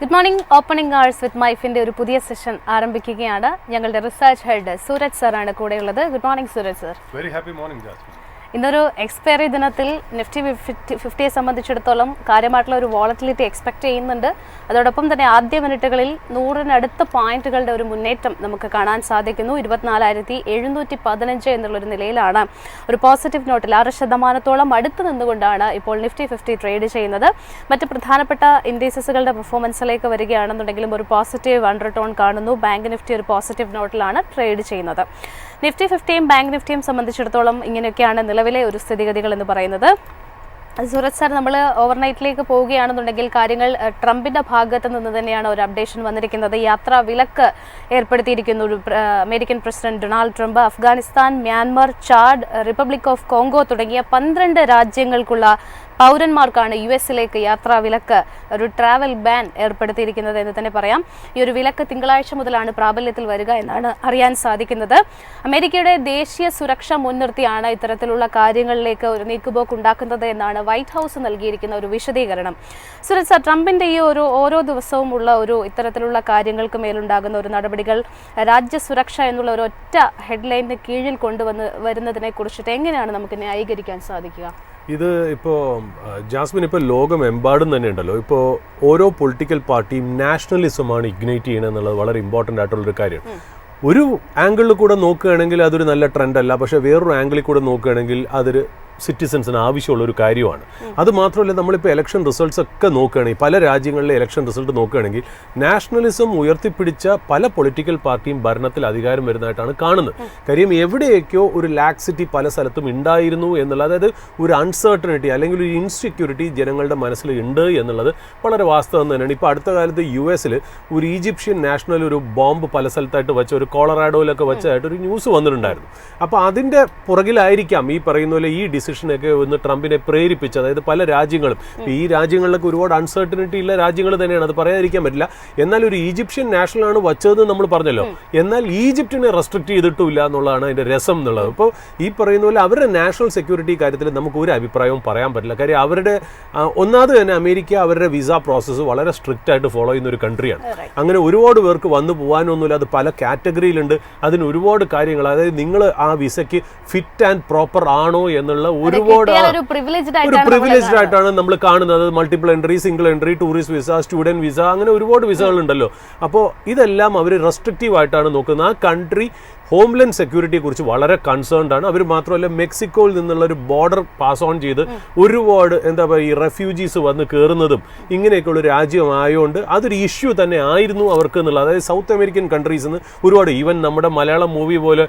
Good morning. Opening hours with MyFin ഒരു പുതിയ session ആരംഭിക്കുകയാണ്. ഞങ്ങളുടെ റിസർച്ച് ഹെഡ് സൂരജ് സർ ആണ് കൂടെയുള്ളത്. Good morning Suraj sir. Very happy morning Jasmine. ഇന്നൊരു എക്സ്പയറി ദിനത്തിൽ നിഫ്റ്റി 50യെ സംബന്ധിച്ചിടത്തോളം കാര്യമായിട്ടുള്ള ഒരു വോളറ്റിലിറ്റി എക്സ്പെക്ട് ചെയ്യുന്നുണ്ട്. അതോടൊപ്പം തന്നെ ആദ്യ മിനിറ്റുകളിൽ 100-നടുത്ത പോയിന്റുകളുടെ ഒരു മുന്നേറ്റം നമുക്ക് കാണാൻ സാധിക്കുന്നു. 24,715 എന്നുള്ളൊരു നിലയിലാണ് ഒരു പോസിറ്റീവ് നോട്ടിൽ 6% അടുത്ത് നിന്നുകൊണ്ടാണ് ഇപ്പോൾ നിഫ്റ്റി 50 ട്രേഡ് ചെയ്യുന്നത്. മറ്റ് പ്രധാനപ്പെട്ട ഇൻഡീസസുകളുടെ പെർഫോമൻസിലേക്ക് വരികയാണെന്നുണ്ടെങ്കിലും ഒരു പോസിറ്റീവ് അണ്ടർടോൺ കാണുന്നു. ബാങ്ക് നിഫ്റ്റി ഒരു പോസിറ്റീവ് നോട്ടിലാണ് ട്രേഡ് ചെയ്യുന്നത്. നിഫ്റ്റി 50യും ബാങ്ക് നിഫ്റ്റിയും സംബന്ധിച്ചിടത്തോളം ഇങ്ങനെയൊക്കെയാണ് നിലവിലെ ഒരു സ്ഥിതിഗതികൾ എന്ന് പറയുന്നത്. സൂരജ് സാർ, നമ്മൾ ഓവർനൈറ്റിലേക്ക് പോവുകയാണെന്നുണ്ടെങ്കിൽ കാര്യങ്ങൾ ട്രംപിൻ്റെ ഭാഗത്ത് നിന്ന് തന്നെയാണ് ഒരു അപ്ഡേഷൻ വന്നിരിക്കുന്നത്. യാത്രാ വിലക്ക് ഏർപ്പെടുത്തിയിരിക്കുന്നു American president Donald Trump. Afghanistan, Myanmar, Chad, Republic of Congo തുടങ്ങിയ 12 രാജ്യങ്ങൾക്കുള്ള പൗരന്മാർക്കാണ് US-ലേക്ക് യാത്രാ വിലക്ക്, ഒരു ട്രാവൽ ബാൻ ഏർപ്പെടുത്തിയിരിക്കുന്നത് എന്ന് തന്നെ പറയാം. ഈ ഒരു വിലക്ക് തിങ്കളാഴ്ച മുതലാണ് പ്രാബല്യത്തിൽ വരിക എന്നാണ് അറിയാൻ സാധിക്കുന്നത്. അമേരിക്കയുടെ ദേശീയ സുരക്ഷ മുൻനിർത്തിയാണ് ഇത്തരത്തിലുള്ള കാര്യങ്ങളിലേക്ക് ഒരു നീക്കുപോക്ക് ഉണ്ടാക്കുന്നത് എന്നാണ് വൈറ്റ് ഹൗസ് നൽകിയിരിക്കുന്ന ഒരു വിശദീകരണം. സുരജ് സർ, ട്രംപിന്റെ ഈ ഒരു ഓരോ ദിവസവും ഉള്ള ഒരു ഇത്തരത്തിലുള്ള കാര്യങ്ങൾക്ക് മേലുണ്ടാകുന്ന ഒരു നടപടികൾ രാജ്യസുരക്ഷ എന്നുള്ള ഒരു ഒറ്റ ഹെഡ്ലൈനിന് കീഴിൽ വരുന്നതിനെ കുറിച്ചിട്ട് എങ്ങനെയാണ് നമുക്ക് ന്യായീകരിക്കാൻ സാധിക്കുക? ഇത് ഇപ്പോൾ ജാസ്മിൻ, ഇപ്പോൾ ലോകമെമ്പാടും തന്നെ ഉണ്ടല്ലോ, ഇപ്പോൾ ഓരോ പൊളിറ്റിക്കൽ പാർട്ടിയും നാഷണലിസമാണ് ഇഗ്നൈറ്റ് ചെയ്യണം എന്നുള്ളത് വളരെ ഇമ്പോർട്ടൻ്റ് ആയിട്ടുള്ളൊരു കാര്യമാണ്. ഒരു ആംഗിളിൽ കൂടെ നോക്കുകയാണെങ്കിൽ അതൊരു നല്ല ട്രെൻഡ് അല്ല, പക്ഷേ വേറൊരു ആംഗിളിൽ കൂടെ നോക്കുകയാണെങ്കിൽ അതൊരു സിറ്റിസൺസിന് ആവശ്യമുള്ള ഒരു കാര്യമാണ്. അത് മാത്രമല്ല, നമ്മളിപ്പോൾ ഇലക്ഷൻ റിസൾട്ട്സ് ഒക്കെ നോക്കുകയാണെങ്കിൽ, പല രാജ്യങ്ങളിലെ ഇലക്ഷൻ റിസൾട്ട് നോക്കുകയാണെങ്കിൽ നാഷണലിസം ഉയർത്തിപ്പിടിച്ച പല പൊളിറ്റിക്കൽ പാർട്ടിയും ഭരണത്തിൽ അധികാരം വരുന്നതായിട്ടാണ് കാണുന്നത്. കാര്യം എവിടെയൊക്കെയോ ഒരു ലാക്സിറ്റി പല സ്ഥലത്തും ഉണ്ടായിരുന്നു എന്നുള്ളത്, അതായത് ഒരു അൺസർട്ടനിറ്റി അല്ലെങ്കിൽ ഒരു ഇൻസെക്യൂരിറ്റി ജനങ്ങളുടെ മനസ്സിൽ ഉണ്ട് എന്നുള്ളത് വളരെ വാസ്തവം തന്നെയാണ്. ഇപ്പോൾ അടുത്ത കാലത്ത് US-ൽ ഒരു ഈജിപ്ഷ്യൻ നാഷണൽ ഒരു ബോംബ് പല സ്ഥലത്തായിട്ട് വെച്ച, ഒരു കോളറാഡോയിലൊക്കെ വെച്ചതായിട്ട് ഒരു ന്യൂസ് വന്നിട്ടുണ്ടായിരുന്നു. അപ്പോൾ അതിൻ്റെ പുറകിലായിരിക്കാം ഈ പറയുന്ന പോലെ ഈ ഡിസിഷനൊക്കെ ഒന്ന് ട്രംപിനെ പ്രേരിപ്പിച്ചത്. അതായത് പല രാജ്യങ്ങളും, ഈ രാജ്യങ്ങളിലൊക്കെ ഒരുപാട് അൺസർട്ടനിറ്റി ഉള്ള രാജ്യങ്ങൾ തന്നെയാണ്, അത് പറയാതിരിക്കാൻ പറ്റില്ല. എന്നാൽ ഒരു ഈജിപ്ഷ്യൻ നാഷണലാണ് വച്ചതെന്ന് നമ്മൾ പറഞ്ഞല്ലോ, എന്നാൽ ഈജിപ്തിനെ റെസ്ട്രിക്ട് ചെയ്തിട്ടില്ല എന്നുള്ളതാണ് അതിൻ്റെ രസം എന്നുള്ളത്. അപ്പോൾ ഈ പറയുന്ന പോലെ അവരുടെ നാഷണൽ സെക്യൂരിറ്റി കാര്യത്തിൽ നമുക്ക് ഒരു അഭിപ്രായവും പറയാൻ പറ്റില്ല. കാര്യം അവരുടെ ഒന്നാമത് തന്നെ അമേരിക്ക അവരുടെ വിസ പ്രോസസ്സ് വളരെ സ്ട്രിക്റ്റ് ആയിട്ട് ഫോളോ ചെയ്യുന്ന ഒരു കൺട്രിയാണ്. അങ്ങനെ ഒരുപാട് പേർക്ക് വന്നു പോകാനൊന്നുമില്ല, അത് പല കാറ്റഗറിയിലുണ്ട്, അതിന് ഒരുപാട് കാര്യങ്ങൾ, അതായത് നിങ്ങൾ ആ വിസയ്ക്ക് ഫിറ്റ് ആൻഡ് പ്രോപ്പർ ആണോ എന്നുള്ള ഒരുപാട് ഒരു പ്രിവിലേജ്ഡ് ആയിട്ടാണ് നമ്മൾ കാണുന്നത്. Multiple entry, single entry, tourist visa, student visa, അങ്ങനെ ഒരുപാട് വിസകൾ ഉണ്ടല്ലോ. അപ്പോൾ ഇതെല്ലാം അവർ റെസ്ട്രിക്റ്റീവ് ആയിട്ടാണ് നോക്കുന്നത്. ആ കൺട്രി ഹോംലാൻഡ് സെക്യൂരിറ്റിയെ കുറിച്ച് വളരെ കൺസേൺഡ് ആണ് അവർ. മാത്രമല്ല, മെക്സിക്കോയിൽ നിന്നുള്ള ഒരു ബോർഡർ പാസ് ഓൺ ചെയ്ത് ഒരുപാട് എന്താ പറയുക, ഈ റെഫ്യൂജീസ് വന്ന് കയറുന്നതും ഇങ്ങനെയൊക്കെയുള്ള രാജ്യമായതുകൊണ്ട് അതൊരു ഇഷ്യൂ തന്നെ ആയിരുന്നു അവർക്ക് എന്നുള്ളത്. അതായത് സൗത്ത് അമേരിക്കൻ കൺട്രീസിൽ നിന്ന് ഒരുപാട്, ഈവൻ നമ്മുടെ മലയാളം മൂവി പോലെ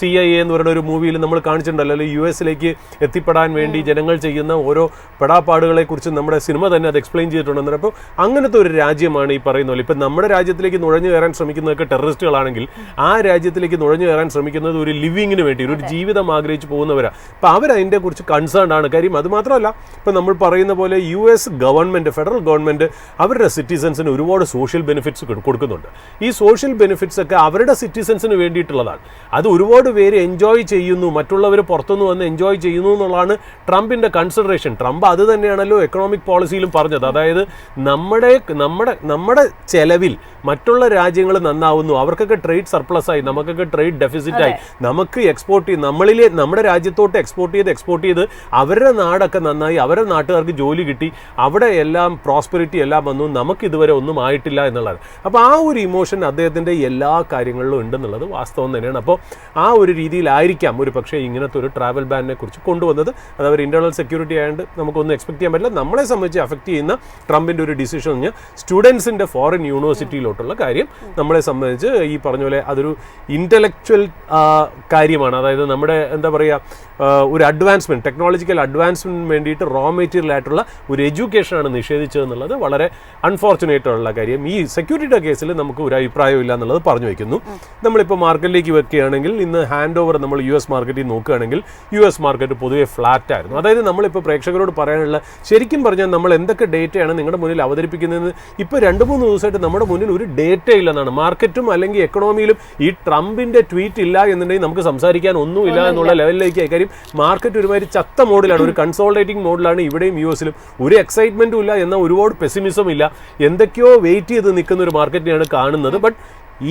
CIA എന്ന് പറയുന്ന ഒരു മൂവിയിൽ നമ്മൾ കാണിച്ചിട്ടുണ്ടല്ലോ, US-ലേക്ക് എത്തിപ്പെടാൻ വേണ്ടി ജനങ്ങൾ ചെയ്യുന്ന ഓരോ പെടാപ്പാടുകളെ കുറിച്ച് നമ്മുടെ സിനിമ തന്നെ അത് എക്സ്പ്ലെയിൻ ചെയ്തിട്ടുണ്ടെന്ന്. അപ്പോൾ അങ്ങനത്തെ ഒരു രാജ്യമാണ് ഈ പറയുന്ന പോലെ. ഇപ്പം നമ്മുടെ രാജ്യത്തിലേക്ക് നുഴഞ്ഞു കയറാൻ ശ്രമിക്കുന്നതൊക്കെ ടെററിസ്റ്റുകളാണെങ്കിൽ, ആ രാജ്യത്തിലേക്ക് നുഴഞ്ഞു കയറാൻ ശ്രമിക്കുന്നത് ഒരു ലിവിങ്ങിന് വേണ്ടി, ഒരു ജീവിതം ആഗ്രഹിച്ച് പോകുന്നവരാണ്. അപ്പോൾ അവരതിൻ്റെ കുറിച്ച് കൺസേൺഡ് ആണ്. കാര്യം അത് മാത്രമല്ല, ഇപ്പം നമ്മൾ പറയുന്ന പോലെ US ഗവൺമെൻറ്, ഫെഡറൽ ഗവൺമെൻറ് അവരുടെ സിറ്റിസൺസിന് ഒരുപാട് സോഷ്യൽ ബെനിഫിറ്റ്സ് കൊടുക്കുന്നുണ്ട്. ഈ സോഷ്യൽ ബെനിഫിറ്റ്സ് ഒക്കെ അവരുടെ സിറ്റിസൺസിന് വേണ്ടിയിട്ടുള്ളതാണ്. അത് ഒരുപാട് പേര് എൻജോയ് ചെയ്യുന്നു, മറ്റുള്ളവർ പുറത്തുനിന്ന് വന്ന് എൻജോയ് ചെയ്യുന്നു എന്നുള്ളതാണ് ട്രംപിൻ്റെ കൺസിഡറേഷൻ. ട്രംപ് അത് തന്നെയാണല്ലോ എക്കണോമിക് പോളിസിയിലും പറഞ്ഞത്. അതായത് നമ്മുടെ ചെലവിൽ മറ്റുള്ള രാജ്യങ്ങൾ നന്നാവുന്നു, അവർക്കൊക്കെ ട്രേഡ് സർപ്ലസ് ആയി, നമുക്കൊക്കെ ട്രേഡ് ഡെഫിസിറ്റ് ആയി, നമുക്ക് എക്സ്പോർട്ട് ചെയ്ത് നമ്മുടെ രാജ്യത്തോട്ട് എക്സ്പോർട്ട് ചെയ്ത് അവരുടെ നാടൊക്കെ നന്നായി, അവരുടെ നാട്ടുകാർക്ക് ജോലി കിട്ടി, അവിടെ എല്ലാം പ്രോസ്പെരിറ്റി എല്ലാം വന്നു, നമുക്ക് ഇതുവരെ ഒന്നും ആയിട്ടില്ല എന്നുള്ളതാണ്. അപ്പോൾ ആ ഒരു ഇമോഷൻ അദ്ദേഹത്തിൻ്റെ എല്ലാ കാര്യങ്ങളിലും ഉണ്ടെന്നുള്ളത് വാസ്തവം തന്നെയാണ്. അപ്പോൾ ആ ഒരു രീതിയിലായിരിക്കാം ഒരു പക്ഷേ ഇങ്ങനത്തെ ഒരു ട്രാവൽ ബാനിനെ കുറിച്ച് കൊണ്ടുവന്നത്. അത് അവർ ഇന്റേണൽ സെക്യൂരിറ്റി ആയതുകൊണ്ട് നമുക്കൊന്നും എക്സ്പെക്ട് ചെയ്യാൻ പറ്റില്ല. നമ്മളെ സംബന്ധിച്ച് അഫക്റ്റ് ചെയ്യുന്ന ട്രംപിൻ്റെ ഒരു ഡിസിഷൻ എന്ന് പറഞ്ഞാൽ സ്റ്റുഡൻസിൻ്റെ ഫോറിൻ യൂണിവേഴ്സിറ്റിയിലോട്ടുള്ള കാര്യം നമ്മളെ സംബന്ധിച്ച് ഈ പറഞ്ഞ പോലെ അതൊരു ഇൻ്റലക്ച്വൽ കാര്യമാണ്. അതായത് നമ്മുടെ എന്താ പറയുക, ഒരു അഡ്വാൻസ്മെൻറ്റ്, ടെക്നോളജിക്കൽ അഡ്വാൻസ്മെൻറ്റിന് വേണ്ടിയിട്ട് റോ മെറ്റീരിയൽ ആയിട്ടുള്ള ഒരു എഡ്യൂക്കേഷനാണ് നിഷേധിച്ചതെന്നുള്ളത് വളരെ അൺഫോർച്ചുനേറ്റ് ഉള്ള കാര്യം. ഈ സെക്യൂരിറ്റിയുടെ കേസിൽ നമുക്ക് ഒരു അഭിപ്രായമില്ല എന്നുള്ളത് പറഞ്ഞു വയ്ക്കുന്നു. നമ്മളിപ്പോൾ മാർക്കറ്റിലേക്ക് വെക്കുകയാണെങ്കിൽ, ഇന്ന് ഹാൻഡ് ഓവർ നമ്മൾ US മാർക്കറ്റിൽ നോക്കുകയാണെങ്കിൽ US മാർക്കറ്റ് പൊതുവെ ഫ്ലാറ്റ് ആയിരുന്നു. അതായത് നമ്മളിപ്പോൾ പ്രേക്ഷകരോട് പറയാനുള്ള, ശരിക്കും പറഞ്ഞാൽ നമ്മൾ എന്തൊക്കെ ഡേറ്റയാണ് നിങ്ങളുടെ മുന്നിൽ അവതരിപ്പിക്കുന്നതെന്ന് ഇപ്പോൾ 2-3 ദിവസമായിട്ട് നമ്മുടെ മുന്നിൽ ഒരു ഡേറ്റ ഇല്ലെന്നാണ്. മാർക്കറ്റും അല്ലെങ്കിൽ എക്കണോമിയിലും ഈ ട്രംപ് ട്രംപിന്റെ ട്വീറ്റ് ഇല്ല എന്നുണ്ടെങ്കിൽ നമുക്ക് സംസാരിക്കാൻ ഒന്നുമില്ല എന്നുള്ള ലെവലിലേക്ക് കാര്യം മാർക്കറ്റ് ഒരുമാതിരി ചത്ത മോഡിലാണ്, ഒരു കൺസോൾട്ടേറ്റിംഗ് മോഡിലാണ് ഇവിടെയും യു എസിലും. ഒരു എക്സൈറ്റ്മെന്റും ഇല്ല, എന്നാൽ ഒരുപാട് പെസിമിസം ഇല്ല, എന്തൊക്കെയോ വെയിറ്റ് ചെയ്ത് നിൽക്കുന്ന ഒരു മാർക്കറ്റിനെയാണ് കാണുന്നത്. ബട്ട്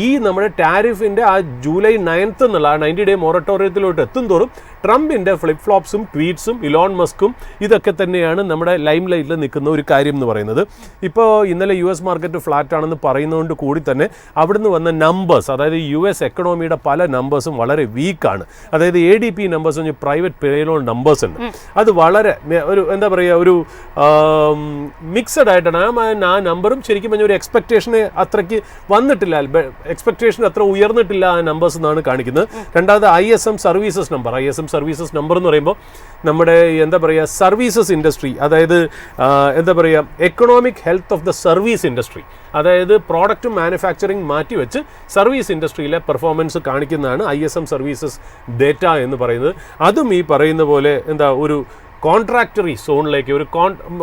ഈ നമ്മുടെ ടാരിഫിന്റെ ആ ജൂലൈ 9th എന്നുള്ള 90-day മൊറട്ടോറിയത്തിലോട്ട് എത്തും തോറും ട്രംപിന്റെ ഫ്ലിപ്പ് ഫ്ലോപ്സും ട്വീറ്റ്സും ഇലോൺ മസ്കും ഇതൊക്കെ തന്നെയാണ് നമ്മുടെ ലൈം ലൈറ്റിൽ നിൽക്കുന്ന ഒരു കാര്യം എന്ന് പറയുന്നത്. ഇപ്പോൾ ഇന്നലെ യു എസ് മാർക്കറ്റ് ഫ്ലാറ്റ് ആണെന്ന് പറയുന്നതുകൊണ്ട് കൂടി തന്നെ അവിടുന്ന് വന്ന നമ്പേഴ്സ്, അതായത് യു എസ് എക്കണോമിയുടെ പല നമ്പേഴ്സും വളരെ വീക്കാണ്. അതായത് ADP നമ്പേഴ്സ് എന്ന് പ്രൈവറ്റ് പേറോൾ നമ്പേഴ്സ് ഉണ്ട്, അത് വളരെ ഒരു എന്താ പറയുക ഒരു മിക്സഡ് ആയിട്ടാണ്. ആ നമ്പറും ശരിക്കും പറഞ്ഞാൽ ഒരു എക്സ്പെക്ടേഷന് അത്രയ്ക്ക് വന്നിട്ടില്ല, എക്സ്പെക്ടേഷൻ അത്ര ഉയർന്നിട്ടില്ല ആ നമ്പേഴ്സ് എന്നാണ് കാണിക്കുന്നത്. രണ്ടാമത് ISM services number, ISM services number എന്ന് പറയുമ്പോൾ നമ്മുടെ എന്താ പറയുക സർവീസസ് ഇൻഡസ്ട്രി, അതായത് എന്താ പറയുക economic health of the service industry, അതായത് പ്രോഡക്റ്റും മാനുഫാക്ചറിങ് മാറ്റിവെച്ച് സർവീസ് ഇൻഡസ്ട്രിയിലെ പെർഫോമൻസ് കാണിക്കുന്നതാണ് ISM സർവീസസ് ഡേറ്റ എന്ന് പറയുന്നത്. അതും ഈ പറയുന്ന പോലെ എന്താ ഒരു കോൺട്രാക്ടറി സോണിലേക്ക്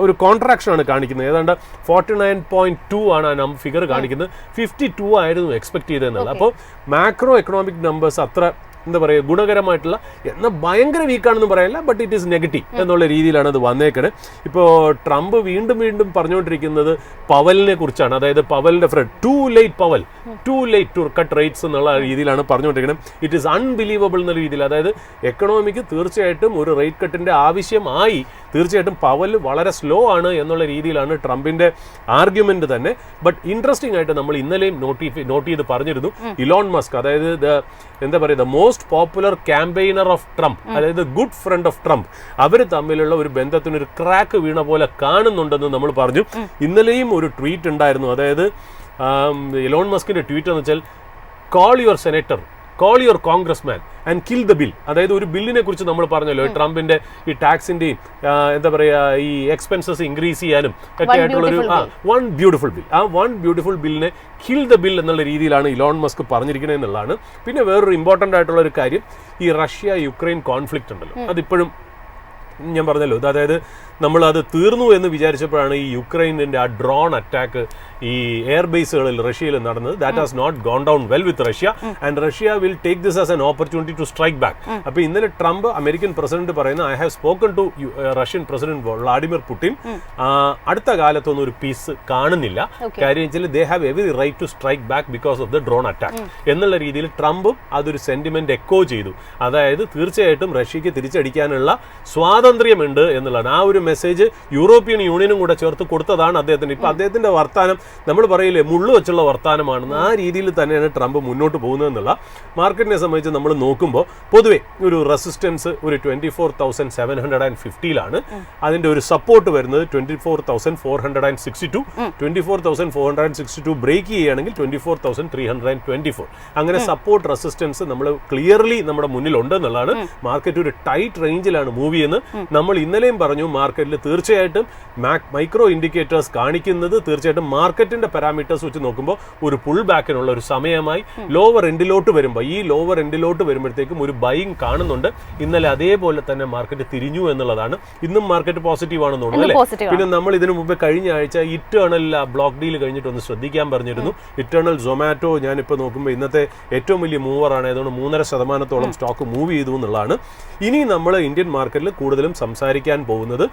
ഒരു കോൺട്രാക്ഷനാണ് കാണിക്കുന്നത്. ഏതാണ്ട് 49.2 ആണ് ആ ഫിഗർ കാണിക്കുന്നത്. 52 ആയിരുന്നു എക്സ്പെക്ട് ചെയ്തതെന്നുള്ളത്. അപ്പോൾ മാക്രോ എക്കണോമിക് നമ്പേഴ്സ് അത്ര എന്താ പറയുക ഗുണകരമായിട്ടുള്ള, എന്നാൽ ഭയങ്കര വീക്കാണെന്ന് പറയില്ല, ബട്ട് ഇറ്റ് ഈസ് നെഗറ്റീവ് എന്നുള്ള രീതിയിലാണ് അത് വന്നേക്കണേ. ഇപ്പോൾ ട്രംപ് വീണ്ടും വീണ്ടും പറഞ്ഞുകൊണ്ടിരിക്കുന്നത് പവലിനെ കുറിച്ചാണ്. അതായത് പവലിന്റെ front too late to cut rates എന്നുള്ള രീതിയിലാണ് പറഞ്ഞുകൊണ്ടിരിക്കുന്നത്. ഇറ്റ് ഈസ് അൺബിലീവബിൾ എന്ന രീതിയിൽ, അതായത് എക്കണോമിക്ക് തീർച്ചയായിട്ടും ഒരു റേറ്റ് കട്ടിന്റെ ആവശ്യമായി, തീർച്ചയായിട്ടും പവൽ വളരെ സ്ലോ ആണ് എന്നുള്ള രീതിയിലാണ് ട്രംപിന്റെ ആർഗ്യുമെന്റ് തന്നെ. ബട്ട് ഇൻട്രസ്റ്റിംഗ് ആയിട്ട് നമ്മൾ ഇന്നലെയും നോട്ട് ചെയ്ത് പറഞ്ഞിരുന്നു, ഇലോൺ മസ്ക്, അതായത് എന്താ പറയുക most popular campaigner of Trump, അതായത് ഗുഡ് ഫ്രണ്ട് ഓഫ് ട്രംപ്, അവർ തമ്മിലുള്ള ഒരു ബന്ധത്തിന് ഒരു ക്രാക്ക് വീണ പോലെ കാണുന്നുണ്ടെന്ന് നമ്മൾ പറഞ്ഞു. ഇന്നലെയും ഒരു ട്വീറ്റ് ഉണ്ടായിരുന്നു, അതായത് ഇലോൺ മസ്കിന്റെ ട്വീറ്റ് എന്ന് വെച്ചാൽ call your senator, call your congressman and kill the bill. അതായത് ഒരു ബില്ലിനെ കുറിച്ച് നമ്മൾ പറഞ്ഞല്ലോ, ട്രംപിന്റെ ഈ ടാക്സിന്റെയും എന്താ പറയുക ഈ എക്സ്പെൻസസ് ഇൻക്രീസ് ചെയ്യാനും ഒക്കെ ആയിട്ടുള്ള ഒരു വൺ ബ്യൂട്ടിഫുൾ ബിൽ, ആ വൺ ബ്യൂട്ടിഫുൾ ബില്ലിനെ കിൽ ദ ബിൽ എന്നുള്ള രീതിയിലാണ് ഇലോൺ മസ്ക് പറഞ്ഞിരിക്കുന്നത് എന്നുള്ളതാണ്. പിന്നെ വേറൊരു ഇമ്പോർട്ടൻ്റ് ആയിട്ടുള്ള ഒരു കാര്യം, ഈ റഷ്യ യുക്രൈൻ കോൺഫ്ലിക്റ്റ് ഉണ്ടല്ലോ, അതിപ്പോഴും ഞാൻ പറഞ്ഞല്ലോ, അതായത് നമ്മളത് തീർന്നു എന്ന് വിചാരിച്ചപ്പോഴാണ് ഈ യുക്രൈനിന്റെ ആ ഡ്രോൺ അറ്റാക്ക് ഈ എയർബേസുകളിൽ റഷ്യയിൽ നടന്നത്. That has not gone down well with Russia and Russia will take this as an opportunity to strike back. അപ്പോൾ ഇന്നലെ ട്രംപ് അമേരിക്കൻ പ്രസിഡന്റ് പറയുന്ന I have spoken to Russian president Vladimir Putin, അടുത്ത കാലത്തൊന്നും ഒരു പീസ് കാണുന്നില്ല, കാര്യം വെച്ചാൽ they have every right to strike back because of the drone attack എന്നുള്ള രീതിയിൽ ട്രംപും അതൊരു സെന്റിമെന്റ് എക്കോ ചെയ്തു. അതായത് തീർച്ചയായിട്ടും റഷ്യക്ക് തിരിച്ചടിക്കാനുള്ള സ്വാതന്ത്ര്യമുണ്ട് എന്നുള്ളതാണ്. ആ ഒരു മെസ്സേജ് യൂറോപ്യൻ യൂണിയനും കൂടെ ചേർത്ത് കൊടുത്തതാണ് അദ്ദേഹത്തിന്. ഇപ്പൊ അദ്ദേഹത്തിന്റെ വർത്താനം നമ്മൾ പറയില്ലേ മുള്ളു വെച്ചുള്ള വർത്താനമാണെന്ന്, ആ രീതിയിൽ തന്നെയാണ് ട്രംപ് മുന്നോട്ട് പോകുന്നത് എന്നുള്ള. മാർക്കറ്റിനെ സംബന്ധിച്ച് നമ്മൾ നോക്കുമ്പോൾ പൊതുവെ ഒരു റെസിസ്റ്റൻസ് ഒരു 24,750 അതിന്റെ ഒരു സപ്പോർട്ട് വരുന്നത് 24,462. 24,462 ബ്രേക്ക് ചെയ്യുകയാണെങ്കിൽ 24,324. അങ്ങനെ സപ്പോർട്ട് റെസിസ്റ്റൻസ് നമ്മൾ ക്ലിയർലി നമ്മുടെ മുന്നിലുണ്ട് എന്നുള്ളതാണ്. മാർക്കറ്റ് ഒരു ടൈറ്റ് റേഞ്ചിലാണ് മൂവ് ചെയ്യുന്നത്. നമ്മൾ ഇന്നലെയും പറഞ്ഞു മാർക്കറ്റിൽ തീർച്ചയായിട്ടും മൈക്രോ ഇൻഡിക്കേറ്റേഴ്സ് കാണിക്കുന്നത് തീർച്ചയായിട്ടും മാർക്കറ്റിന്റെ പാരാമീറ്റേഴ്സ് വെച്ച് നോക്കുമ്പോൾ ഒരു പുൾ ബാക്കിനുള്ള ഒരു സമയമായി. ലോവർ എൻഡിലോട്ട് വരുമ്പോൾ ഈ ലോവർ എൻഡിലോട്ട് വരുമ്പോഴത്തേക്കും ഒരു ബൈങ് കാണുന്നുണ്ട്. ഇന്നലെ അതേപോലെ തന്നെ മാർക്കറ്റ് തിരിഞ്ഞു എന്നുള്ളതാണ്. ഇന്നും മാർക്കറ്റ് പോസിറ്റീവ് ആണെന്ന് തോന്നുന്നു അല്ലേ. പിന്നെ നമ്മൾ ഇതിനു മുമ്പ് കഴിഞ്ഞ ആഴ്ച ഇറ്റേണൽ ബ്ലോക്ക് ഡീൽ കഴിഞ്ഞിട്ട് ഒന്ന് ശ്രദ്ധിക്കാൻ പറഞ്ഞിരുന്നു. ഇറ്റേണൽ സൊമാറ്റോ ഞാനിപ്പോൾ നോക്കുമ്പോൾ ഇന്നത്തെ ഏറ്റവും വലിയ മൂവറാണ്, ഏതുകൊണ്ട് 3.5% സ്റ്റോക്ക് മൂവ് ചെയ്തു എന്നുള്ളതാണ്. ഇനി നമ്മൾ ഇന്ത്യൻ മാർക്കറ്റിൽ കൂടുതലും സംസാരിക്കാൻ പോകുന്നത്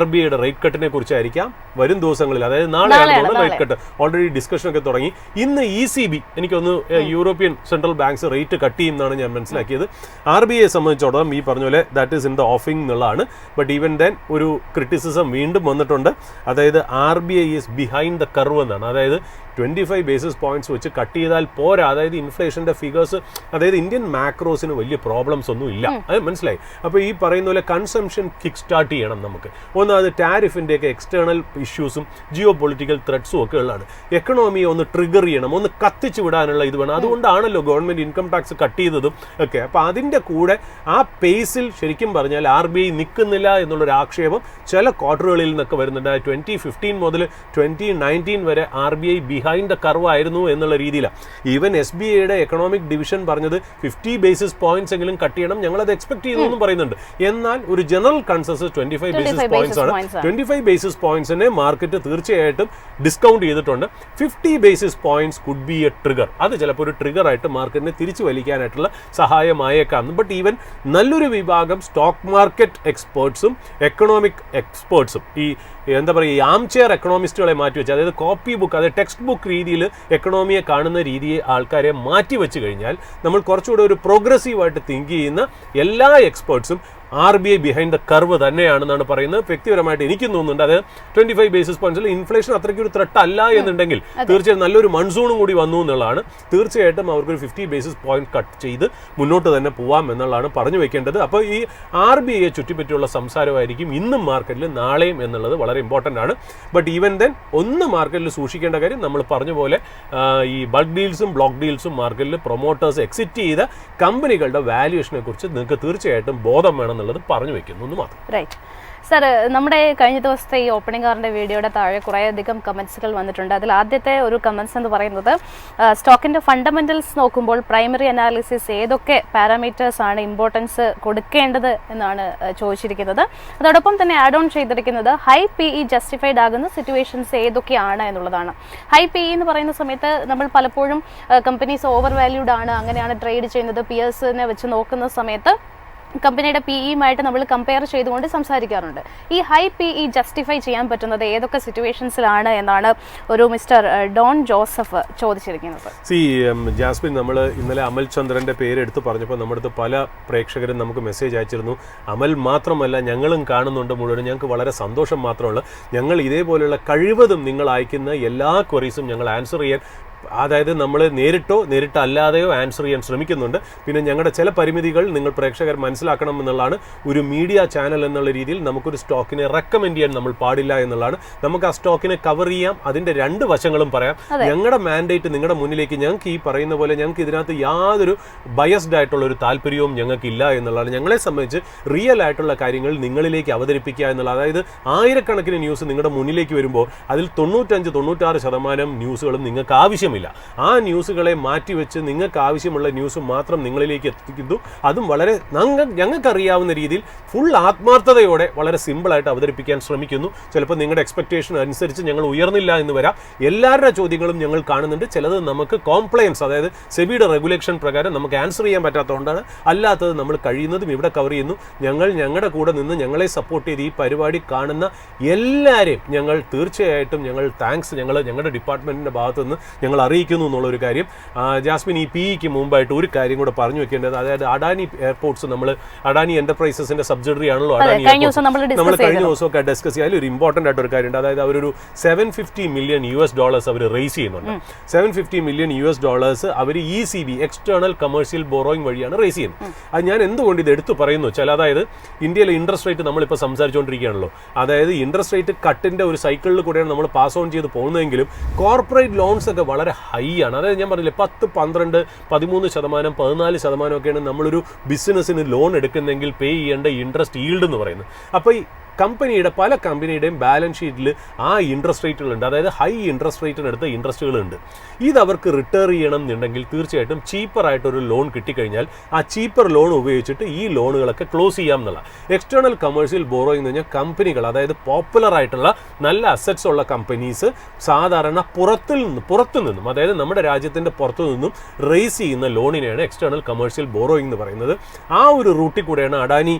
RBIയുടെ റേറ്റ് കട്ടിനെ കുറിച്ചായിരിക്കാം വരും ദിവസങ്ങളിൽ. അതായത് നാളെയാണ് റേറ്റ് കട്ട്, ഓൾറെഡി ഡിസ്കഷൻ ഒക്കെ തുടങ്ങി. ഇന്ന് ECB എനിക്കൊന്ന് European central banks rate cut ചെയ്യുന്നതാണ് ഞാൻ മനസ്സിലാക്കിയത്. RBIയെ സംബന്ധിച്ചിടത്തോളം ഈ പറഞ്ഞ പോലെ ദാറ്റ് ഈസ് ഇൻ ദ ഓഫിംഗ് എന്നുള്ളതാണ്. ബട്ട് ഈവൻ ദെൻ ഒരു ക്രിറ്റിസിസം വീണ്ടും വന്നിട്ടുണ്ട്, അതായത് RBI is behind the curve എന്നാണ്. അതായത് 25 ബേസിസ് പോയിന്റ്സ് വെച്ച് കട്ട് ചെയ്താൽ പോരാ. അതായത് ഇൻഫ്ലേഷന്റെ ഫിഗേഴ്സ്, അതായത് ഇന്ത്യൻ മാക്രോസിന് വലിയ പ്രോബ്ലംസ് ഒന്നും ഇല്ല, അത് മനസ്സിലായി. അപ്പോൾ ഈ പറയുന്ന പോലെ കൺസംഷൻ കിക്ക് സ്റ്റാർട്ട് ചെയ്യണം നമുക്ക്. ഒന്നത് ടാരിഫിൻ്റെയൊക്കെ എക്സ്റ്റേണൽ ഇഷ്യൂസും ജിയോ പൊളിറ്റിക്കൽ ത്രെഡ്സും ഒക്കെ ഉള്ളതാണ്. എക്കണോമിയെ ഒന്ന് ട്രിഗർ ചെയ്യണം, ഒന്ന് കത്തിച്ചു വിടാനുള്ള ഇത് വേണം. അതുകൊണ്ടാണല്ലോ ഗവൺമെന്റ് ഇൻകം ടാക്സ് കട്ട് ചെയ്തതും ഒക്കെ. അപ്പോൾ അതിൻ്റെ കൂടെ ആ പേസിൽ ശരിക്കും പറഞ്ഞാൽ RBI നിൽക്കുന്നില്ല എന്നുള്ളൊരു ആക്ഷേപം ചില ക്വാർട്ടറുകളിൽ നിന്നൊക്കെ വരുന്നുണ്ട്. 2015 മുതൽ 2019 വരെ RBI ബിഹൈൻഡ് ദ കർവ് ആയിരുന്നു എന്നുള്ള രീതിയിലാണ്. ഈവൻ SBIയുടെ എക്കണോമിക് ഡിവിഷൻ പറഞ്ഞത് 50 ബേസിസ് പോയിന്റ്സ് എങ്കിലും കട്ട് ചെയ്യണം, ഞങ്ങളത് എക്സ്പെക്ട് ചെയ്തു എന്നും പറയുന്നുണ്ട്. എന്നാൽ ഒരു ജനറൽ കൺസെൻസസ് 25 ബേസിസ് പോയിന്റ്സ് ആണ്. 25 ബേസിസ് പോയിന്റ്സിനെ മാർക്കറ്റ് തീർച്ചയായിട്ടും ഡിസ്കൗണ്ട് ചെയ്തിട്ടുണ്ട്. 50 basis points could be A trigger. അത് ചിലപ്പോൾ ഒരു ട്രിഗർ ആയിട്ട് മാർക്കറ്റിനെ തിരിച്ചു വലിക്കാനായിട്ടുള്ള സഹായമായേക്കാം. ബട്ട് ഈവൻ നല്ലൊരു വിഭാഗം സ്റ്റോക്ക് മാർക്കറ്റ് എക്സ്പേർട്സും എക്കണോമിക് എക്സ്പേർട്സും ഈ എന്താ പറയുക, ഈ ആം ചെയർ എക്കണോമിസ്റ്റുകളെ മാറ്റിവെച്ച്, അതായത് കോപ്പി ബുക്ക്, അതായത് ടെക്സ്റ്റ് ബുക്ക് രീതിയിൽ എക്കണോമിയെ കാണുന്ന രീതിയെ ആൾക്കാരെ മാറ്റിവെച്ച് കഴിഞ്ഞാൽ നമ്മൾ കുറച്ചുകൂടെ ഒരു പ്രോഗ്രസീവായിട്ട് തിങ്ക് ചെയ്യുന്ന എല്ലാ എക്സ്പേർട്സും RBI ബിഹൈൻഡ് ദ കർവ് തന്നെയാണെന്നാണ് പറയുന്നത്. വ്യക്തിപരമായിട്ട് എനിക്കും തോന്നുന്നുണ്ട് അത് 25 ബേസിസ് പോയിന്റ്സിൽ ഇൻഫ്ലേഷൻ അത്രയ്ക്ക് ഒരു ത്രെട്ട് അല്ല എന്നുണ്ടെങ്കിൽ തീർച്ചയായും നല്ലൊരു മൺസൂണും കൂടി വന്നു എന്നുള്ളതാണ്. തീർച്ചയായിട്ടും അവർക്കൊരു 50 ബേസിസ് പോയിന്റ് കട്ട് ചെയ്ത് മുന്നോട്ട് തന്നെ പോവാം എന്നുള്ളതാണ് പറഞ്ഞു വെക്കേണ്ടത്. അപ്പോൾ ഈ RBIയെ ചുറ്റിപ്പറ്റിയുള്ള സംസാരമായിരിക്കും ഇന്നും മാർക്കറ്റിൽ നാളെയും എന്നുള്ളത് വളരെ ഇമ്പോർട്ടൻ്റ് ആണ്. ബട്ട് ഈവൻ ദെൻ ഒന്ന് മാർക്കറ്റിൽ സൂക്ഷിക്കേണ്ട കാര്യം, നമ്മൾ പറഞ്ഞ പോലെ ഈ ബൾക്ക് ഡീൽസും ബ്ലോക്ക് ഡീൽസും മാർക്കറ്റിൽ പ്രൊമോട്ടേഴ്സ് എക്സിറ്റ് ചെയ്ത കമ്പനികളുടെ വാല്യുവേഷനെ കുറിച്ച് നിങ്ങൾക്ക് തീർച്ചയായിട്ടും ബോധം വേണം എന്നുള്ളത് പറഞ്ഞു വെക്കുന്നു എന്ന് മാത്രം. റൈറ്റ് സർ, നമ്മുടെ കഴിഞ്ഞ ദിവസത്തെ ഈ ഓപ്പണിംഗ് അവറിൻ്റെ വീഡിയോയുടെ താഴെ കുറേയധികം കമൻസുകൾ വന്നിട്ടുണ്ട്. അതിൽ ആദ്യത്തെ ഒരു കമൻസ് എന്ന് പറയുന്നത് സ്റ്റോക്കിൻ്റെ ഫണ്ടമെൻ്റൽസ് നോക്കുമ്പോൾ പ്രൈമറി അനാലിസിസ് ഏതൊക്കെ പാരാമീറ്റേഴ്സ് ആണ് ഇമ്പോർട്ടൻസ് കൊടുക്കേണ്ടത് എന്നാണ് ചോദിച്ചിരിക്കുന്നത്. അതോടൊപ്പം തന്നെ ആഡ് ഓൺ ചെയ്തിരിക്കുന്നത് ഹൈ PE ജസ്റ്റിഫൈഡ് ആകുന്ന സിറ്റുവേഷൻസ് ഏതൊക്കെയാണ് എന്നുള്ളതാണ്. ഹൈ PE എന്ന് പറയുന്ന സമയത്ത് നമ്മൾ പലപ്പോഴും കമ്പനീസ് ഓവർ വാല്യൂഡ് ആണ്, അങ്ങനെയാണ് ട്രേഡ് ചെയ്യുന്നത്, പിയേഴ്സിനെ വെച്ച് നോക്കുന്ന സമയത്ത് കമ്പനിയുടെ PEയുമായിട്ട് നമ്മൾ കമ്പയർ ചെയ്തുകൊണ്ട് സംസാരിക്കാറുണ്ട്. ഈ ഹൈ PE ജസ്റ്റിഫൈ ചെയ്യാൻ പറ്റുന്നത് ഏതൊക്കെ സിറ്റുവേഷൻസിലാണ് എന്നാണ് ഒരു മിസ്റ്റർ ഡോൺ ജോസഫ് ചോദിച്ചിരിക്കുന്നത്. ജാസ്മിൻ, നമ്മൾ ഇന്നലെ അമൽ ചന്ദ്രന്റെ പേര് എടുത്ത് പറഞ്ഞപ്പോൾ നമ്മുടെ അടുത്ത് പല പ്രേക്ഷകരും നമുക്ക് മെസ്സേജ് അയച്ചിരുന്നു. അമൽ മാത്രമല്ല, ഞങ്ങളും കാണുന്നുണ്ട് മുഴുവൻ. ഞങ്ങൾക്ക് വളരെ സന്തോഷം മാത്രമല്ല, ഞങ്ങൾ ഇതേപോലെയുള്ള കഴിവതും നിങ്ങൾ അയക്കുന്ന എല്ലാ ക്വറീസും ഞങ്ങൾ ആൻസർ ചെയ്യാൻ, അതായത് നമ്മൾ നേരിട്ടല്ലാതെയോ ആൻസർ ചെയ്യാൻ ശ്രമിക്കുന്നുണ്ട്. പിന്നെ ഞങ്ങളുടെ ചില പരിമിതികൾ നിങ്ങൾ പ്രേക്ഷകർ മനസ്സിലാക്കണം എന്നുള്ളതാണ്. ഒരു മീഡിയ ചാനൽ എന്നുള്ള രീതിയിൽ നമുക്കൊരു സ്റ്റോക്കിനെ റെക്കമെൻഡ് ചെയ്യാൻ നമ്മൾ പാടില്ല എന്നുള്ളതാണ്. നമുക്ക് ആ സ്റ്റോക്കിനെ കവർ ചെയ്യാം, അതിൻ്റെ രണ്ട് വശങ്ങളും പറയാം. ഞങ്ങളുടെ മാൻഡേറ്റ് നിങ്ങളുടെ മുന്നിലേക്ക്, ഞങ്ങൾക്ക് ഈ പറയുന്ന പോലെ ഞങ്ങൾക്ക് ഇതിനകത്ത് യാതൊരു ബയസ്ഡ് ആയിട്ടുള്ള ഒരു താല്പര്യവും ഞങ്ങൾക്കില്ല എന്നുള്ളതാണ്. ഞങ്ങളെ സംബന്ധിച്ച് റിയൽ ആയിട്ടുള്ള കാര്യങ്ങൾ നിങ്ങളിലേക്ക് അവതരിപ്പിക്കുക എന്നുള്ളത്. അതായത് ആയിരക്കണക്കിന് ന്യൂസ് നിങ്ങളുടെ മുന്നിലേക്ക് വരുമ്പോൾ അതിൽ 95-96% ന്യൂസുകളും നിങ്ങൾക്ക് ആവശ്യമില്ല. ആ ന്യൂസുകളെ മാറ്റിവെച്ച് നിങ്ങൾക്ക് ആവശ്യമുള്ള ന്യൂസ് മാത്രം നിങ്ങളിലേക്ക് എത്തിക്കുന്നു. അതും വളരെ ഞങ്ങൾക്കറിയാവുന്ന രീതിയിൽ ഫുൾ ആത്മാർത്ഥതയോടെ വളരെ സിമ്പിളായിട്ട് അവതരിപ്പിക്കാൻ ശ്രമിക്കുന്നു. ചിലപ്പോൾ നിങ്ങളുടെ എക്സ്പെക്ടേഷൻ അനുസരിച്ച് ഞങ്ങൾ ഉയർന്നില്ല എന്ന് വരാം. എല്ലാവരുടെ ചോദ്യങ്ങളും ഞങ്ങൾ കാണുന്നുണ്ട്. ചിലത് നമുക്ക് കോംപ്ലയൻസ്, അതായത് സെബിയുടെ റെഗുലേഷൻ പ്രകാരം നമുക്ക് ആൻസർ ചെയ്യാൻ പറ്റാത്തതുകൊണ്ടാണ്. അല്ലാത്തത് നമ്മൾ കഴിയുന്നതും ഇവിടെ കവർ ചെയ്യുന്നു. ഞങ്ങളുടെ കൂടെ നിന്ന് ഞങ്ങളെ സപ്പോർട്ട് ചെയ്ത് ഈ പരിപാടി കാണുന്ന എല്ലാവരെയും ഞങ്ങൾ തീർച്ചയായിട്ടും താങ്ക്സ് ഞങ്ങളുടെ ഡിപ്പാർട്ട്മെൻറ്റിൻ്റെ ഭാഗത്തു നിന്ന് ഞങ്ങൾ അറിയിക്കുന്നു എന്നുള്ളൊരു കാര്യം. ജാസ്മിൻ, ഈ PEക്ക് മുമ്പായിട്ട് ഒരു കാര്യം കൂടെ പറഞ്ഞു വെക്കേണ്ടത്, അതായത് അഡാനി എയർപോർട്ട്സ്, നമ്മൾ അഡാനി എന്റർപ്രൈസസിന്റെ സബ്സിഡറി ആണല്ലോ അഡാനി എയർപോർട്ട്സ്. നമ്മൾ കഴിഞ്ഞ ദിവസമൊക്കെ ഡിസ്കസ് ചെയ്യാൻ ഒരു ഇമ്പോർട്ടൻ്റ് ആയിട്ടൊരു കാര്യമുണ്ട്. അതായത് അവരൊരു $750 million അവർ റേസ് ചെയ്യുന്നുണ്ട്. $750 million അവർ ECB എക്സ്റ്റേണൽ കമേഴ്ഷ്യൽ ബോറോയിങ് വഴിയാണ് റേസ് ചെയ്യുന്നത്. അത് ഞാൻ എന്തുകൊണ്ട് ഇത് എടുത്തു പറയുന്നു വെച്ചാൽ, അതായത് ഇന്ത്യയിലെ ഇൻട്രസ്റ്റ് റേറ്റ് നമ്മളിപ്പോൾ സംസാരിച്ചുകൊണ്ടിരിക്കുകയാണല്ലോ. അതായത് ഇൻട്രസ്റ്റ് റേറ്റ് കട്ടിന്റെ ഒരു സൈക്കിളിൽ കൂടെയാണ് നമ്മൾ പാസ് ഓൺ ചെയ്ത് പോകുന്നതെങ്കിലും കോർപ്പറേറ്റ് ലോൺസ് ഒക്കെ വളരെ ഹൈ ആണ്. അതായത് ഞാൻ പറഞ്ഞില്ലേ 10, 12, 13%, 14% ഒക്കെയാണ് നമ്മളൊരു ബിസിനസ്സിന് ലോൺ എടുക്കുന്നെങ്കിൽ പേ ചെയ്യേണ്ട ഇൻട്രസ്റ്റ് ഈൽഡ് എന്ന് പറയുന്നത്. അപ്പോൾ ഈ പല കമ്പനിയുടെയും ബാലൻസ് ഷീറ്റിൽ ആ ഇൻട്രസ്റ്റ് റേറ്റുകളുണ്ട്. അതായത് ഹൈ ഇൻട്രസ്റ്റ് റേറ്റിനടുത്ത് ഇൻട്രസ്റ്റുകളുണ്ട്. ഇത് അവർക്ക് റിട്ടേൺ ചെയ്യണം എന്നുണ്ടെങ്കിൽ തീർച്ചയായിട്ടും ചീപ്പറായിട്ടൊരു ലോൺ കിട്ടിക്കഴിഞ്ഞാൽ ആ ചീപ്പർ ലോൺ ഉപയോഗിച്ചിട്ട് ഈ ലോണുകളൊക്കെ ക്ലോസ് ചെയ്യാം എന്നുള്ള. എക്സ്റ്റേണൽ കമേഴ്ഷ്യൽ ബോറോയിങ് എന്ന് പറഞ്ഞാൽ കമ്പനികൾ, അതായത് പോപ്പുലർ ആയിട്ടുള്ള നല്ല അസറ്റ്സ് ഉള്ള കമ്പനീസ് സാധാരണ പുറത്തു നിന്നും അതായത് നമ്മുടെ രാജ്യത്തിൻ്റെ പുറത്തു നിന്നും റേസ് ചെയ്യുന്ന ലോണിനെയാണ് എക്സ്റ്റേണൽ കമേഴ്ഷ്യൽ ബോറോയിങ് എന്ന് പറയുന്നത്. ആ ഒരു റൂട്ടിൽ കൂടെയാണ് അഡാനി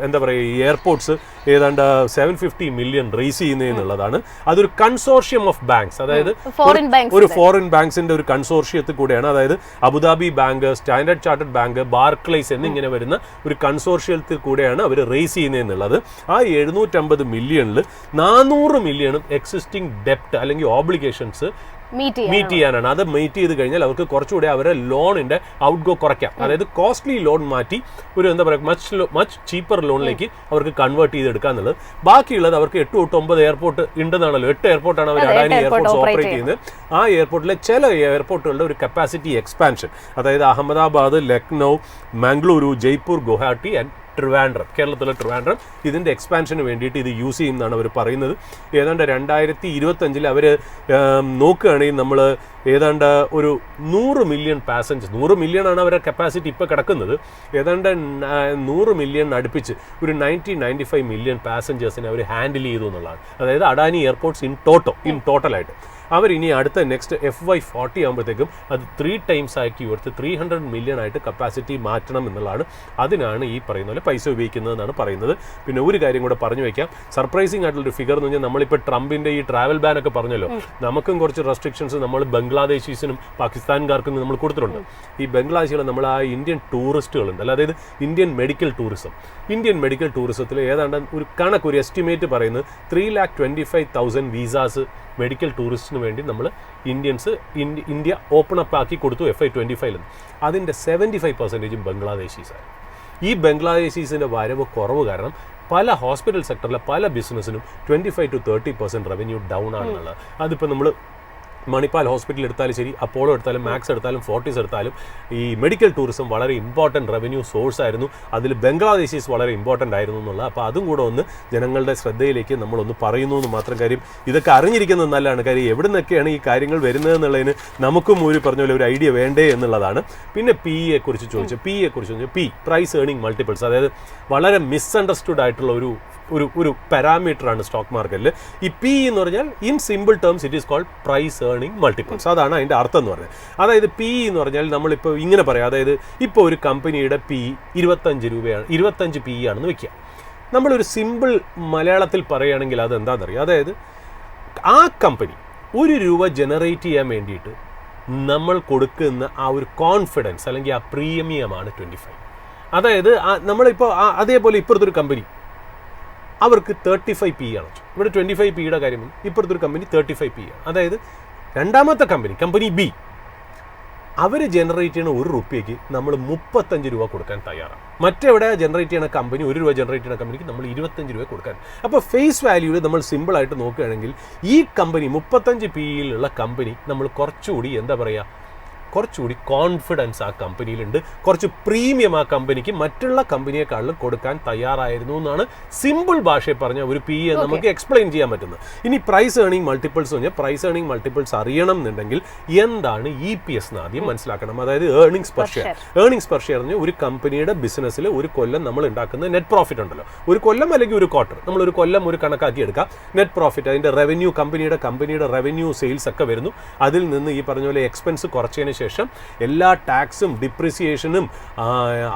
എന്താ പറയുക എയർപോർട്ട്സ് ഏതാണ്ട് $750 million റേസ് ചെയ്യുന്നതെന്നുള്ളതാണ്. അതൊരു കൺസോർഷ്യം ഓഫ് ബാങ്ക്സ്, അതായത് ഒരു ഫോറിൻ ബാങ്ക്സിന്റെ ഒരു കൺസോർഷ്യത്തിൽ കൂടെയാണ്. അതായത് Abu Dhabi bank, standard chartered bank, Barclays എന്നിങ്ങനെ വരുന്ന ഒരു കൺസോർഷ്യത്തിൽ കൂടെയാണ് അവർ റേസ് ചെയ്യുന്നതെന്നുള്ളത്. ആ 750 മില്യണിൽ 400 മില്യണും എക്സിസ്റ്റിംഗ് ഡെപ്റ്റ് അല്ലെങ്കിൽ ഓബ്ലിഗേഷൻസ് മീറ്റ് ചെയ്യാനാണ്. അത് മീറ്റ് ചെയ്ത് കഴിഞ്ഞാൽ അവർക്ക് കുറച്ചുകൂടെ അവരെ ലോണിന്റെ ഔട്ട് ഗോ കുറയ്ക്കാം. അതായത് കോസ്റ്റ്ലി ലോൺ മാറ്റി ഒരു എന്താ പറയുക മച്ച് ചീപ്പർ ലോണിലേക്ക് അവർക്ക് കൺവേർട്ട് ചെയ്തെടുക്കുക എന്നുള്ളത്. ബാക്കിയുള്ളത് അവർക്ക് 8 to 9 എയർപോർട്ട് ഉണ്ടെന്നാണല്ലോ. 8 എയർപോർട്ടാണ് അവർ അഡാനി എയർപോർട്ട്സ് ഓപ്പറേറ്റ് ചെയ്യുന്നത്. ആ എയർപോർട്ടിലെ ചില എയർപോർട്ടുകളുടെ ഒരു കപ്പാസിറ്റി എക്സ്പാൻഷൻ, അതായത് അഹമ്മദാബാദ്, ലക്നൗ, മംഗളൂരു, ജയ്പൂർ, ഗുവാഹട്ടി ആൻഡ് ട്രിവാൻഡ്രം, കേരളത്തിലെ ട്രിവാൻഡ്രം ഇതിൻ്റെ എക്സ്പാൻഷന് വേണ്ടിയിട്ട് ഇത് യൂസ് ചെയ്യുന്നതാണ് അവർ പറയുന്നത്. ഏതാണ്ട് 2025 അവർ നോക്കുകയാണെങ്കിൽ നമ്മൾ ഏതാണ്ട് ഒരു 100 മില്യൺ പാസഞ്ചേഴ്സ്, 100 മില്യൺ ആണ് അവരുടെ കപ്പാസിറ്റി ഇപ്പോൾ കിടക്കുന്നത്, ഏതാണ്ട് 100 മില്യൺ അടുപ്പിച്ച് ഒരു 90-95 മില്യൺ പാസഞ്ചേഴ്സിനെ അവർ ഹാൻഡിൽ ചെയ്തു എന്നുള്ളതാണ്. അതായത് അഡാനി എയർപോർട്ട്സ് ഇൻ ടോട്ടലായിട്ട് അവരിനി അടുത്ത നെക്സ്റ്റ് FY40 ആകുമ്പോഴത്തേക്കും അത് 3 times ആക്കി ഉയർത്ത് 300 മില്യൺ ആയിട്ട് കപ്പാസിറ്റി മാറ്റണം എന്നുള്ളതാണ്. അതിനാണ് ഈ പറയുന്ന പോലെ പൈസ ഉപയോഗിക്കുന്നതെന്നാണ് പറയുന്നത്. പിന്നെ ഒരു കാര്യം കൂടെ പറഞ്ഞു വയ്ക്കാം, സർപ്രൈസിംഗ് ആയിട്ടുള്ളൊരു ഫിഗർ എന്ന് പറഞ്ഞാൽ നമ്മളിപ്പോൾ ട്രംപിൻ്റെ ഈ ട്രാവൽ ബാൻ ഒക്കെ പറഞ്ഞല്ലോ, നമുക്കും കുറച്ച് റെസ്ട്രിക്ഷൻസ് നമ്മൾ ബംഗ്ലാദേശീസിനും പാകിസ്ഥാൻകാർക്കും നമ്മൾ കൊടുത്തിട്ടുണ്ട്. ഈ ബംഗ്ലാദേശികൾ നമ്മൾ ആ ഇന്ത്യൻ ടൂറിസ്റ്റുകളുണ്ട്, അതായത് ഇന്ത്യൻ മെഡിക്കൽ ടൂറിസത്തിൽ ഏതാണ്ട് ഒരു എസ്റ്റിമേറ്റ് പറയുന്നത് 3,25,000 വീസാസ് മെഡിക്കൽ ടൂറിസ്റ്റിന് വേണ്ടി നമ്മൾ ഇന്ത്യ ഓപ്പൺ അപ്പ് ആക്കി കൊടുത്തു FY25. അതിൻ്റെ 75% ബംഗ്ലാദേശീസാണ്. ഈ ബംഗ്ലാദേശീസിൻ്റെ വരവ് കുറവ് കാരണം പല ഹോസ്പിറ്റൽ സെക്ടറിലെ പല ബിസിനസ്സിനും 25-30% റവന്യൂ ഡൗൺ ആണെന്നുള്ളത്. അതിപ്പോൾ നമ്മൾ മണിപ്പാൽ ഹോസ്പിറ്റൽ എടുത്താലും ശരി, അപ്പോളോ എടുത്താലും, മാക്സ് എടുത്താലും, ഫോർട്ടീസ് എടുത്താലും ഈ മെഡിക്കൽ ടൂറിസം വളരെ ഇമ്പോർട്ടൻറ്റ് റവന്യൂ സോഴ്സ് ആയിരുന്നു. അതിൽ ബംഗ്ലാദേശീസ് വളരെ ഇമ്പോർട്ടൻ്റ് ആയിരുന്നു എന്നുള്ളത്. അപ്പോൾ അതും കൂടെ ഒന്ന് ജനങ്ങളുടെ ശ്രദ്ധയിലേക്ക് നമ്മളൊന്ന് പറയുന്നു എന്ന് മാത്രം. കാര്യം ഇതൊക്കെ അറിഞ്ഞിരിക്കുന്നത് നല്ലതാണ്. കാര്യം എവിടെ നിന്നൊക്കെയാണ് ഈ കാര്യങ്ങൾ വരുന്നതെന്നുള്ളതിന് നമുക്കും പറഞ്ഞ പോലെ ഒരു ഐഡിയ വേണ്ടേ എന്നുള്ളതാണ്. പിന്നെ PE കുറിച്ച് ചോദിച്ചു. പ്രൈസ് ഏർണിംഗ് മൾട്ടിപ്പിൾസ്, അതായത് വളരെ മിസ്അണ്ടർസ്റ്റുഡ് ആയിട്ടുള്ള ഒരു പാരാമീറ്ററാണ് സ്റ്റോക്ക് മാർക്കറ്റിൽ. ഈ PE എന്ന് പറഞ്ഞാൽ in simple terms it is called price earning multiples. അതാണ് അതിൻ്റെ അർത്ഥം എന്ന് പറഞ്ഞത്. അതായത് PE എന്ന് പറഞ്ഞാൽ നമ്മളിപ്പോൾ ഇങ്ങനെ പറയാം, അതായത് ഇപ്പോൾ ഒരു കമ്പനിയുടെ PE 25 രൂപയാണ്, 25 PE ആണെന്ന് വെക്കുക. നമ്മളൊരു സിമ്പിൾ മലയാളത്തിൽ പറയുകയാണെങ്കിൽ അത് എന്താണെന്നറിയാം, അതായത് ആ കമ്പനി ₹1 ജനറേറ്റ് ചെയ്യാൻ വേണ്ടിയിട്ട് നമ്മൾ കൊടുക്കുന്ന ആ ഒരു കോൺഫിഡൻസ് അല്ലെങ്കിൽ ആ പ്രീമിയമാണ് 25. അതായത് നമ്മളിപ്പോൾ അതേപോലെ ഇപ്പുറത്തൊരു കമ്പനി അവർക്ക് 35 PE ആണ്. ഇവിടെ 25 PEയുടെ കാര്യം, ഇപ്പുറത്തൊരു കമ്പനി 35 PE ആണ്. അതായത് രണ്ടാമത്തെ കമ്പനി B, അവർ ജനറേറ്റ് ചെയ്യുന്ന ₹1 നമ്മൾ 35 രൂപ കൊടുക്കാൻ തയ്യാറാണ്. മറ്റെവിടെ ജനറേറ്റ് ചെയ്യുന്ന കമ്പനി ₹1 ജനറേറ്റ് ചെയ്യുന്ന കമ്പനിക്ക് നമ്മൾ 25 രൂപ കൊടുക്കാൻ. അപ്പോൾ ഫേസ് വാല്യൂവിൽ നമ്മൾ സിമ്പിളായിട്ട് നോക്കുകയാണെങ്കിൽ ഈ കമ്പനി 35 PEയിലുള്ള കമ്പനി നമ്മൾ കുറച്ചുകൂടി കോൺഫിഡൻസ് ആ കമ്പനിയിലുണ്ട്, കുറച്ച് പ്രീമിയം ആ കമ്പനിക്ക് മറ്റുള്ള കമ്പനിയെക്കാളും കൊടുക്കാൻ തയ്യാറായിരുന്നു എന്നാണ് സിമ്പിൾ ഭാഷയിൽ പറഞ്ഞ ഒരു PE നമുക്ക് എക്സ്പ്ലെയിൻ ചെയ്യാൻ പറ്റുന്നത്. ഇനി പ്രൈസ് ഏർണിംഗ് മൾട്ടിപ്പിൾസ് പറഞ്ഞാൽ പ്രൈസ് ഏർണിംഗ് മൾട്ടിപ്പിൾസ് അറിയണം എന്നുണ്ടെങ്കിൽ എന്താണ് EPS എന്ന് ആദ്യം മനസ്സിലാക്കണം. അതായത് ഏർണിംഗ്സ് പെർ ഷെയർ പറഞ്ഞാൽ ഒരു കമ്പനിയുടെ ബിസിനസ്സിൽ ഒരു കൊല്ലം നമ്മൾ ഉണ്ടാക്കുന്ന നെറ്റ് പ്രോഫിറ്റ് ഉണ്ടല്ലോ, ഒരു കൊല്ലം അല്ലെങ്കിൽ ഒരു ക്വാർട്ടർ, നമ്മൾ ഒരു കൊല്ലം ഒരു കണക്കാക്കി എടുക്കാം. നെറ്റ് പ്രോഫിറ്റ്, അതിൻ്റെ റവന്യൂ, കമ്പനിയുടെ റവന്യൂ, സെയിൽസ് ഒക്കെ വരുന്നു. അതിൽ നിന്ന് ഈ പറഞ്ഞ പോലെ എക്സ്പെൻസ് കുറച്ചതിന് ശേഷം എല്ലാ ടാക്സും ഡിപ്രിസിയേഷനും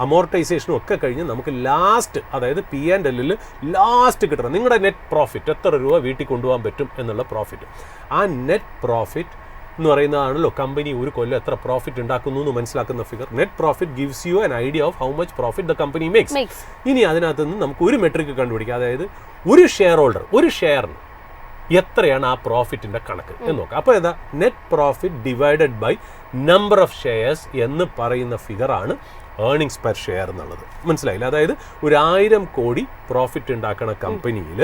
അമോർട്ടൈസേഷനും ഒക്കെ കഴിഞ്ഞ് നമുക്ക് ലാസ്റ്റ്, അതായത് P&Lൽ ലാസ്റ്റ് കിട്ടണം നിങ്ങളുടെ നെറ്റ് പ്രോഫിറ്റ്, എത്ര രൂപ വീട്ടിൽ കൊണ്ടുപോകാൻ പറ്റും എന്നുള്ള പ്രോഫിറ്റ്. ആ നെറ്റ് പ്രോഫിറ്റ് എന്ന് പറയുന്നതാണല്ലോ കമ്പനി ഒരു കൊല്ലം എത്ര പ്രോഫിറ്റ് ഉണ്ടാക്കുന്നു എന്ന് മനസ്സിലാക്കുന്ന figure. Net profit gives you an idea of how much profit the company makes. ഇനി അതിനകത്ത് നിന്ന് നമുക്ക് ഒരു മെട്രിക് കണ്ടുപിടിക്കാം, അതായത് ഒരു ഷെയറിന് എത്രയാണ് ആ പ്രോഫിറ്റിന്റെ കണക്ക് എന്ന് നോക്കാം. അപ്പോൾ എന്താ, net profit divided by number of shares എന്ന് പറയുന്ന ഫിഗറാണ് ഏർണിംഗ്സ് പെർ ഷെയർ എന്നുള്ളത്. മനസ്സിലായില്ല? അതായത് 1,000 കോടി പ്രോഫിറ്റ് ഉണ്ടാക്കുന്ന കമ്പനിയിൽ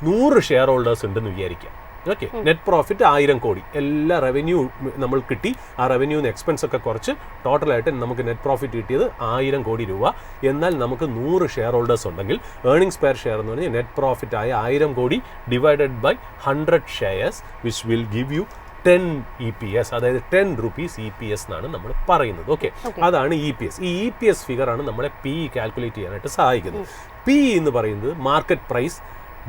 100 ഷെയർ ഹോൾഡേഴ്സ് ഉണ്ടെന്ന് വിചാരിക്കാം. ഓക്കെ, നെറ്റ് പ്രോഫിറ്റ് 1000 കോടി, എല്ലാ റവന്യൂ നമ്മൾ കിട്ടി, ആ റവന്യൂന്ന് എക്സ്പെൻസ് ഒക്കെ കുറച്ച് ടോട്ടലായിട്ട് നമുക്ക് നെറ്റ് പ്രോഫിറ്റ് കിട്ടിയത് 1000 കോടി രൂപ. എന്നാൽ നമുക്ക് 100 ഷെയർ ഹോൾഡേഴ്സ് ഉണ്ടെങ്കിൽ ഏർണിംഗ്സ് പെർ ഷെയർ എന്ന് പറഞ്ഞാൽ നെറ്റ് പ്രോഫിറ്റ് ആയ 1000 crore divided by 100 shares which will give you 10 EPS, അതായത് 10 rupees EPS എന്നാണ് നമ്മൾ പറയുന്നത്. ഓക്കെ, അതാണ് EPS. ഈ EPS ഫിഗറാണ് നമ്മളെ PE കാൽക്കുലേറ്റ് ചെയ്യാനായിട്ട് സഹായിക്കുന്നത്. PE എന്ന് പറയുന്നത് market price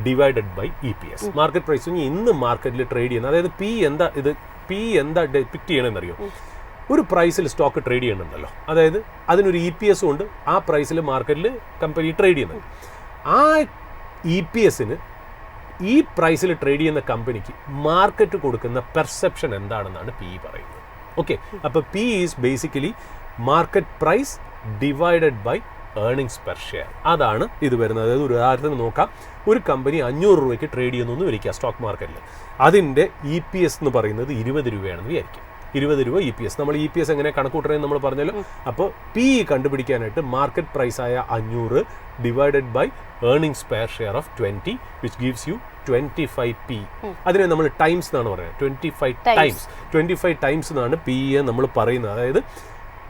divided by EPS. Market price ഇന്ന് മാർക്കറ്റിൽ ട്രേഡ് ചെയ്യുന്നത്, അതായത് PE എന്താ ഡിപിക്റ്റ് ചെയ്യണമെന്നറിയോ? ഒരു പ്രൈസിൽ സ്റ്റോക്ക് ട്രേഡ് ചെയ്യണമെന്നല്ലോ, അതായത് അതിനൊരു EPS ഉണ്ട്, ആ പ്രൈസിൽ മാർക്കറ്റിൽ കമ്പനി ട്രേഡ് ചെയ്യുന്നുണ്ട്. ആ EPSന് ഈ പ്രൈസിൽ ട്രേഡ് ചെയ്യുന്ന കമ്പനിക്ക് മാർക്കറ്റ് കൊടുക്കുന്ന പെർസെപ്ഷൻ എന്താണെന്നാണ് PE പറയുന്നത്. ഓക്കെ, അപ്പോൾ PE is basically market price divided by earnings per share. അതാണ് ഇത് വരുന്നത്. അതായത് ഒരു ഉദാഹരണത്തിന് നോക്കാം, ഒരു കമ്പനി 500 രൂപയ്ക്ക് ട്രേഡ് ചെയ്യുന്നു വിചാരിക്കുക സ്റ്റോക്ക് മാർക്കറ്റിൽ. അതിൻ്റെ EPS എന്ന് പറയുന്നത് 20 രൂപയാണെന്ന് വിചാരിക്കുക. 20 രൂപ EPS. നമ്മൾ EPS എങ്ങനെ കണക്കൂട്ടുന്നത് നമ്മൾ പറഞ്ഞല്ലോ. അപ്പോൾ PE കണ്ടുപിടിക്കാനായിട്ട് മാർക്കറ്റ് പ്രൈസായ 500 divided by earnings per share of 20 which gives you 25 PE. അതിനെ നമ്മൾ ടൈംസ് എന്നാണ് പറയുന്നത്. 25 ടൈംസ് എന്നാണ് PE നമ്മൾ പറയുന്നത്. അതായത്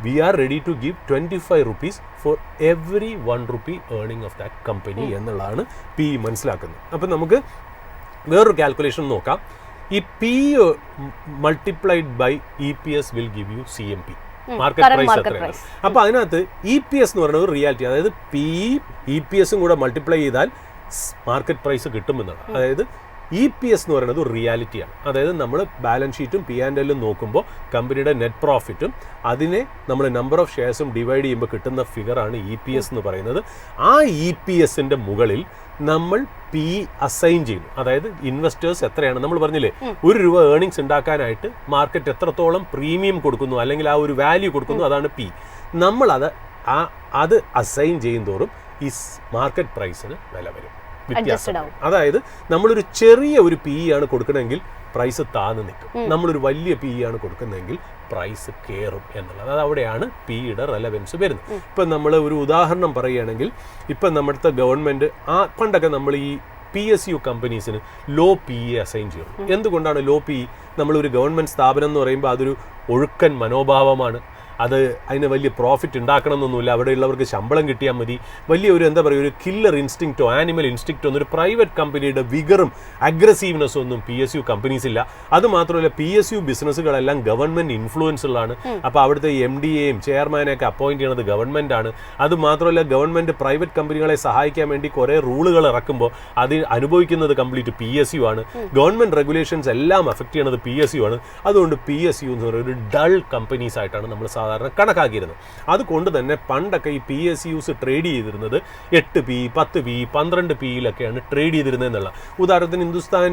we are ready to give 25 rupees for every 1 rupee earning of that company എന്നുള്ളതാണ് പി മനസ്സിലാക്കുന്നത്. അപ്പം നമുക്ക് വേറൊരു കാൽക്കുലേഷൻ നോക്കാം. ഈ P multiplied by EPS will give you CMP, market price എത്രയാണ്. അപ്പോൾ അതിനകത്ത് EPS എന്ന് പറയുന്നത് ഒരു റിയാലിറ്റി, അതായത് പി EPSും കൂടെ മൾട്ടിപ്ലൈ ചെയ്താൽ മാർക്കറ്റ് പ്രൈസ് കിട്ടുമെന്നാണ്. അതായത് EPS എന്ന് പറയുന്നത് ഒരു റിയാലിറ്റിയാണ്. അതായത് നമ്മൾ ബാലൻസ് ഷീറ്റും P&Lലും നോക്കുമ്പോൾ കമ്പനിയുടെ നെറ്റ് പ്രോഫിറ്റും അതിനെ നമ്മൾ നമ്പർ ഓഫ് ഷെയർസും ഡിവൈഡ് ചെയ്യുമ്പോൾ കിട്ടുന്ന ഫിഗറാണ് EPS എന്ന് പറയുന്നത്. ആ EPSന്റെ മുകളിൽ നമ്മൾ പി അസൈൻ ചെയ്യുന്നു. അതായത് ഇൻവെസ്റ്റേഴ്സ് എത്രയാണ്, നമ്മൾ പറഞ്ഞില്ലേ ₹1 ഏർണിങ്സ് ഉണ്ടാക്കാനായിട്ട് മാർക്കറ്റ് എത്രത്തോളം പ്രീമിയം കൊടുക്കുന്നു അല്ലെങ്കിൽ ആ ഒരു വാല്യൂ കൊടുക്കുന്നു, അതാണ് പി. നമ്മളത് അത് അസൈൻ ചെയ്യും തോറും ഈ മാർക്കറ്റ് പ്രൈസിന് വില വരും, വ്യത്യാസം. അതായത് നമ്മളൊരു ചെറിയ ഒരു പി ആണ് കൊടുക്കണമെങ്കിൽ പ്രൈസ് താന്ന് നിൽക്കും, നമ്മളൊരു വലിയ പി ആണ് കൊടുക്കുന്നതെങ്കിൽ പ്രൈസ് കയറും എന്നുള്ളത്. അത് അവിടെയാണ് പിയുടെ റെലവൻസ് വരുന്നത്. ഇപ്പം നമ്മൾ ഒരു ഉദാഹരണം പറയുകയാണെങ്കിൽ, ഇപ്പം നമ്മുടെ ഗവൺമെൻറ് പണ്ടൊക്കെ നമ്മൾ ഈ PSU കമ്പനീസിന് ലോ PE അസൈൻ ചെയ്യണം. എന്തുകൊണ്ടാണ് ലോ PE? നമ്മളൊരു ഗവൺമെൻറ് സ്ഥാപനം എന്ന് പറയുമ്പോൾ അതൊരു ഒഴുക്കൻ മനോഭാവമാണ്. അതിന് വലിയ പ്രോഫിറ്റ് ഉണ്ടാക്കണമെന്നൊന്നുമില്ല, അവിടെയുള്ളവർക്ക് ശമ്പളം കിട്ടിയാൽ മതി. വലിയ ഒരു എന്താ പറയുക, ഒരു കില്ലർ ഇൻസ്റ്റിങ്ക്റ്റോ ആനിമൽ ഇൻസ്റ്റിങ്ക്റ്റോ ഒന്നും ഒരു പ്രൈവറ്റ് കമ്പനിയുടെ വിഗറും അഗ്രസീവ്നെസ്സും ഒന്നും PSU കമ്പനീസ് ഇല്ല. അതുമാത്രമല്ല PSU ബിസിനസ്സുകളെല്ലാം ഗവൺമെൻറ് ഇൻഫ്ലുവൻസ് ഉള്ളതാണ്. അപ്പോൾ അവിടുത്തെ MDയെയും ചെയർമാനെയൊക്കെ അപ്പോയിന്റ് ചെയ്യുന്നത് ഗവൺമെൻറ് ആണ്. അതുമാത്രമല്ല ഗവൺമെൻറ് പ്രൈവറ്റ് കമ്പനികളെ സഹായിക്കാൻ വേണ്ടി കുറേ റൂളുകൾ ഇറക്കുമ്പോൾ അത് അനുഭവിക്കുന്നത് കംപ്ലീറ്റ് PSU ആണ്. ഗവൺമെൻറ് റെഗുലേഷൻസ് എല്ലാം അഫക്റ്റ് ചെയ്യുന്നത് PSU ആണ്. അതുകൊണ്ട് PSU എന്ന് പറയുന്ന ഒരു ഡൾ കമ്പനീസ് ആയിട്ടാണ് നമ്മൾ സാധാരണ കണക്കാക്കിയിരുന്നത്. അതുകൊണ്ട് തന്നെ പണ്ടൊക്കെ ഈ PSUs ട്രേഡ് ചെയ്തിരുന്നത് 8 P, 10 P, 12 Pയിലൊക്കെയാണ് ട്രേഡ് ചെയ്തിരുന്നത് എന്നുള്ള. ഉദാഹരണത്തിന് ഹിന്ദുസ്ഥാൻ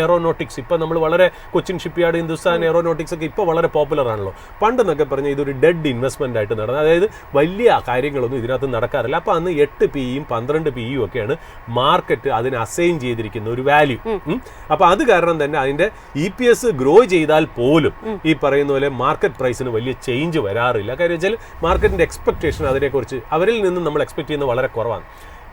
എയറോനോട്ടിക്സ്, ഇപ്പം നമ്മൾ വളരെ കൊച്ചിൻ ഷിപ്പ്യാർഡ്, ഹിന്ദുസ്ഥാൻ എയറോനോട്ടിക്സ് ഒക്കെ ഇപ്പോൾ വളരെ പോപ്പുലർ ആണല്ലോ. പണ്ടെന്നൊക്കെ പറഞ്ഞാൽ ഇതൊരു ഡെഡ് ഇൻവെസ്റ്റ്മെൻ്റ് ആയിട്ട് നടന്നത്, അതായത് വലിയ കാര്യങ്ങളൊന്നും ഇതിനകത്ത് നടക്കാറില്ല. അപ്പോൾ അന്ന് 8 Pയും 12 Pയും ഒക്കെയാണ് മാർക്കറ്റ് അതിന് അസൈൻ ചെയ്തിരിക്കുന്ന ഒരു വാല്യൂ. അപ്പോൾ അത് കാരണം തന്നെ അതിൻ്റെ EPS ഗ്രോ ചെയ്താൽ പോലും ഈ പറയുന്ന പോലെ മാർക്കറ്റ് പ്രൈസിന് വലിയ ചേഞ്ച് വരാറില്ല. കാര്യം വെച്ചാൽ മാർക്കറ്റിൻ്റെ എക്സ്പെക്ടേഷൻ അതിനെക്കുറിച്ച് അവരിൽ നിന്ന് നമ്മൾ എക്സ്പെക്ട് ചെയ്യുന്നത് വളരെ കുറവാണ്.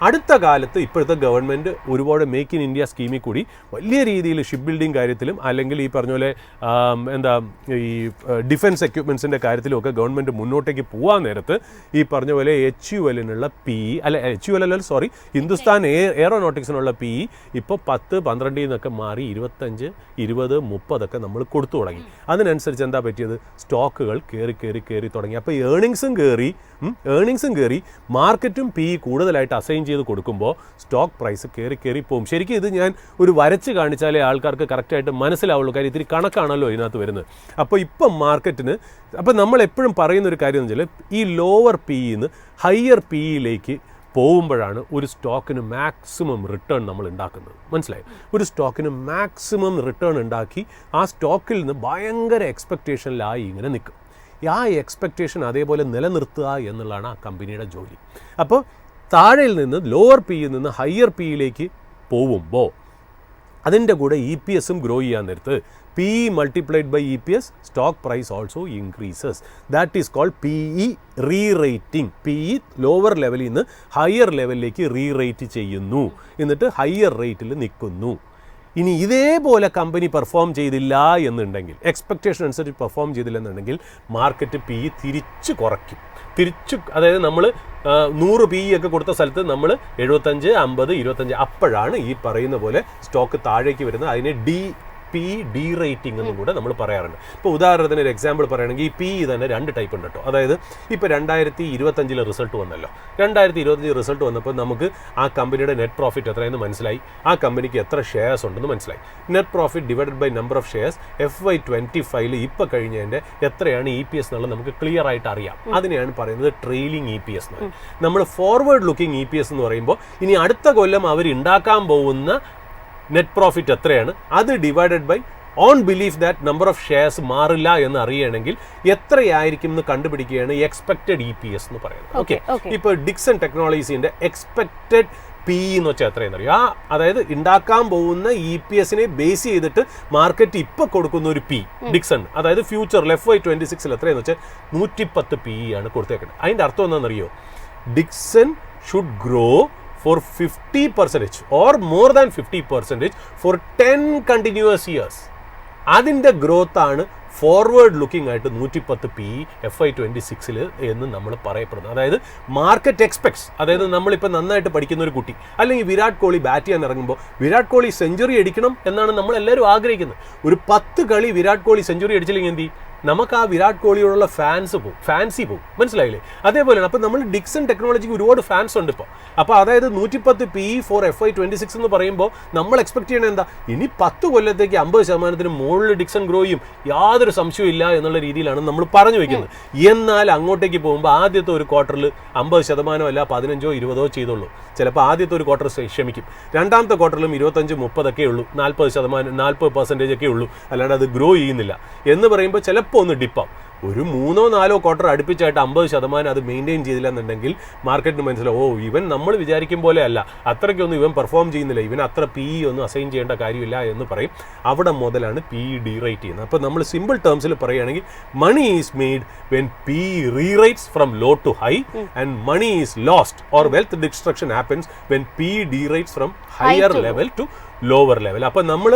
അടുത്ത കാലത്ത് ഇപ്പോഴത്തെ ഗവൺമെൻറ് ഒരുപാട് മേക്ക് ഇൻ ഇന്ത്യ സ്കീമിൽ കൂടി വലിയ രീതിയിൽ ഷിപ്പ് ബിൽഡിംഗ് കാര്യത്തിലും അല്ലെങ്കിൽ ഈ പറഞ്ഞ പോലെ ഈ ഡിഫൻസ് എക്യുപ്മെൻസിൻ്റെ കാര്യത്തിലുമൊക്കെ ഗവൺമെൻറ് മുന്നോട്ടേക്ക് പോകാൻ നേരത്ത് ഈ പറഞ്ഞ പോലെ HULനുള്ള PE ഹിന്ദുസ്ഥാൻ എയറോനോട്ടിക്സിനുള്ള PE ഇപ്പോൾ 10, 12 എന്നൊക്കെ മാറി 25, 20, 30 ഒക്കെ നമ്മൾ കൊടുത്തു തുടങ്ങി. അതിനനുസരിച്ച് എന്താ പറ്റിയത്, സ്റ്റോക്കുകൾ കയറി തുടങ്ങി. അപ്പോൾ ഏർണിങ്സും കയറി മാർക്കറ്റും PE കൂടുതലായിട്ട് അസൈൻ ചെയ്ത് കൊടുക്കുമ്പോൾ സ്റ്റോക്ക് പ്രൈസ് കയറി പോകും. ശരിക്കും ഇത് ഞാൻ ഒരു വരച്ച് കാണിച്ചാലേ ആൾക്കാർക്ക് കറക്റ്റായിട്ട് മനസ്സിലാവുള്ളൂ. കാര്യം ഇത്തിരി കണക്കാണല്ലോ ഇതിനകത്ത് വരുന്നത്. അപ്പോൾ ഇപ്പം മാർക്കറ്റിന് നമ്മൾ എപ്പോഴും പറയുന്ന ഒരു കാര്യം എന്ന് വെച്ചാൽ ഈ ലോവർ PEന്ന് ഹയർ PEയിലേക്ക് പോകുമ്പോഴാണ് ഒരു സ്റ്റോക്കിന് മാക്സിമം റിട്ടേൺ നമ്മൾ ഉണ്ടാക്കുന്നത്. മനസ്സിലായി? ഒരു സ്റ്റോക്കിന് മാക്സിമം റിട്ടേൺ ഉണ്ടാക്കി ആ സ്റ്റോക്കിൽ നിന്ന് ഭയങ്കര എക്സ്പെക്റ്റേഷനിലായി ഇങ്ങനെ നിൽക്കും. ആ എക്സ്പെക്റ്റേഷൻ അതേപോലെ നിലനിർത്തുക എന്നുള്ളതാണ് ആ കമ്പനിയുടെ ജോലി. അപ്പോൾ താഴെയിൽ നിന്ന് ലോവർ PEയിൽ നിന്ന് ഹയർ PEയിലേക്ക് പോകുമ്പോൾ അതിൻ്റെ കൂടെ EPSും ഗ്രോ ചെയ്യാൻ നേരത്ത് PE multiplied by EPS stock price also increases. That is called PE rerating. PE lower ലെവലിൽ നിന്ന് ഹയർ ലെവലിലേക്ക് റീറേറ്റ് ചെയ്യുന്നു, എന്നിട്ട് ഹയർ റേറ്റിൽ നിൽക്കുന്നു. ഇനി ഇതേപോലെ കമ്പനി പെർഫോം ചെയ്തില്ല എന്നുണ്ടെങ്കിൽ, എക്സ്പെക്റ്റേഷൻ അനുസരിച്ച് പെർഫോം ചെയ്തില്ലെന്നുണ്ടെങ്കിൽ മാർക്കറ്റ് PE തിരിച്ച് കുറയ്ക്കും. അതായത് നമ്മൾ 100 PE ഒക്കെ കൊടുത്ത സ്ഥലത്ത് നമ്മൾ 75, 50, 25 അപ്പോഴാണ് ഈ പറയുന്ന പോലെ സ്റ്റോക്ക് താഴേക്ക് വരുന്നത്. അതിനെ PE ഡീറേറ്റിംഗ് എന്നും കൂടെ നമ്മൾ പറയാറുണ്ട്. ഇപ്പോൾ ഉദാഹരണത്തിന് ഒരു എക്സാമ്പിൾ പറയുകയാണെങ്കിൽ ഈ PE തന്നെ 2 ടൈപ്പ് ഉണ്ട് കേട്ടോ. അതായത് ഇപ്പോൾ 2025 റിസൾട്ട് വന്നല്ലോ. 2025 റിസൾട്ട് വന്നപ്പോൾ നമുക്ക് ആ കമ്പനിയുടെ നെറ്റ് പ്രോഫിറ്റ് എത്രയെന്ന് മനസ്സിലായി, ആ കമ്പനിക്ക് എത്ര ഷെയർസ് ഉണ്ടെന്ന് മനസ്സിലായി. Net profit divided by number of shares FY25 ഇപ്പോൾ കഴിഞ്ഞതിൻ്റെ എത്രയാണ് EPS എന്നുള്ളത് നമുക്ക് ക്ലിയർ ആയിട്ട് അറിയാം. അതിനെയാണ് പറയുന്നത് ട്രെയിലിംഗ് EPS എന്ന്. നമ്മൾ ഫോർവേഡ് ലുക്കിംഗ് EPS എന്ന് പറയുമ്പോൾ ഇനി അടുത്ത കൊല്ലം അവർ ഉണ്ടാക്കാൻ പോകുന്ന നെറ്റ് പ്രോഫിറ്റ് എത്രയാണ്, അത് divided by on belief that number of shares മാറില്ല എന്ന് അറിയണമെങ്കിൽ എത്രയായിരിക്കും എന്ന് കണ്ടുപിടിക്കുകയാണ് എക്സ്പെക്റ്റഡ് EPS എന്ന് പറയുന്നത്. ഓക്കെ, ഇപ്പോൾ ഡിക്സൺ ടെക്നോളജീസിൻ്റെ എക്സ്പെക്റ്റഡ് PE എന്ന് വെച്ചാൽ എത്രയെന്നറിയോ? അതായത് ഉണ്ടാക്കാൻ പോകുന്ന EPSനെ ബേസ് ചെയ്തിട്ട് മാർക്കറ്റ് ഇപ്പോൾ കൊടുക്കുന്ന ഒരു ഡിക്സൺ, അതായത് ഫ്യൂച്ചറിൽ FY26 എത്രയെന്ന് വെച്ചാൽ 110 PE ആണ് കൊടുത്തേക്കുന്നത്. അതിൻ്റെ അർത്ഥം എന്താണെന്നറിയോ? Dixon should grow for 50% or more than 50% for 10 continuous years. അതിൻ്റെ ഗ്രോത്ത് ആണ് ഫോർവേഡ് ലുക്കിംഗ് ആയിട്ട് 110 PE FY26 എന്ന് നമ്മൾ പറയപ്പെടുന്നത്. അതായത് മാർക്കറ്റ് എക്സ്പെക്ട്സ്, അതായത് നമ്മളിപ്പോൾ നന്നായിട്ട് പഠിക്കുന്ന ഒരു കുട്ടി അല്ലെങ്കിൽ വിരാട് കോഹ്ലി ബാറ്റ് ചെയ്യാൻ ഇറങ്ങുമ്പോൾ വിരാട് കോഹ്ലി സെഞ്ചുറി അടിക്കണം എന്നാണ് നമ്മൾ എല്ലാവരും ആഗ്രഹിക്കുന്നത്. ഒരു 10 കളി വിരാട് കോഹ്ലി സെഞ്ചുറി അടിച്ചില്ലെങ്കിൽ എന്ത് ചെയ്യും? നമുക്ക് ആ വിരാട് കോഹ്ലിയോടുള്ള ഫാൻസി പോകും. മനസ്സിലായില്ലേ? അതേപോലെയാണ്. അപ്പോൾ നമ്മൾ ഡിക്സൺ ടെക്നോളജിക്ക് ഒരുപാട് ഫാൻസ് ഉണ്ട് ഇപ്പോൾ. അപ്പോൾ അതായത് 110 PE ഫോർ FY26 എന്ന് പറയുമ്പോൾ നമ്മൾ എക്സ്പെക്ട് ചെയ്യണത് എന്താ? ഇനി 10 കൊല്ലത്തേക്ക് 50% മുകളിൽ ഡിക്സൺ ഗ്രോ ചെയ്യും, യാതൊരു സംശയവും ഇല്ല എന്നുള്ള രീതിയിലാണ് നമ്മൾ പറഞ്ഞു വയ്ക്കുന്നത്. എന്നാൽ അങ്ങോട്ടേക്ക് പോകുമ്പോൾ ആദ്യത്തെ ഒരു ക്വാർട്ടറിൽ 50% അല്ല 15 or 20 ചെയ്തുള്ളൂ. ചിലപ്പോൾ ആദ്യത്തെ ഒരു ക്വാർട്ടർ ക്ഷമിക്കും, രണ്ടാമത്തെ ക്വാർട്ടറിലും 25-30 ഉള്ളൂ, 40% ഒക്കെ ഉള്ളൂ, അല്ലാണ്ട് അത് ഗ്രോ ചെയ്യുന്നില്ല എന്ന് പറയുമ്പോൾ ചിലപ്പോൾ ഒന്ന് ഡിപ്പാവും. ഒരു 3-4 ക്വാർട്ടർ അടുപ്പിച്ചായിട്ട് 50% അത് മെയിൻറ്റെയിൻ ചെയ്തില്ല എന്നുണ്ടെങ്കിൽ മാർക്കറ്റിന് മനസ്സിലാവും, ഇവൻ നമ്മൾ വിചാരിക്കും പോലെ അല്ല, അത്രയ്ക്കൊന്നും ഇവൻ പെർഫോം ചെയ്യുന്നില്ല, ഇവൻ അത്ര PE ഒന്നും അസൈൻ ചെയ്യേണ്ട കാര്യമില്ല എന്ന് പറയും. അവിടെ മുതലാണ് PE ഡീറേറ്റ് ചെയ്യുന്നത്. അപ്പോൾ നമ്മൾ സിമ്പിൾ ടേംസിൽ പറയുകയാണെങ്കിൽ money is made when PE rerates from low to high and money is lost or wealth destruction happens when PE derates from higher level to lower level. അപ്പോൾ നമ്മൾ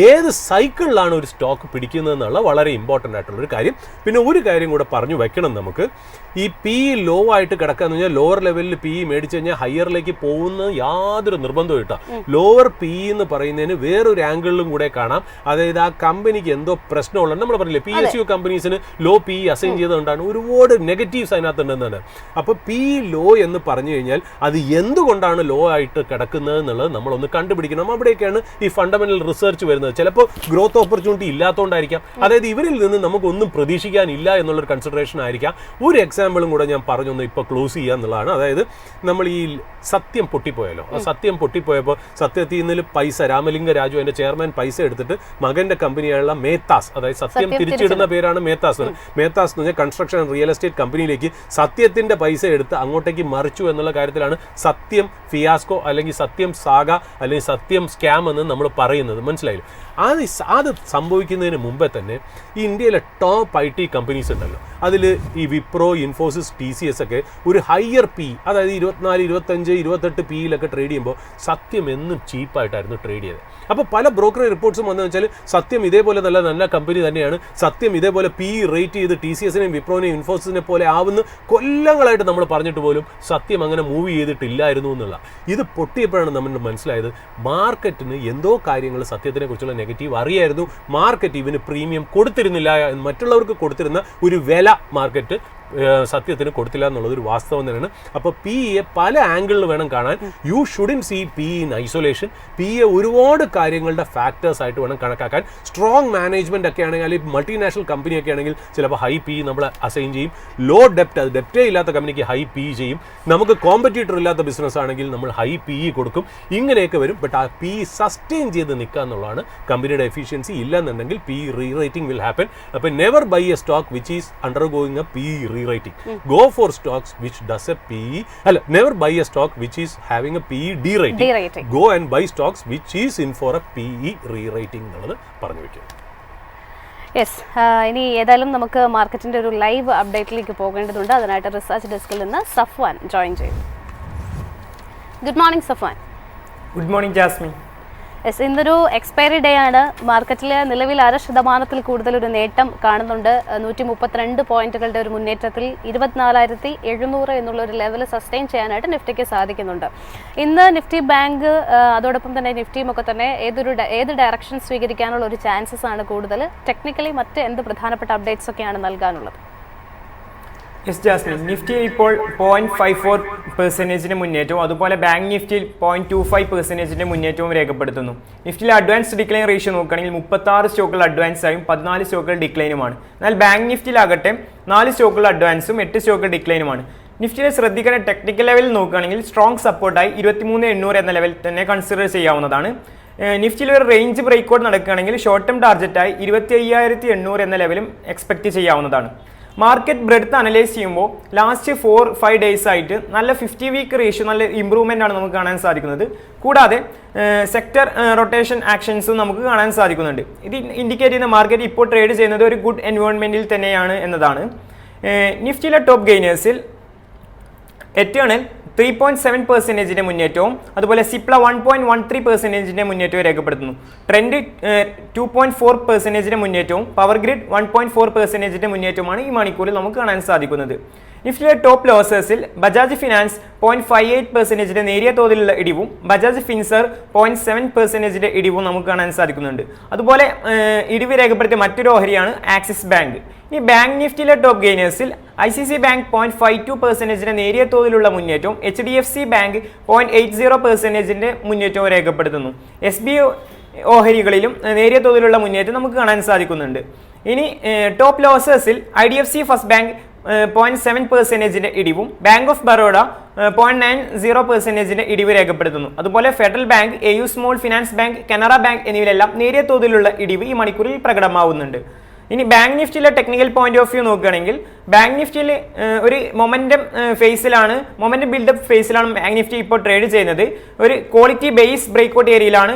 ഏത് സൈക്കിളിലാണ് ഒരു സ്റ്റോക്ക് പിടിക്കുന്നത് എന്നുള്ള വളരെ ഇമ്പോർട്ടൻ്റ് ആയിട്ടുള്ളൊരു കാര്യം. പിന്നെ ഒരു കാര്യം കൂടെ പറഞ്ഞു വെക്കണം, നമുക്ക് ഈ PE ലോ ആയിട്ട് കിടക്കാന്ന് പറഞ്ഞാൽ ലോവർ ലെവലിൽ PE മേടിച്ചു കഴിഞ്ഞാൽ ഹയറിലേക്ക് പോകുന്ന യാതൊരു നിർബന്ധവും ഇല്ല. ലോവർ PE എന്ന് പറയുന്നതിന് വേറൊരു ആംഗിളിലും കൂടെ കാണാം. അതായത് ആ കമ്പനിക്ക് എന്തോ പ്രശ്നമുള്ള, നമ്മൾ പറഞ്ഞില്ലേ PSU കമ്പനീസിന് ലോ PE അസൈൻ ചെയ്തുകൊണ്ടാണ് ഒരുപാട് നെഗറ്റീവ്സ് അതിനകത്തുണ്ടെന്നാണ്. അപ്പോൾ PE ലോ എന്ന് പറഞ്ഞു കഴിഞ്ഞാൽ അത് എന്തുകൊണ്ടാണ് ലോ ആയിട്ട് കിടക്കുന്നത് എന്നുള്ളത് നമ്മളൊന്ന് കണ്ടുപിടിക്കണം. അവിടെയൊക്കെയാണ് ഈ ഫണ്ടമെന്റൽ റിസർച്ച് വരുന്നത്. ചിലപ്പോൾ ഗ്രോത്ത് ഓപ്പർച്യൂണിറ്റി ഇല്ലാത്തതുകൊണ്ടായിരിക്കാം, അതായത് ഇവരിൽ നിന്ന് നമുക്കൊന്നും പ്രതീക്ഷിക്കാനില്ല എന്നുള്ളൊരു കൺസിഡറേഷൻ ആയിരിക്കാം. ഒരു എക്സാമ്പിളും കൂടെ ഞാൻ പറഞ്ഞൊന്ന് ഇപ്പോൾ ക്ലോസ് ചെയ്യുക എന്നുള്ളതാണ്. അതായത് നമ്മൾ ഈ സത്യം പൊട്ടിപ്പോയല്ലോ, ആ സത്യം പൊട്ടിപ്പോയപ്പോൾ സത്യത്തിൽ നിന്ന് പൈസ രാമലിംഗ രാജു എൻ്റെ ചെയർമാൻ പൈസ എടുത്തിട്ട് മകൻ്റെ കമ്പനിയായുള്ള മേത്താസ്, അതായത് സത്യം തിരിച്ചിടുന്ന പേരാണ് മേത്താസ്. മേത്താസ് എന്ന് പറഞ്ഞാൽ കൺസ്ട്രക്ഷൻ ആൻഡ് റിയൽ എസ്റ്റേറ്റ് കമ്പനിയിലേക്ക് സത്യത്തിൻ്റെ പൈസ എടുത്ത് അങ്ങോട്ടേക്ക് മറിച്ചു എന്നുള്ള കാര്യത്തിലാണ് സത്യം ഫിയാസ്കോ അല്ലെങ്കിൽ സത്യം സാഗ അല്ലെങ്കിൽ സത്യം സ്കാം എന്ന് നമ്മൾ പറയുന്നത്. മനസ്സിലായില്ല? അത് സംഭവിക്കുന്നതിന് മുമ്പേ തന്നെ ഈ ഇന്ത്യയിലെ ടോപ്പ് IT കമ്പനീസ് ഉണ്ടല്ലോ, അതിൽ ഈ വിപ്രോ, ഇൻഫോസിസ്, TCS ഒക്കെ ഒരു ഹയർ PE, അതായത് 24, 25, 28 PE ട്രേഡ് ചെയ്യുമ്പോൾ സത്യം എന്നും ചീപ്പായിട്ടായിരുന്നു ട്രേഡ് ചെയ്തത്. അപ്പോൾ പല ബ്രോക്കറേജ് റിപ്പോർട്ട്സും വന്നു വെച്ചാൽ സത്യം ഇതേപോലെ നല്ല കമ്പനി തന്നെയാണ്, സത്യം ഇതേപോലെ PE റേറ്റ് ചെയ്ത് TCSനെയും വിപ്രോനെയും ഇൻഫോസിസിനെ പോലെ ആവുന്ന കൊല്ലങ്ങളായിട്ട് നമ്മൾ പറഞ്ഞിട്ട് പോലും സത്യം അങ്ങനെ മൂവ് ചെയ്തിട്ടില്ലായിരുന്നു എന്നുള്ള. ഇത് പൊട്ടിയപ്പോഴാണ് നമ്മൾ മനസ്സിലായത് മാർക്കറ്റിന് എന്തോ കാര്യങ്ങൾ സത്യത്തിനെ കുറിച്ചുള്ള നെഗറ്റീവ് അറിയായിരുന്നു. മാർക്കറ്റ് ഇവന് പ്രീമിയം കൊടുത്തിരുന്നില്ല, മറ്റുള്ളവർക്ക് കൊടുത്തിരുന്ന ഒരു വില മാർക്കറ്റ് സത്യത്തിന് കൊടുത്തില്ല എന്നുള്ളത് ഒരു വാസ്തവം തന്നെയാണ്. അപ്പോൾ PE പല ആംഗിളിൽ വേണം കാണാൻ. You shouldn't see PE in isolation. PE ഒരുപാട് കാര്യങ്ങളുടെ ഫാക്ടേഴ്സ് ആയിട്ട് വേണം കണക്കാക്കാൻ. സ്ട്രോങ് മാനേജ്മെന്റ് ഒക്കെ ആണെങ്കിൽ, അല്ലെങ്കിൽ മൾട്ടിനാഷണൽ കമ്പനി ഒക്കെ ആണെങ്കിൽ ചിലപ്പോൾ ഹൈ PE നമ്മൾ അസൈൻ ചെയ്യും. ലോ ഡെപ്റ്റ്, അത് ഡെപ്റ്റേ ഇല്ലാത്ത കമ്പനിക്ക് ഹൈ PE ചെയ്യും. നമുക്ക് കോമ്പറ്റീറ്റർ ഇല്ലാത്ത ബിസിനസ് ആണെങ്കിൽ നമ്മൾ ഹൈ PE കൊടുക്കും. ഇങ്ങനെയൊക്കെ വരും. ബട്ട് ആ PE സസ്റ്റെയിൻ ചെയ്ത് നിൽക്കുക എന്നുള്ളതാണ് കമ്പനിയുടെ എഫിഷ്യൻസി. ഇല്ലെന്നുണ്ടെങ്കിൽ PE റീറേറ്റിംഗ് വിൽ ഹാപ്പൻ. അപ്പോൾ never buy a stock which is undergoing a PE rewriting. Go for stocks which does a PE. Never buy a stock which is having a PE derating. Go and buy stocks which is in for a PE rewriting എന്നുള്ളത് പറഞ്ഞു വയ്ക്കുക. Yes, ഇനി ഏതായാലും നമുക്ക് മാർക്കറ്റിൻ്റെ ഒരു live അപ്ഡേറ്റിലേക്ക് പോകേണ്ടതുണ്ട്. അതിനായിട്ട് റിസർച്ച് ഡെസ്കിൽ നിന്ന് സഫ്വാൻ ജോയിൻ ചെയ്യും. Good morning Safwan. Good morning Jasmine. Yes, ഇന്നൊരു എക്സ്പയറി ഡേ ആണ്. മാർക്കറ്റിൽ നിലവിൽ 0.5% കൂടുതൽ ഒരു നേട്ടം കാണുന്നുണ്ട്. 132 പോയിന്റുകളുടെ ഒരു മുന്നേറ്റത്തിൽ 24,700 എന്നുള്ള ഒരു ലെവൽ സസ്റ്റെയിൻ ചെയ്യാനായിട്ട് നിഫ്റ്റിക്ക് സാധിക്കുന്നുണ്ട്. ഇന്ന് നിഫ്റ്റി ബാങ്ക് അതോടൊപ്പം തന്നെ നിഫ്റ്റിയും ഒക്കെ തന്നെ ഏത് ഡയറക്ഷൻ സ്വീകരിക്കാനുള്ള ഒരു ചാൻസസ് ആണ് കൂടുതൽ? ടെക്നിക്കലി മറ്റ് എന്ത് പ്രധാനപ്പെട്ട അപ്ഡേറ്റ്സ് ഒക്കെയാണ് നൽകാനുള്ളത്? യെസ് ജാസ്മിൻ, നിഫ്റ്റി ഇപ്പോൾ 0.54% മുന്നേറ്റവും അതുപോലെ ബാങ്ക് നിഫ്റ്റിയിൽ 0.25% മുന്നേറ്റവും രേഖപ്പെടുത്തുന്നു. നിഫ്റ്റിയിലെ അഡ്വാൻസ് ഡിക്ലൈൻ റേഷ്യോ നോക്കുകയാണെങ്കിൽ 36 സ്റ്റോക്കുകൾ അഡ്വാൻസ് ആയും 14 സ്റ്റോക്കുകൾ ഡിക്ലൈനുമാണ്. എന്നാൽ ബാങ്ക് നിഫ്റ്റിയിലാകട്ടെ 4 സ്റ്റോക്കുകൾ അഡ്വാൻസും 8 സ്റ്റോക്കുകൾ ഡിക്ലൈനുമാണ്. നിഫ്റ്റിയിലെ ശ്രദ്ധിക്കേണ്ട ടെക്നിക്കൽ ലെവലിൽ നോക്കുകയാണെങ്കിൽ സ്ട്രോങ് സപ്പോർട്ടായി 23,800 എന്ന ലെവൽ തന്നെ കൺസിഡർ ചെയ്യാവുന്നതാണ്. നിഫ്റ്റിയിൽ ഒരു റേഞ്ച് ബ്രേക്ക്ഔട്ട് നടക്കുകയാണെങ്കിൽ ഷോർട്ട് ടേം ടാർഗറ്റായി 25,800 എന്ന ലെവലും എക്സ്പെക്ട് ചെയ്യാവുന്നതാണ്. മാർക്കറ്റ് ബ്രെഡ്ത്ത് അനലൈസ് ചെയ്യുമ്പോൾ ലാസ്റ്റ് 4-5 ഡേയ്സ് ആയിട്ട് നല്ല 50 വീക്ക് റേഷ്യോ നല്ല ഇമ്പ്രൂവ്മെൻ്റ് ആണ് നമുക്ക് കാണാൻ സാധിക്കുന്നത്. കൂടാതെ സെക്ടർ റൊട്ടേഷൻ ആക്ഷൻസും നമുക്ക് കാണാൻ സാധിക്കുന്നുണ്ട്. ഇത് ഇൻഡിക്കേറ്റ് ചെയ്യുന്ന മാർക്കറ്റ് ഇപ്പോൾ ട്രേഡ് ചെയ്യുന്നത് ഒരു ഗുഡ് എൻവയോൺമെൻറ്റിൽ തന്നെയാണ് എന്നതാണ്. നിഫ്റ്റിയിലെ ടോപ്പ് ഗെയിനേഴ്സിൽ എറ്റേണൽ 3.7% മുന്നേറ്റവും അതുപോലെ സിപ്ല 1.13% മുന്നേറ്റവും രേഖപ്പെടുത്തുന്നു. ട്രെൻഡ് 2.4% മുന്നേറ്റവും പവർ ഗ്രിഡ് 1.4% മുന്നേറ്റവുമാണ് ഈ മണിക്കൂറിൽ നമുക്ക് കാണാൻ സാധിക്കുന്നത്. നിഫ്റ്റിയിലെ ടോപ്പ് ലോസേഴ്സിൽ ബജാജ് ഫിനാൻസ് 0.58% നേരിയ തോതിലുള്ള ഇടിവും ബജാജ് ഫിൻസർ 0.7% ഇടിവും നമുക്ക് കാണാൻ സാധിക്കുന്നുണ്ട്. അതുപോലെ ഇടിവ് രേഖപ്പെടുത്തിയ മറ്റൊരു ഓഹരിയാണ് ആക്സിസ് ബാങ്ക്. ഈ ബാങ്ക് നിഫ്റ്റിയിലെ ടോപ്പ് ഗെയിനേഴ്സിൽ ICICI ബാങ്ക് 0.52% നേരിയ തോതിലുള്ള മുന്നേറ്റവും HDFC ബാങ്ക് 0.80% മുന്നേറ്റവും രേഖപ്പെടുത്തുന്നു. SBI ഓഹരികളിലും നേരിയ തോതിലുള്ള മുന്നേറ്റം നമുക്ക് കാണാൻ സാധിക്കുന്നുണ്ട്. ഇനി ടോപ്പ് ലോസേഴ്സിൽ IDFC ഫസ്റ്റ് ബാങ്ക് 0.7% ഇടിവും ബാങ്ക് ഓഫ് ബറോഡ 0.90% ഇടിവ് രേഖപ്പെടുത്തുന്നു. അതുപോലെ federal bank, AU small finance bank, Canara bank എന്നിവയിലെല്ലാം നേരിയ തോതിലുള്ള ഇടിവ് ഈ മണിക്കൂറിൽ പ്രകടമാവുന്നുണ്ട്. ഇനി ബാങ്ക് നിഫ്റ്റിയിലെ ടെക്നിക്കൽ പോയിന്റ് ഓഫ് വ്യൂ നോക്കുകയാണെങ്കിൽ ബാങ്ക് നിഫ്റ്റിയിൽ ഒരു മൊമെന്റം ബിൽഡപ്പ് ഫേസിലാണ് ബാങ്ക് നിഫ്റ്റി ഇപ്പോൾ ട്രേഡ് ചെയ്യുന്നത്. ഒരു ക്വാളിറ്റി ബേസ് ബ്രേക്ക്ഔട്ട് ഏരിയയിലാണ്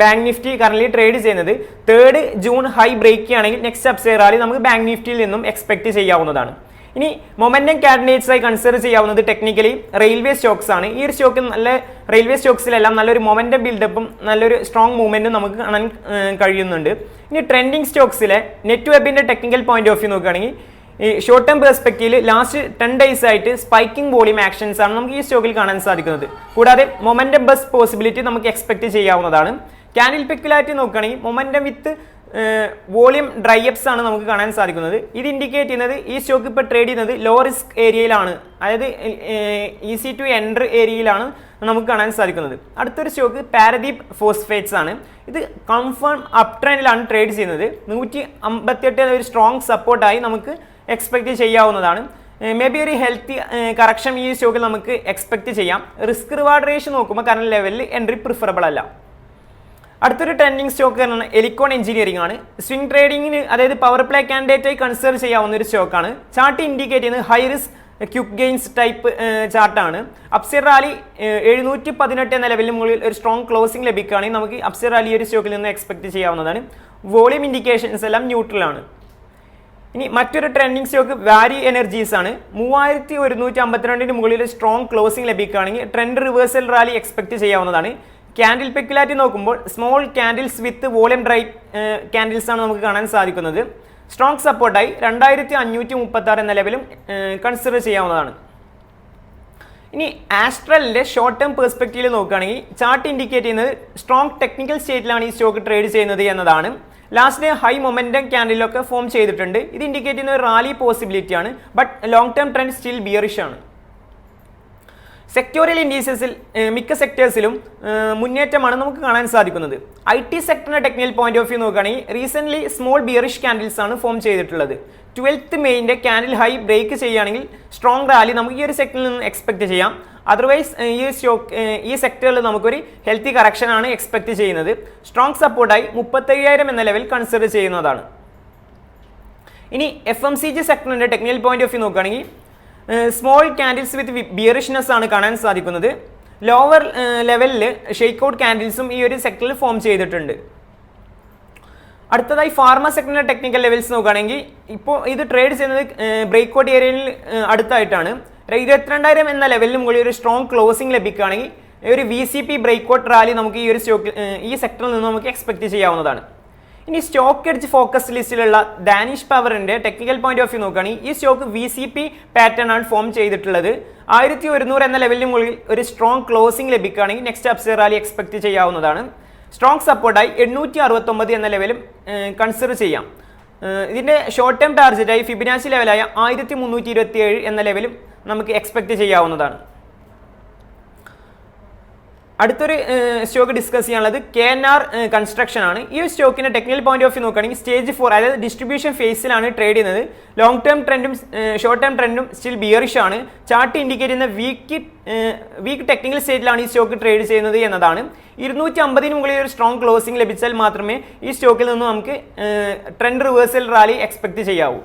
ബാങ്ക് നിഫ്റ്റി കറന്റ് ട്രേഡ് ചെയ്യുന്നത്. 3rd ജൂൺ ഹൈ ബ്രേക്ക് ചെയ്യുകയാണെങ്കിൽ നെക്സ്റ്റ് അപ്സൈഡ് റാലി നമുക്ക് ബാങ്ക് നിഫ്റ്റിയിൽ നിന്നും എക്സ്പെക്ട് ചെയ്യാവുന്നതാണ്. ഇനി മൊമെന്റം കാൻഡിഡേറ്റ്സ് ആയി കൺസിഡർ ചെയ്യാവുന്നത് ടെക്നിക്കലി റെയിൽവേ സ്റ്റോക്സ് ആണ്. ഈ ഒരു സ്റ്റോക്ക് റെയിൽവേ സ്റ്റോക്സിലെല്ലാം നല്ലൊരു മൊമെന്റം ബിൽഡപ്പും നല്ലൊരു സ്ട്രോങ് മൂവ്മെന്റും നമുക്ക് കാണാൻ കഴിയുന്നുണ്ട്. ഇനി ട്രെൻഡിങ് സ്റ്റോക്സിലെ നെറ്റ് വെബിന്റെ ടെക്നിക്കൽ പോയിന്റ് ഓഫ് വ്യൂ നോക്കുകയാണെങ്കിൽ ഈ ഷോർട്ട് ടേം പെർസ്പെക്റ്റീവിൽ ലാസ്റ്റ് 10 days ആയിട്ട് സ്പൈക്കിംഗ് വോളിയം ആക്ഷൻസ് ആണ് നമുക്ക് ഈ സ്റ്റോക്കിൽ കാണാൻ സാധിക്കുന്നത്. കൂടാതെ മൊമെന്റം ബസ് പോസിബിലിറ്റി നമുക്ക് എക്സ്പെക്ട് ചെയ്യാവുന്നതാണ്. ക്യാൻഡിൽ പെക്യുലാരിറ്റി നോക്കുകയാണെങ്കിൽ momentum with volume dry ups ആണ് നമുക്ക് കാണാൻ സാധിക്കുന്നത്. ഇത് ഇൻഡിക്കേറ്റ് ചെയ്യുന്നത് ഈ സ്റ്റോക്ക് ഇപ്പോൾ ട്രേഡ് ചെയ്യുന്നത് ലോ റിസ്ക് ഏരിയയിലാണ്, അതായത് ഈസി ടു എൻറ്റർ ഏരിയയിലാണ് നമുക്ക് കാണാൻ സാധിക്കുന്നത്. അടുത്തൊരു സ്റ്റോക്ക് പാരദീപ് ഫോസ്ഫേറ്റ്സ് ആണ്. ഇത് കൺഫേം അപ് ട്രെൻഡിലാണ് ട്രേഡ് ചെയ്യുന്നത്. 158 ഒരു സ്ട്രോങ് സപ്പോർട്ടായി നമുക്ക് എക്സ്പെക്ട് ചെയ്യാവുന്നതാണ്. മേ ബി ഒരു ഹെൽത്തി കറക്ഷൻ ഈ സ്റ്റോക്കിൽ നമുക്ക് എക്സ്പെക്ട് ചെയ്യാം. റിസ്ക് റിവാർഡ് റേഷ്യോ നോക്കുമ്പോൾ കറന്റ് ലെവലിൽ എൻട്രി പ്രിഫറബിൾ അല്ല. അടുത്തൊരു ട്രെൻഡിങ് സ്റ്റോക്ക് എലിക്കോൺ എഞ്ചിനീയറിംഗ് ആണ്. സ്വിംഗ് ട്രേഡിങ്ങിന്, അതായത് പവർ പ്ലേ കാൻഡിഡേറ്റായി കൺസിഡർ ചെയ്യാവുന്ന ഒരു സ്റ്റോക്കാണ്. ചാർട്ട് ഇൻഡിക്കേറ്റ് ചെയ്യുന്നത് high risk quick gains type ചാർട്ടാണ്. അപ്സൈഡ് റാലി 718 എന്ന ലെവലിന് മുകളിൽ ഒരു സ്ട്രോങ് ക്ലോസിംഗ് ലഭിക്കുകയാണെങ്കിൽ നമുക്ക് അപ്സൈഡ് റാലി ഒരു സ്റ്റോക്കിൽ നിന്ന് എക്സ്പെക്ട് ചെയ്യാവുന്നതാണ്. വോളിയം ഇൻഡിക്കേഷൻസ് എല്ലാം ന്യൂട്രൽ ആണ്. ഇനി മറ്റൊരു ട്രെൻഡിങ് സ്റ്റോക്ക് വാരി എനർജീസ് ആണ്. 3152 മുകളിൽ സ്ട്രോങ് ക്ലോസിംഗ് ലഭിക്കുകയാണെങ്കിൽ ട്രെൻഡ് റിവേഴ്സൽ റാലി എക്സ്പെക്ട് ചെയ്യാവുന്നതാണ്. ക്യാൻഡിൽ പെക്യുലാരിറ്റി നോക്കുമ്പോൾ സ്മോൾ ക്യാൻഡിൽസ് വിത്ത് വോളിയം ഡ്രൈ ക്യാൻഡിൽസ് ആണ് നമുക്ക് കാണാൻ സാധിക്കുന്നത്. സ്ട്രോങ് സപ്പോർട്ടായി 2536 എന്ന ലെവലും കൺസിഡർ ചെയ്യാവുന്നതാണ്. ഇനി ആസ്ട്രലിന്റെ ഷോർട്ട് ടേം പെർസ്പെക്റ്റീവിൽ നോക്കുകയാണെങ്കിൽ ചാർട്ട് ഇൻഡിക്കേറ്റ് ചെയ്യുന്നത് സ്ട്രോങ് ടെക്നിക്കൽ സ്റ്റേറ്റിലാണ് ഈ സ്റ്റോക്ക് ട്രേഡ് ചെയ്യുന്നത് എന്നതാണ്. ലാസ്റ്റ് ഡേ ഹൈ മൊമെന്റം ക്യാൻഡിലൊക്കെ ഫോം ചെയ്തിട്ടുണ്ട്. ഇത് ഇൻഡിക്കേറ്റ് ചെയ്യുന്ന ഒരു റാലി പോസിബിലിറ്റി ആണ്. But long term trend still bearish ആണ്. സെക്ടോറിയൽ ഇൻഡീസസിൽ മിക്ക സെക്ടേഴ്സിലും മുന്നേറ്റമാണ് നമുക്ക് കാണാൻ സാധിക്കുന്നത്. IT സെക്ടറിന്റെ ടെക്നിക്കൽ പോയിന്റ് ഓഫ് വ്യൂ നോക്കുകയാണെങ്കിൽ റീസെന്റ് സ്മോൾ ബിയറിഷ് ക്യാൻഡിൽസ് ആണ് ഫോം ചെയ്തിട്ടുള്ളത്. 12th മെയ്ന്റെ ക്യാൻഡിൽ ഹൈ ബ്രേക്ക് ചെയ്യുകയാണെങ്കിൽ സ്ട്രോങ് റാലി നമുക്ക് ഈ ഒരു സെക്ടറിൽ നിന്ന് എക്സ്പെക്ട് ചെയ്യാം. അതർവൈസ് ഈ സെക്ടറിൽ നമുക്കൊരു ഹെൽത്തി കറക്ഷൻ ആണ് എക്സ്പെക്ട് ചെയ്യുന്നത്. സ്ട്രോങ് സപ്പോർട്ടായി 35000 എന്ന ലെവൽ കൺസിഡർ ചെയ്യുന്നതാണ്. ഇനി FMCG സെക്ടറിന്റെ ടെക്നിക്കൽ പോയിന്റ് ഓഫ് വ്യൂ നോക്കുകയാണെങ്കിൽ സ്മോൾ ക്യാൻഡിൽസ് വിത്ത് ബിയറിഷ്നെസ് ആണ് കാണാൻ സാധിക്കുന്നത്. ലോവർ ലെവലിൽ ഷെയ്ക്ക് ഔട്ട് ക്യാൻഡിൽസും ഈ ഒരു സെക്ടറിൽ ഫോം ചെയ്തിട്ടുണ്ട്. അടുത്തതായി ഫാർമ സെക്ടറിന്റെ ടെക്നിക്കൽ ലെവൽസ് നോക്കുകയാണെങ്കിൽ ഇപ്പോൾ ഇത് ട്രേഡ് ചെയ്യുന്നത് ബ്രേക്ക്ഔട്ട് ഏരിയയിൽ അടുത്തായിട്ടാണ്. 22,000 എന്ന ലെവലിന് മുകളിൽ ഒരു സ്ട്രോങ് ക്ലോസിംഗ് ലഭിക്കുകയാണെങ്കിൽ ഒരു VCP ബ്രേക്ക്ഔട്ട് റാലി നമുക്ക് ഈ ഒരു സ്റ്റോക്ക് ഈ സെക്ടറിൽ നിന്ന് നമുക്ക് എക്സ്പെക്ട് ചെയ്യാവുന്നതാണ്. ഇനി സ്റ്റോക്ക് എഡ്ജ് ഫോക്കസ് ലിസ്റ്റിലുള്ള ഡാനിഷ് പവറിന്റെ ടെക്നിക്കൽ പോയിന്റ് ഓഫ് വ്യൂ നോക്കുകയാണെങ്കിൽ ഈ സ്റ്റോക്ക് VCP പാറ്റേൺ ആണ് ഫോം ചെയ്തിട്ടുള്ളത്. 1100 എന്ന ലെവലിന് മുകളിൽ ഒരു സ്ട്രോങ് ക്ലോസിംഗ് ലഭിക്കുകയാണെങ്കിൽ നെക്സ്റ്റ് അപ്സൈഡ് റാലി എക്സ്പെക്ട് ചെയ്യാവുന്നതാണ്. സ്ട്രോങ് സപ്പോർട്ടായി 869 എന്ന ലെവലും കൺസിഡർ ചെയ്യാം. ഇതിന്റെ ഷോർട്ട് ടേം ടാർഗറ്റായി ഫിബനാച്ചി ലെവലായ 1327 എന്ന ലെവലും നമുക്ക് എക്സ്പെക്ട് ചെയ്യാവുന്നതാണ്. അടുത്തൊരു സ്റ്റോക്ക് ഡിസ്കസ് ചെയ്യാനുള്ളത് KNR കൺസ്ട്രക്ഷൻ ആണ്. ഈ സ്റ്റോക്കിന്റെ ടെക്നിക്കൽ പോയിന്റ് ഓഫ് വ്യൂ നോക്കുകയാണെങ്കിൽ സ്റ്റേജ് 4, അതായത് ഡിസ്ട്രിബ്യൂഷൻ ഫേസിലാണ് ട്രേഡ് ചെയ്യുന്നത്. ലോങ് ടേം ട്രെൻഡും ഷോർട്ട് ടേം ട്രെൻഡും സ്റ്റിൽ ബിയറിഷ് ആണ്. ചാർട്ട് ഇൻഡിക്കേറ്റ് ചെയ്യുന്ന വീക്ക് ടെക്നിക്കൽ സ്റ്റേറ്റിലാണ് ഈ സ്റ്റോക്ക് ട്രേഡ് ചെയ്യുന്നത് എന്നതാണ്. 250 മുകളിൽ ഒരു സ്ട്രോങ് ക്ലോസിംഗ് ലഭിച്ചാൽ മാത്രമേ ഈ സ്റ്റോക്കിൽ നിന്ന് നമുക്ക് ട്രെൻഡ് റിവേഴ്സൽ റാലി എക്സ്പെക്ട് ചെയ്യാവൂ.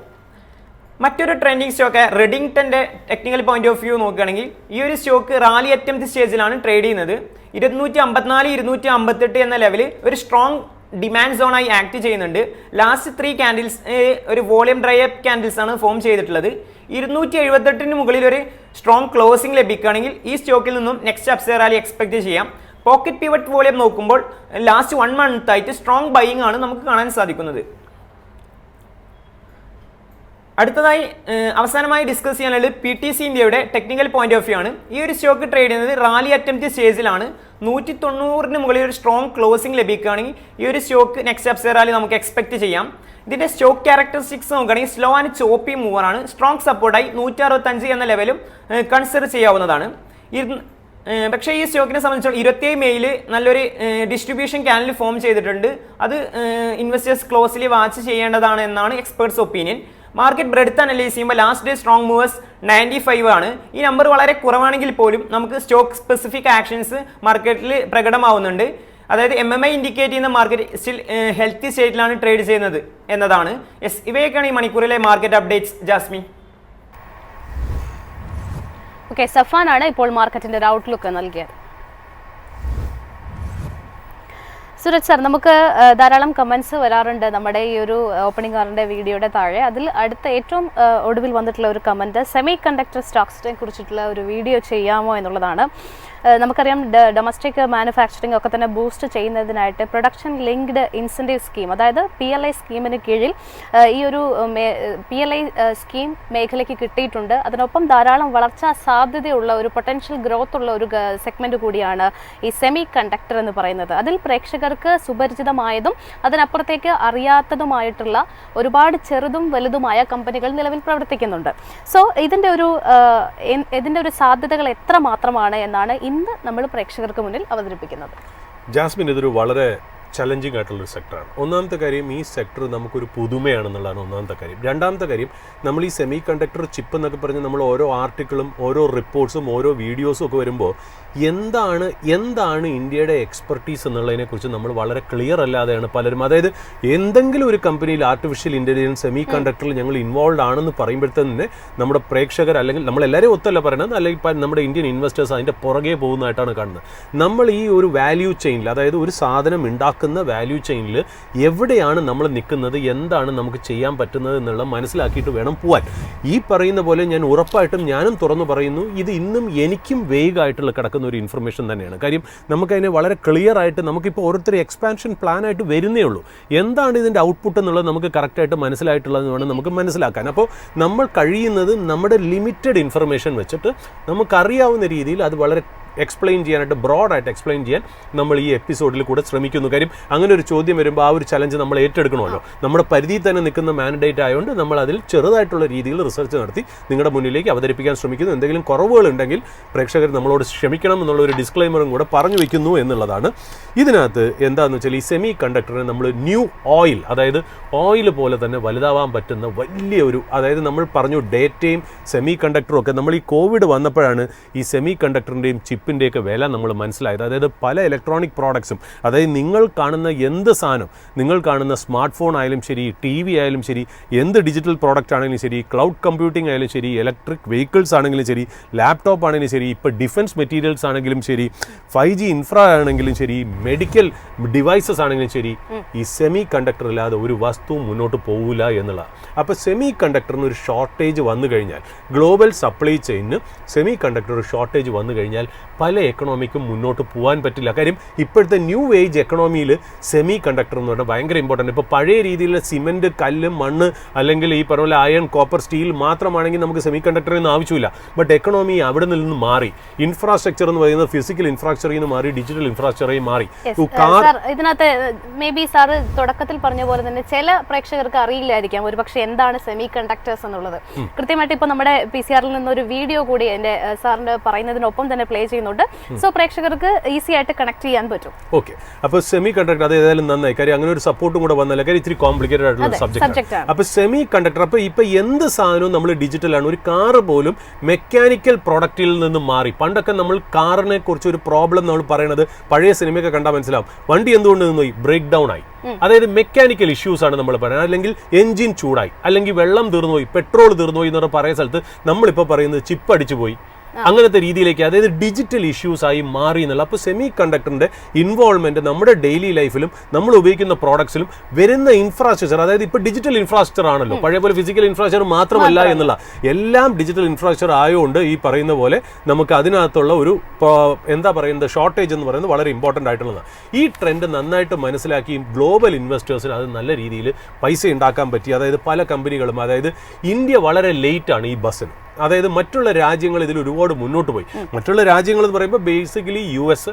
മറ്റൊരു ട്രെൻഡിങ് സ്റ്റോക്ക് റെഡിങ്ടന്റെ ടെക്നിക്കൽ പോയിന്റ് ഓഫ് വ്യൂ നോക്കുകയാണെങ്കിൽ ഈ ഒരു സ്റ്റോക്ക് റാലി അറ്റംപ്റ്റ് സ്റ്റേജിലാണ് ട്രേഡ് ചെയ്യുന്നത്. 254, 258 എന്ന ലെവൽ ഒരു സ്ട്രോങ് ഡിമാൻഡ് സോണായി ആക്ട് ചെയ്യുന്നുണ്ട്. ലാസ്റ്റ് 3 ക്യാൻഡിൽസ് ഒരു വോളിയം ഡ്രൈ അപ്പ് ക്യാൻഡിൽസ് ആണ് ഫോം ചെയ്തിട്ടുള്ളത്. 278 മുകളിൽ ഒരു സ്ട്രോങ് ക്ലോസിംഗ് ലഭിക്കുകയാണെങ്കിൽ ഈ സ്റ്റോക്കിൽ നിന്നും നെക്സ്റ്റ് അപ്സൈഡ് റാലി എക്സ്പെക്ട് ചെയ്യാം. പോക്കറ്റ് പിവറ്റ് വോളിയം നോക്കുമ്പോൾ ലാസ്റ്റ് 1 month ആയിട്ട് സ്ട്രോങ് ബൈയിങ് ആണ് നമുക്ക് കാണാൻ സാധിക്കുന്നത്. അടുത്തതായി അവസാനമായി ഡിസ്കസ് ചെയ്യാനുള്ളത് PTC ഇന്ത്യയുടെ ടെക്നിക്കൽ പോയിന്റ് ഓഫ് വ്യൂ ആണ്. ഈ ഒരു സ്റ്റോക്ക് ട്രേഡ് ചെയ്യുന്നത് റാലി അറ്റംപ്റ്റ് സ്റ്റേജിലാണ്. 190 മുകളിൽ ഒരു സ്ട്രോങ് ക്ലോസിംഗ് ലഭിക്കുകയാണെങ്കിൽ ഈ ഒരു സ്റ്റോക്ക് നെക്സ്റ്റ് അപ്സൈഡ് റാലി നമുക്ക് എക്സ്പെക്ട് ചെയ്യാം. ഇതിന്റെ സ്റ്റോക്ക് ക്യാരക്ടറിസ്റ്റിക്സ് നോക്കുകയാണെങ്കിൽ സ്ലോ ആൻഡ് ചോപ്പി മൂവറാണ്. സ്ട്രോങ് സപ്പോർട്ടായി 165 എന്ന ലെവലും കൺസിഡർ ചെയ്യാവുന്നതാണ്. പക്ഷേ ഈ സ്റ്റോക്കിനെ സംബന്ധിച്ചിടത്തോളം 27 മെയ്യിൽ നല്ലൊരു ഡിസ്ട്രിബ്യൂഷൻ ക്യാനൽ ഫോം ചെയ്തിട്ടുണ്ട്. അത് ഇൻവെസ്റ്റേഴ്സ് ക്ലോസ്ലി വാച്ച് ചെയ്യേണ്ടതാണ് എന്നാണ് experts opinion. Market breadth analyse ചെയ്യുമ്പോൾ ലാസ്റ്റ് ഡേ സ്ട്രോങ് മൂവേഴ്സ് 95 ആണ്. ഈ നമ്പർ വളരെ കുറവാണെങ്കിൽ പോലും നമുക്ക് സ്റ്റോക്ക് സ്പെസിഫിക് ആക്ഷൻസ് മാർക്കറ്റിൽ പ്രകടമാവുന്നുണ്ട്. അതായത് MMI ഇൻഡിക്കേറ്റ് ചെയ്യുന്ന മാർക്കറ്റ് സ്റ്റിൽ ഹെൽത്തി സ്റ്റേറ്റിലാണ് ട്രേഡ് ചെയ്യുന്നത് എന്നതാണ്. ഇവയൊക്കെയാണ് ഈ മണിക്കൂറിലെ മാർക്കറ്റ് അപ്ഡേറ്റ്സ്. ജാസ്മിൻ. ഓക്കെ, സഫാനാണ് ഇപ്പോൾ മാർക്കറ്റിന്റെ ഒരു ഔട്ട്ലുക്ക് നൽകിയത്. സുരജ് സാർ, നമുക്ക് ധാരാളം കമൻസ് വരാറുണ്ട് നമ്മുടെ ഈ ഒരു ഓപ്പണിംഗ് കാറിൻ്റെ വീഡിയോയുടെ താഴെ. അതിൽ അടുത്ത ഏറ്റവും ഒടുവിൽ വന്നിട്ടുള്ള ഒരു കമൻറ്റ് സെമി കണ്ടക്ടർ സ്റ്റോക്സിനെ കുറിച്ചിട്ടുള്ള ഒരു വീഡിയോ ചെയ്യാമോ എന്നുള്ളതാണ്. നമുക്കറിയാം ഡൊമസ്റ്റിക് മാനുഫാക്ചറിംഗ് ഒക്കെ തന്നെ ബൂസ്റ്റ് ചെയ്യുന്നതിനായിട്ട് പ്രൊഡക്ഷൻ ലിങ്ക്ഡ് ഇൻസെൻറ്റീവ് സ്കീം, അതായത് PLI സ്കീമിന് കീഴിൽ ഈ ഒരു PLI സ്കീം മേഖലയ്ക്ക് കിട്ടിയിട്ടുണ്ട്. അതിനൊപ്പം ധാരാളം വളർച്ചാ സാധ്യതയുള്ള ഒരു പൊട്ടൻഷ്യൽ ഗ്രോത്ത് ഉള്ള ഒരു സെഗ്മെൻറ്റ് കൂടിയാണ് ഈ സെമി കണ്ടക്ടർ എന്ന് പറയുന്നത്. അതിൽ പ്രേക്ഷകർക്ക് സുപരിചിതമായതും അതിനപ്പുറത്തേക്ക് അറിയാത്തതുമായിട്ടുള്ള ഒരുപാട് ചെറുതും വലുതുമായ കമ്പനികൾ നിലവിൽ പ്രവർത്തിക്കുന്നുണ്ട്. സോ ഇതിൻ്റെ ഒരു സാധ്യതകൾ എത്ര മാത്രമാണ് എന്നാണ് ഇന്ന് നമ്മൾ പ്രേക്ഷകർക്ക് മുന്നിൽ അവതരിപ്പിക്കുന്നത്. ജാസ്മിൻ, ഇതൊരു വളരെ ചലഞ്ചിങ് ആയിട്ടുള്ളൊരു സെക്ടറാണ്. ഒന്നാമത്തെ കാര്യം, ഈ സെക്ടർ നമുക്കൊരു പുതുമയാണെന്നുള്ളതാണ് ഒന്നാമത്തെ കാര്യം. രണ്ടാമത്തെ കാര്യം, നമ്മൾ ഈ സെമി കണ്ടക്ടർ ചിപ്പ് എന്നൊക്കെ പറഞ്ഞ് നമ്മൾ ഓരോ ആർട്ടിക്കിളും ഓരോ റിപ്പോർട്ട്സും ഓരോ വീഡിയോസും ഒക്കെ വരുമ്പോൾ എന്താണ് ഇന്ത്യയുടെ എക്സ്പെർട്ടീസ് എന്നുള്ളതിനെക്കുറിച്ച് നമ്മൾ വളരെ ക്ലിയർ അല്ലാതെയാണ് പലരും, അതായത് എന്തെങ്കിലും ഒരു കമ്പനിയിൽ ആർട്ടിഫിഷ്യൽ ഇൻ്റലിജൻസ് സെമി കണ്ടക്ടറിൽ ഞങ്ങൾ ഇൻവോൾവ് ആണെന്ന് പറയുമ്പോഴത്തന്നെ നമ്മുടെ പ്രേക്ഷകർ, അല്ലെങ്കിൽ നമ്മളെല്ലാവരും ഒത്തല്ല പറയുന്നത്, അല്ലെങ്കിൽ നമ്മുടെ ഇന്ത്യൻ ഇൻവെസ്റ്റേഴ്സ് അതിൻ്റെ പുറകെ പോകുന്നതായിട്ടാണ് കാണുന്നത്. നമ്മൾ ഈ ഒരു വാല്യൂ ചെയിനിൽ, അതായത് ഒരു സാധനം ഉണ്ടാക്കുന്ന വാല്യൂ ചെയിനിൽ എവിടെയാണ് നമ്മൾ നിൽക്കുന്നത്, എന്താണ് നമുക്ക് ചെയ്യാൻ പറ്റുന്നത് എന്നുള്ള മനസ്സിലാക്കിയിട്ട് വേണം പോവാൻ. ഈ പറയുന്ന പോലെ ഞാൻ ഉറപ്പായിട്ടും ഞാനും തുറന്നു പറയുന്നു, ഇത് ഇന്നും എനിക്കും വേഗമായിട്ടുള്ള കിടക്കുന്ന ഒരു ഇൻഫർമേഷൻ തന്നെയാണ്. കാര്യം നമുക്കതിനെ വളരെ ക്ലിയർ ആയിട്ട് നമുക്കിപ്പോൾ ഓരോരുത്തർ എക്സ്പാൻഷൻ പ്ലാനായിട്ട് വരുന്നേ ഉള്ളൂ. എന്താണ് ഇതിൻ്റെ ഔട്ട്പുട്ട് എന്നുള്ളത് നമുക്ക് കറക്റ്റായിട്ട് മനസ്സിലായിട്ടുള്ളത് വേണം നമുക്ക് മനസ്സിലാക്കാൻ. അപ്പോൾ നമ്മൾ കഴിയുന്നത് നമ്മുടെ ലിമിറ്റഡ് ഇൻഫർമേഷൻ വെച്ചിട്ട് നമുക്കറിയാവുന്ന രീതിയിൽ അത് വളരെ എക്സ്പ്ലെയിൻ ചെയ്യാനായിട്ട്, ബ്രോഡായിട്ട് എക്സ്പ്ലെയിൻ ചെയ്യാൻ നമ്മൾ ഈ എപ്പിസോഡിൽ കൂടെ ശ്രമിക്കുന്നു. കാര്യം അങ്ങനെ ഒരു ചോദ്യം വരുമ്പോൾ ആ ഒരു ചലഞ്ച് നമ്മൾ ഏറ്റെടുക്കണമല്ലോ. നമ്മുടെ പരിധിയിൽ തന്നെ നിൽക്കുന്ന മാൻഡേറ്റ് ആയതുകൊണ്ട് നമ്മൾ അതിൽ ചെറുതായിട്ടുള്ള രീതിയിൽ റിസർച്ച് നടത്തി നിങ്ങളുടെ മുന്നിലേക്ക് അവതരിപ്പിക്കാൻ ശ്രമിക്കുന്നു. എന്തെങ്കിലും കുറവുകളുണ്ടെങ്കിൽ പ്രേക്ഷകർ നമ്മളോട് ക്ഷമിക്കണം എന്നുള്ള ഒരു ഡിസ്ക്ലൈമറും കൂടെ പറഞ്ഞു വയ്ക്കുന്നു എന്നുള്ളതാണ്. ഇതിനകത്ത് എന്താണെന്ന് വെച്ചാൽ ഈ സെമി കണ്ടക്ടറിനെ നമ്മൾ ന്യൂ ഓയിൽ, അതായത് ഓയിൽ പോലെ തന്നെ വലുതാവാൻ പറ്റുന്ന വലിയൊരു, അതായത് നമ്മൾ പറഞ്ഞു ഡേറ്റയും സെമി കണ്ടക്ടറും ഒക്കെ, നമ്മൾ ഈ കോവിഡ് വന്നപ്പോഴാണ് ഈ സെമി കണ്ടക്ടറിൻ്റെയും ചിപ്പിൻ്റെയൊക്കെ വില നമ്മൾ മനസ്സിലായത്. അതായത് പല ഇലക്ട്രോണിക് പ്രോഡക്ട്സും, അതായത് നിങ്ങൾ കാണുന്ന എന്ത് സാധനം, നിങ്ങൾ കാണുന്ന സ്മാർട്ട് ഫോൺ ആയാലും ശരി, TV ആയാലും ശരി, എന്ത് ഡിജിറ്റൽ പ്രോഡക്റ്റ് ആണെങ്കിലും ശരി, ക്ലൗഡ് കമ്പ്യൂട്ടിംഗ് ആയാലും ശരി, ഇലക്ട്രിക് വെഹിക്കിൾസ് ആണെങ്കിലും ശരി, ലാപ്ടോപ്പ് ആണെങ്കിലും ശരി, ഇപ്പോൾ ഡിഫൻസ് മെറ്റീരിയൽസ് ആണെങ്കിലും ശരി, 5G ഇൻഫ്രാ ആണെങ്കിലും ശരി, മെഡിക്കൽ ഡിവൈസസ് ആണെങ്കിലും ശരി, ഈ സെമി കണ്ടക്ടർ ഇല്ലാതെ ഒരു വസ്തുവും മുന്നോട്ട് പോകില്ല എന്നുള്ളതാണ്. അപ്പോൾ സെമി കണ്ടക്ടറിന് ഒരു ഷോർട്ടേജ് വന്നു കഴിഞ്ഞാൽ, ഗ്ലോബൽ സപ്ലൈ ചെയിനിന് സെമി കണ്ടക്ടർ ഒരു ഷോർട്ടേജ് വന്നു കഴിഞ്ഞാൽ പല എക്കണോമിക്കും മുന്നോട്ട് പോകാൻ പറ്റില്ല. കാര്യം ഇപ്പോഴത്തെ ന്യൂ ഏജ് എക്കണോമിയിൽ സെമി കണ്ടക്ടർ എന്ന് പറഞ്ഞാൽ ഭയങ്കര ഇമ്പോർട്ടൻ്റ്. ഇപ്പോൾ പഴയ രീതിയിലുള്ള സിമെൻറ്റ്, കല്ല്, മണ്ണ്, അല്ലെങ്കിൽ ഈ പറഞ്ഞ പോലെ അയൺ, കോപ്പർ, സ്റ്റീൽ മാത്രമാണെങ്കിൽ നമുക്ക് സെമി കണ്ടക്ടറിനൊന്നും ആവശ്യമില്ല. ബട്ട് എക്കണോമി അവിടെ നിന്ന് മാറി, ഇൻഫ്രാസ്ട്രക്ചർ എന്ന് പറയുന്നത് ഫിസിക്കൽ ഇൻഫ്രാസ്ട്രക്ചറിൽ നിന്ന് മാറി ഡിജിറ്റൽ ഇൻഫ്രാസ്ട്രക്ചറായി മാറി. ഇതിനകത്ത് മേ ബി സാറ് തുടക്കത്തിൽ പറഞ്ഞ പോലെ തന്നെ ചില പ്രേക്ഷകർക്ക് അറിയില്ലായിരിക്കാം ഒരു പക്ഷേ എന്താണ് സെമി കണ്ടക്ടേഴ്സ് എന്നുള്ളത്. കൃത്യമായിട്ട് ഇപ്പോൾ നമ്മുടെ PCR-ൽ നിന്നൊരു വീഡിയോ കൂടി എൻ്റെ സാറിൻ്റെ പറയുന്നതിനൊപ്പം തന്നെ പ്ലേ ചെയ്യുന്നുണ്ട്. സോ പ്രേക്ഷകർക്ക് ഈസി ആയിട്ട് കണക്ട് ചെയ്യാൻ പറ്റും. ഓക്കെ, അപ്പോൾ സെമി കണ്ടക്ടർ അത് ഏതായാലും നന്നായി. കാര്യം അങ്ങനെ ഒരു സപ്പോർട്ടും കൂടെ വന്നല്ല. കാര്യം ഇത്തിരി കോംപ്ലിക്കേറ്റഡ് ആയിട്ടുള്ള സബ്ജക്റ്റ് ആണ്. അപ്പോൾ സെമി കണ്ടക്ടർ, അപ്പോൾ ഇപ്പോൾ എന്ത് സാധനവും നമ്മൾ ഡിജിറ്റലാണ്. ഒരു കാറ് പോലും മെക്കാനിക്കൽ പ്രൊഡക്റ്റിൽ നിന്ന് മാറി. പണ്ടൊക്കെ നമ്മൾ കാറിനെ കുറിച്ച് ഒരു പ്രോബ്ലം നമ്മൾ പറയുന്നത് പഴയ സിനിമയൊക്കെ കണ്ടാൽ മനസ്സിലാവും. വണ്ടി എന്തുകൊണ്ട് നിന്നുപോയി? ബ്രേക്ക് ഡൗൺ ആയി. അതായത് മെക്കാനിക്കൽ ഇഷ്യൂസ് ആണ് നമ്മൾ പറയുന്നത്. അല്ലെങ്കിൽ എഞ്ചിൻ ചൂടായി, അല്ലെങ്കിൽ വെള്ളം തീർന്നുപോയി, പെട്രോൾ തീർന്നുപോയി എന്ന് പറയുന്ന സ്ഥലത്ത് നമ്മളിപ്പോൾ പറയുന്നത് ചിപ്പ് അടിച്ചു പോയി, അങ്ങനത്തെ രീതിയിലേക്ക്, അതായത് ഡിജിറ്റൽ ഇഷ്യൂസ് ആയി മാറി എന്നുള്ള. അപ്പോൾ സെമി കണ്ടക്ടറിന്റെ ഇൻവോൾവ്മെന്റ് നമ്മുടെ ഡെയിലി ലൈഫിലും നമ്മൾ ഉപയോഗിക്കുന്ന പ്രോഡക്ട്സിലും വരുന്ന ഇൻഫ്രാസ്ട്രക്ചർ, അതായത് ഇപ്പോൾ ഡിജിറ്റൽ ഇൻഫ്രാസ്ട്രക്ചർ ആണല്ലോ, പഴയ പോലെ ഫിസിക്കൽ ഇൻഫ്രാസ്ട്രക്ചർ മാത്രമല്ല എന്നുള്ള, എല്ലാം ഡിജിറ്റൽ ഇൻഫ്രാസ്ട്രക്ചർ ആയതുകൊണ്ട് ഈ പറയുന്ന പോലെ നമുക്ക് അതിനകത്തുള്ള ഒരു എന്താ പറയുന്നത് ഷോർട്ടേജ് എന്ന് പറയുന്നത് വളരെ ഇമ്പോർട്ടൻ്റ് ആയിട്ടുള്ളതാണ്. ഈ ട്രെൻഡ് നന്നായിട്ട് മനസ്സിലാക്കി ഗ്ലോബൽ ഇൻവെസ്റ്റേഴ്സിന് അത് നല്ല രീതിയിൽ പൈസ ഉണ്ടാക്കാൻ പറ്റി. അതായത് പല കമ്പനികളും, അതായത് ഇന്ത്യ വളരെ ലേറ്റ് ആണ് ഈ ബസ്സിന്. അതായത് മറ്റുള്ള രാജ്യങ്ങൾ ഇതിൽ ഒരുപാട് മുന്നോട്ട് പോയി. മറ്റുള്ള രാജ്യങ്ങൾ എന്ന് പറയുമ്പോൾ basically US,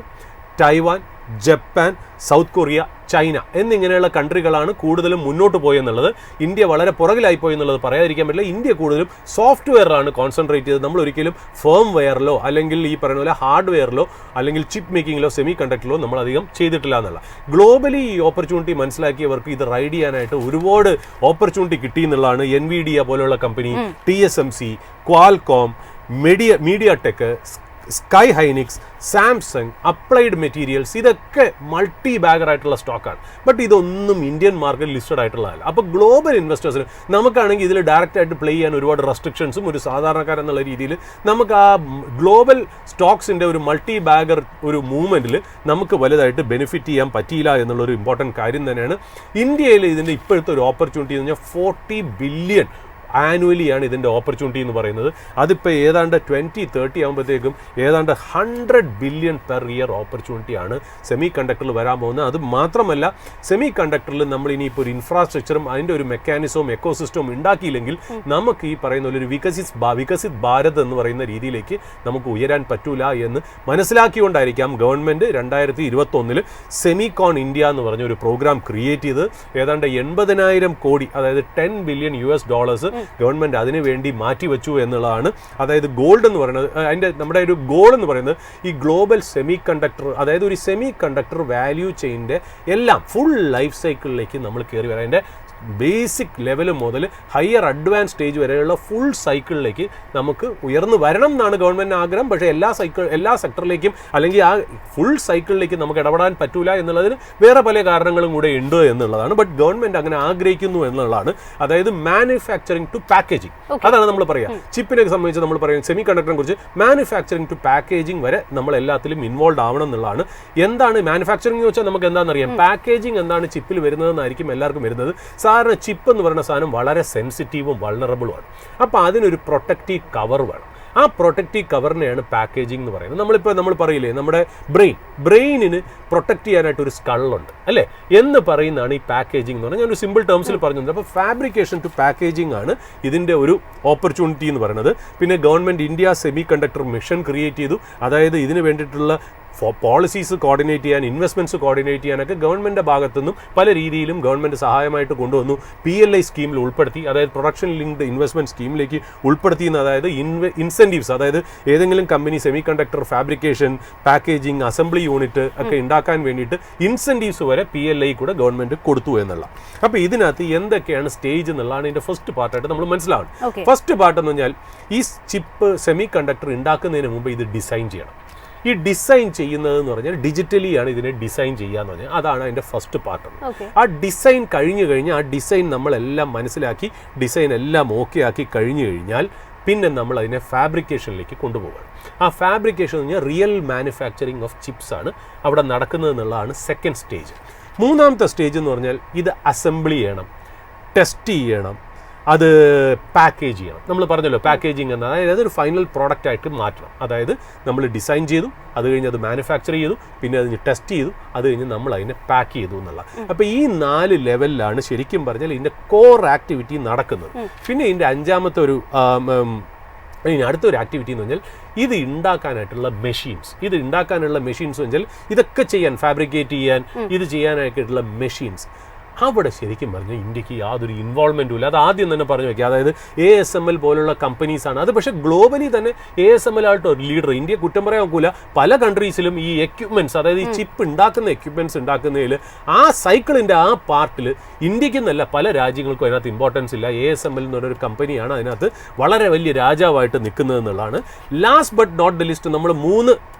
Taiwan, Japan, South Korea, China എന്നിങ്ങനെയുള്ള കൺട്രികളാണ് കൂടുതലും മുന്നോട്ട് പോയെന്നുള്ളത്. ഇന്ത്യ വളരെ പുറകിലായി പോയി എന്നുള്ളത് പറയാതിരിക്കാൻ പറ്റില്ല. ഇന്ത്യ കൂടുതലും സോഫ്റ്റ്വെയറിലാണ് കോൺസെൻട്രേറ്റ് ചെയ്തത്. നമ്മൾ ഒരിക്കലും ഫേം വെയറിലോ അല്ലെങ്കിൽ ഈ പറയുന്ന പോലെ ഹാർഡ്വെയറിലോ അല്ലെങ്കിൽ ചിപ്പ് മേക്കിങ്ങിലോ സെമി കണ്ടക്ടറിലോ നമ്മൾ അധികം ചെയ്തിട്ടില്ല എന്നുള്ള. ഗ്ലോബലി ഈ ഓപ്പർച്യൂണിറ്റി മനസ്സിലാക്കിയവർക്ക് ഇത് റൈഡ് ചെയ്യാനായിട്ട് ഒരുപാട് ഓപ്പർച്യൂണിറ്റി കിട്ടി എന്നുള്ളതാണ്. NVIDIA പോലെയുള്ള company, TSMC, Qualcomm, MediaTek, SK Hynix, Samsung, Applied Materials, ഇതൊക്കെ മൾട്ടി ബാഗർ ആയിട്ടുള്ള സ്റ്റോക്കാണ്. ബട്ട് ഇതൊന്നും ഇന്ത്യൻ മാർക്കറ്റ് ലിസ്റ്റഡ് ആയിട്ടുള്ളതല്ല. അപ്പോൾ ഗ്ലോബൽ ഇൻവെസ്റ്റേഴ്സിന് നമുക്കാണെങ്കിൽ ഇതിൽ ഡയറക്റ്റ് ആയിട്ട് പ്ലേ ചെയ്യാൻ ഒരുപാട് റെസ്ട്രിക്ഷൻസും ഒരു സാധാരണക്കാരൻ എന്നുള്ള രീതിയിൽ നമുക്ക് ആ ഗ്ലോബൽ സ്റ്റോക്സിൻ്റെ ഒരു മൾട്ടി ബാഗർ ഒരു മൂവ്മെൻറ്റിൽ നമുക്ക് വലുതായിട്ട് ബെനിഫിറ്റ് ചെയ്യാൻ പറ്റിയില്ല എന്നുള്ളൊരു ഇമ്പോർട്ടൻറ്റ് കാര്യം തന്നെയാണ്. ഇന്ത്യയിൽ ഇതിൻ്റെ ഇപ്പോഴത്തെ ഒരു ഓപ്പർച്യൂണിറ്റി എന്ന് പറഞ്ഞാൽ 40 ബില്യൺ ആനുവലിയാണ് ഇതിൻ്റെ ഓപ്പർച്യൂണിറ്റി എന്ന് പറയുന്നത്. അതിപ്പോൾ ഏതാണ്ട് 2030 ആകുമ്പോഴത്തേക്കും ഏതാണ്ട് 100 ബില്യൺ പെർ ഇയർ ഓപ്പർച്യൂണിറ്റിയാണ് സെമി കണ്ടക്ടറിൽ വരാൻ പോകുന്നത്. അത് മാത്രമല്ല, സെമി കണ്ടക്ടറിൽ നമ്മൾ ഇനിയിപ്പോൾ ഒരു ഇൻഫ്രാസ്ട്രക്ചറും അതിൻ്റെ ഒരു മെക്കാനിസവും എക്കോസിസ്റ്റവും ഉണ്ടാക്കിയില്ലെങ്കിൽ നമുക്ക് ഈ പറയുന്ന ഒരു വികസിത് ഭാരത് എന്ന് പറയുന്ന രീതിയിലേക്ക് നമുക്ക് ഉയരാൻ പറ്റൂല എന്ന് മനസ്സിലാക്കിക്കൊണ്ടായിരിക്കാം ഗവൺമെൻറ് 2021 സെമികോൺ ഇന്ത്യ എന്ന് പറഞ്ഞ ഒരു പ്രോഗ്രാം ക്രിയേറ്റ് ചെയ്ത് ഏതാണ്ട് 80,000 കോടി, അതായത് $10 ബില്യൺ ഗവൺമെൻറ് അതിനു വേണ്ടി മാറ്റിവെച്ചു എന്നുള്ളതാണ്. അതായത് ഗോൾഡ് എന്ന് പറയുന്നത്, നമ്മുടെ ഒരു ഗോൾ എന്ന് പറയുന്നത് ഈ ഗ്ലോബൽ സെമി കണ്ടക്ടർ, അതായത് ഒരു സെമി കണ്ടക്ടർ വാല്യൂ ചെയിൻ്റെ എല്ലാം ഫുൾ ലൈഫ് സൈക്കിളിലേക്ക് നമ്മൾ കയറി വരാം. അതിൻ്റെ ബേസിക് ലെവൽ മുതൽ ഹയർ അഡ്വാൻസ് സ്റ്റേജ് വരെയുള്ള ഫുൾ സൈക്കിളിലേക്ക് നമുക്ക് ഉയർന്നു വരണം എന്നാണ് ഗവൺമെൻറ് ആഗ്രഹം. പക്ഷേ എല്ലാ സെക്ടറിലേക്കും അല്ലെങ്കിൽ ആ ഫുൾ സൈക്കിളിലേക്ക് നമുക്ക് ഇടപെടാൻ പറ്റൂല എന്നുള്ളതിന് വേറെ പല കാരണങ്ങളും കൂടെ ഉണ്ട് എന്നുള്ളതാണ്. ബട്ട് ഗവൺമെൻറ് അങ്ങനെ ആഗ്രഹിക്കുന്നു എന്നുള്ളതാണ്. അതായത് മാനുഫാക്ചറിങ് ടു പാക്കേജിങ്, അതാണ് നമ്മൾ പറയുക. ചിപ്പിനെ സംബന്ധിച്ച് നമ്മൾ പറയുന്നത് സെമി കണ്ടക്ടറിനെ കുറിച്ച് മാനുഫാക്ചറിങ് ടു പാക്കേജിങ് വരെ നമ്മൾ എല്ലാത്തിലും ഇൻവോൾവ് ആവണം എന്നുള്ളതാണ്. എന്താണ് മാനുഫാക്ചറിങ് എന്ന് വെച്ചാൽ നമുക്ക് എന്താണെന്നറിയാം. പാക്കേജിങ് എന്താണ് ചിപ്പിൽ വരുന്നതെന്നായിരിക്കും എല്ലാവർക്കും വരുന്നത്. സാധാരണ ചിപ്പ് എന്ന് പറയുന്ന സാധനം വളരെ സെൻസിറ്റീവും വൾണറബിളുമാണ്. അപ്പോൾ അതിനൊരു പ്രൊട്ടക്റ്റീവ് കവർ വേണം. ആ പ്രൊട്ടക്റ്റീവ് കവറിനെയാണ് പാക്കേജിംഗ് എന്ന് പറയുന്നത്. നമ്മൾ പറയില്ലേ, നമ്മുടെ ബ്രെയിനിന് പ്രൊട്ടക്റ്റ് ചെയ്യാനായിട്ട് ഒരു സ്കളുണ്ട് അല്ലേ എന്ന് പറയുന്നതാണ് ഈ പാക്കേജിംഗ് എന്ന് പറഞ്ഞാൽ. ഞാനൊരു സിമ്പിൾ ടേംസിൽ പറഞ്ഞത്. അപ്പോൾ ഫാബ്രിക്കേഷൻ ടു പാക്കേജിംഗ് ആണ് ഇതിൻ്റെ ഒരു ഓപ്പർച്യൂണിറ്റി എന്ന് പറയുന്നത്. പിന്നെ government India semi conductor mission create ചെയ്തു. അതായത് ഇതിന് വേണ്ടിയിട്ടുള്ള പോളിസീസ് കോർഡിനേറ്റ് ചെയ്യാൻ, ഇൻവെസ്റ്റ്മെൻറ്റ്സ് കോർഡിനേറ്റ് ചെയ്യാനൊക്കെ ഗവൺമെൻറ്റിൻ്റെ ഭാഗത്തുനിന്നും പല രീതിയിലും ഗവൺമെൻറ് സഹായമായിട്ട് കൊണ്ടുവന്നു. PLI സ്കീമിൽ ഉൾപ്പെടുത്തി, അതായത് പ്രൊഡക്ഷൻ ലിങ്ക്ഡ് ഇൻവെസ്റ്റ്മെൻറ്റ് സ്കീമിലേക്ക് ഉൾപ്പെടുത്തിയെന്ന്. അതായത് ഇൻസെൻറ്റീവ്സ്, അതായത് ഏതെങ്കിലും company semi conductor fabrication, packaging, assembly unit ഒക്കെ ഉണ്ടാക്കാൻ വേണ്ടിയിട്ട് ഇൻസെൻറ്റീവ്സ് വരെ PLI കൂടെ ഗവൺമെൻറ് കൊടുത്തു എന്നുള്ള. അപ്പോൾ ഇതിനകത്ത് എന്തൊക്കെയാണ് സ്റ്റേജ് എന്നുള്ളതാണ് ഇതിൻ്റെ ഫസ്റ്റ് പാർട്ടായിട്ട് നമ്മൾ മനസ്സിലാവണം. ഫസ്റ്റ് പാർട്ട് എന്ന് പറഞ്ഞാൽ ഈ ചിപ്പ് സെമി കണ്ടക്ടർ ഉണ്ടാക്കുന്നതിന് മുമ്പ് ഇത് ഡിസൈൻ ചെയ്യണം. ഈ ഡിസൈൻ ചെയ്യുന്നതെന്ന് പറഞ്ഞാൽ ഡിജിറ്റലിയാണ് ഇതിനെ ഡിസൈൻ ചെയ്യാന്ന് പറഞ്ഞാൽ, അതാണ് അതിൻ്റെ ഫസ്റ്റ് പാർട്ട്. ആ ഡിസൈൻ കഴിഞ്ഞ് ആ ഡിസൈൻ നമ്മളെല്ലാം മനസ്സിലാക്കി ഡിസൈൻ എല്ലാം ഓക്കെ ആക്കി കഴിഞ്ഞു കഴിഞ്ഞാൽ പിന്നെ നമ്മൾ അതിനെ ഫാബ്രിക്കേഷനിലേക്ക് കൊണ്ടുപോകണം. ആ ഫാബ്രിക്കേഷൻ എന്ന് പറഞ്ഞാൽ റിയൽ മാനുഫാക്ചറിങ് ഓഫ് ചിപ്സ് ആണ് അവിടെ നടക്കുന്നത് എന്നുള്ളതാണ് സെക്കൻഡ് സ്റ്റേജ്. മൂന്നാമത്തെ സ്റ്റേജ് എന്ന് പറഞ്ഞാൽ ഇത് അസംബ്ലി ചെയ്യണം, ടെസ്റ്റ് ചെയ്യണം, അത് പാക്കേജ് ചെയ്യണം. നമ്മൾ പറഞ്ഞല്ലോ പാക്കേജിങ് എന്നാൽ അതായത് ഒരു ഫൈനൽ പ്രോഡക്റ്റ് ആയിട്ട് മാറ്റണം. അതായത് നമ്മൾ ഡിസൈൻ ചെയ്തു, അത് കഴിഞ്ഞ് അത് മാനുഫാക്ചർ ചെയ്തു, പിന്നെ അതിന് ടെസ്റ്റ് ചെയ്തു, അത് കഴിഞ്ഞ് നമ്മൾ അതിനെ പാക്ക് ചെയ്തു എന്നുള്ള. അപ്പോൾ ഈ 4 ലെവലിലാണ് ശരിക്കും പറഞ്ഞാൽ ഇതിൻ്റെ കോർ ആക്ടിവിറ്റി നടക്കുന്നത്. പിന്നെ ഇതിൻ്റെ അഞ്ചാമത്തെ അടുത്തൊരു ആക്ടിവിറ്റി എന്ന് പറഞ്ഞാൽ ഇത് ഉണ്ടാക്കാനായിട്ടുള്ള മെഷീൻസ്. ഇത് ഉണ്ടാക്കാനുള്ള മെഷീൻസ് എന്ന് വെച്ചാൽ ഇതൊക്കെ ചെയ്യാൻ, ഫാബ്രിക്കേറ്റ് ചെയ്യാൻ, ഇത് ചെയ്യാനായിട്ടുള്ള മെഷീൻസ്. അവിടെ ശരിക്കും പറഞ്ഞാൽ ഇന്ത്യക്ക് യാതൊരു ഇൻവോൾവ്മെൻറ്റും ഇല്ല. അത് ആദ്യം തന്നെ പറഞ്ഞു വയ്ക്കുക. അതായത് ASML പോലുള്ള കമ്പനീസാണ് അത്. പക്ഷേ ഗ്ലോബലി തന്നെ ASML ആയിട്ട് ഒരു ലീഡർ. ഇന്ത്യ കുറ്റം പറയാൻ നോക്കില്ല. പല കൺട്രീസിലും ഈ എക്യുപ്മെൻറ്റ്സ്, അതായത് ഈ ചിപ്പ് ഉണ്ടാക്കുന്ന എക്യുപ്മെൻറ്റ്സ് ഉണ്ടാക്കുന്നതിൽ ആ സൈക്കിളിൻ്റെ ആ പാർട്ടിൽ ഇന്ത്യക്ക് എന്നല്ല പല രാജ്യങ്ങൾക്കും അതിനകത്ത് ഇമ്പോർട്ടൻസ് ഇല്ല. ASML എന്ന് പറഞ്ഞൊരു കമ്പനിയാണ് അതിനകത്ത് വളരെ വലിയ രാജാവായിട്ട് നിൽക്കുന്നത് എന്നുള്ളതാണ്. Last but not the list നമ്മൾ 3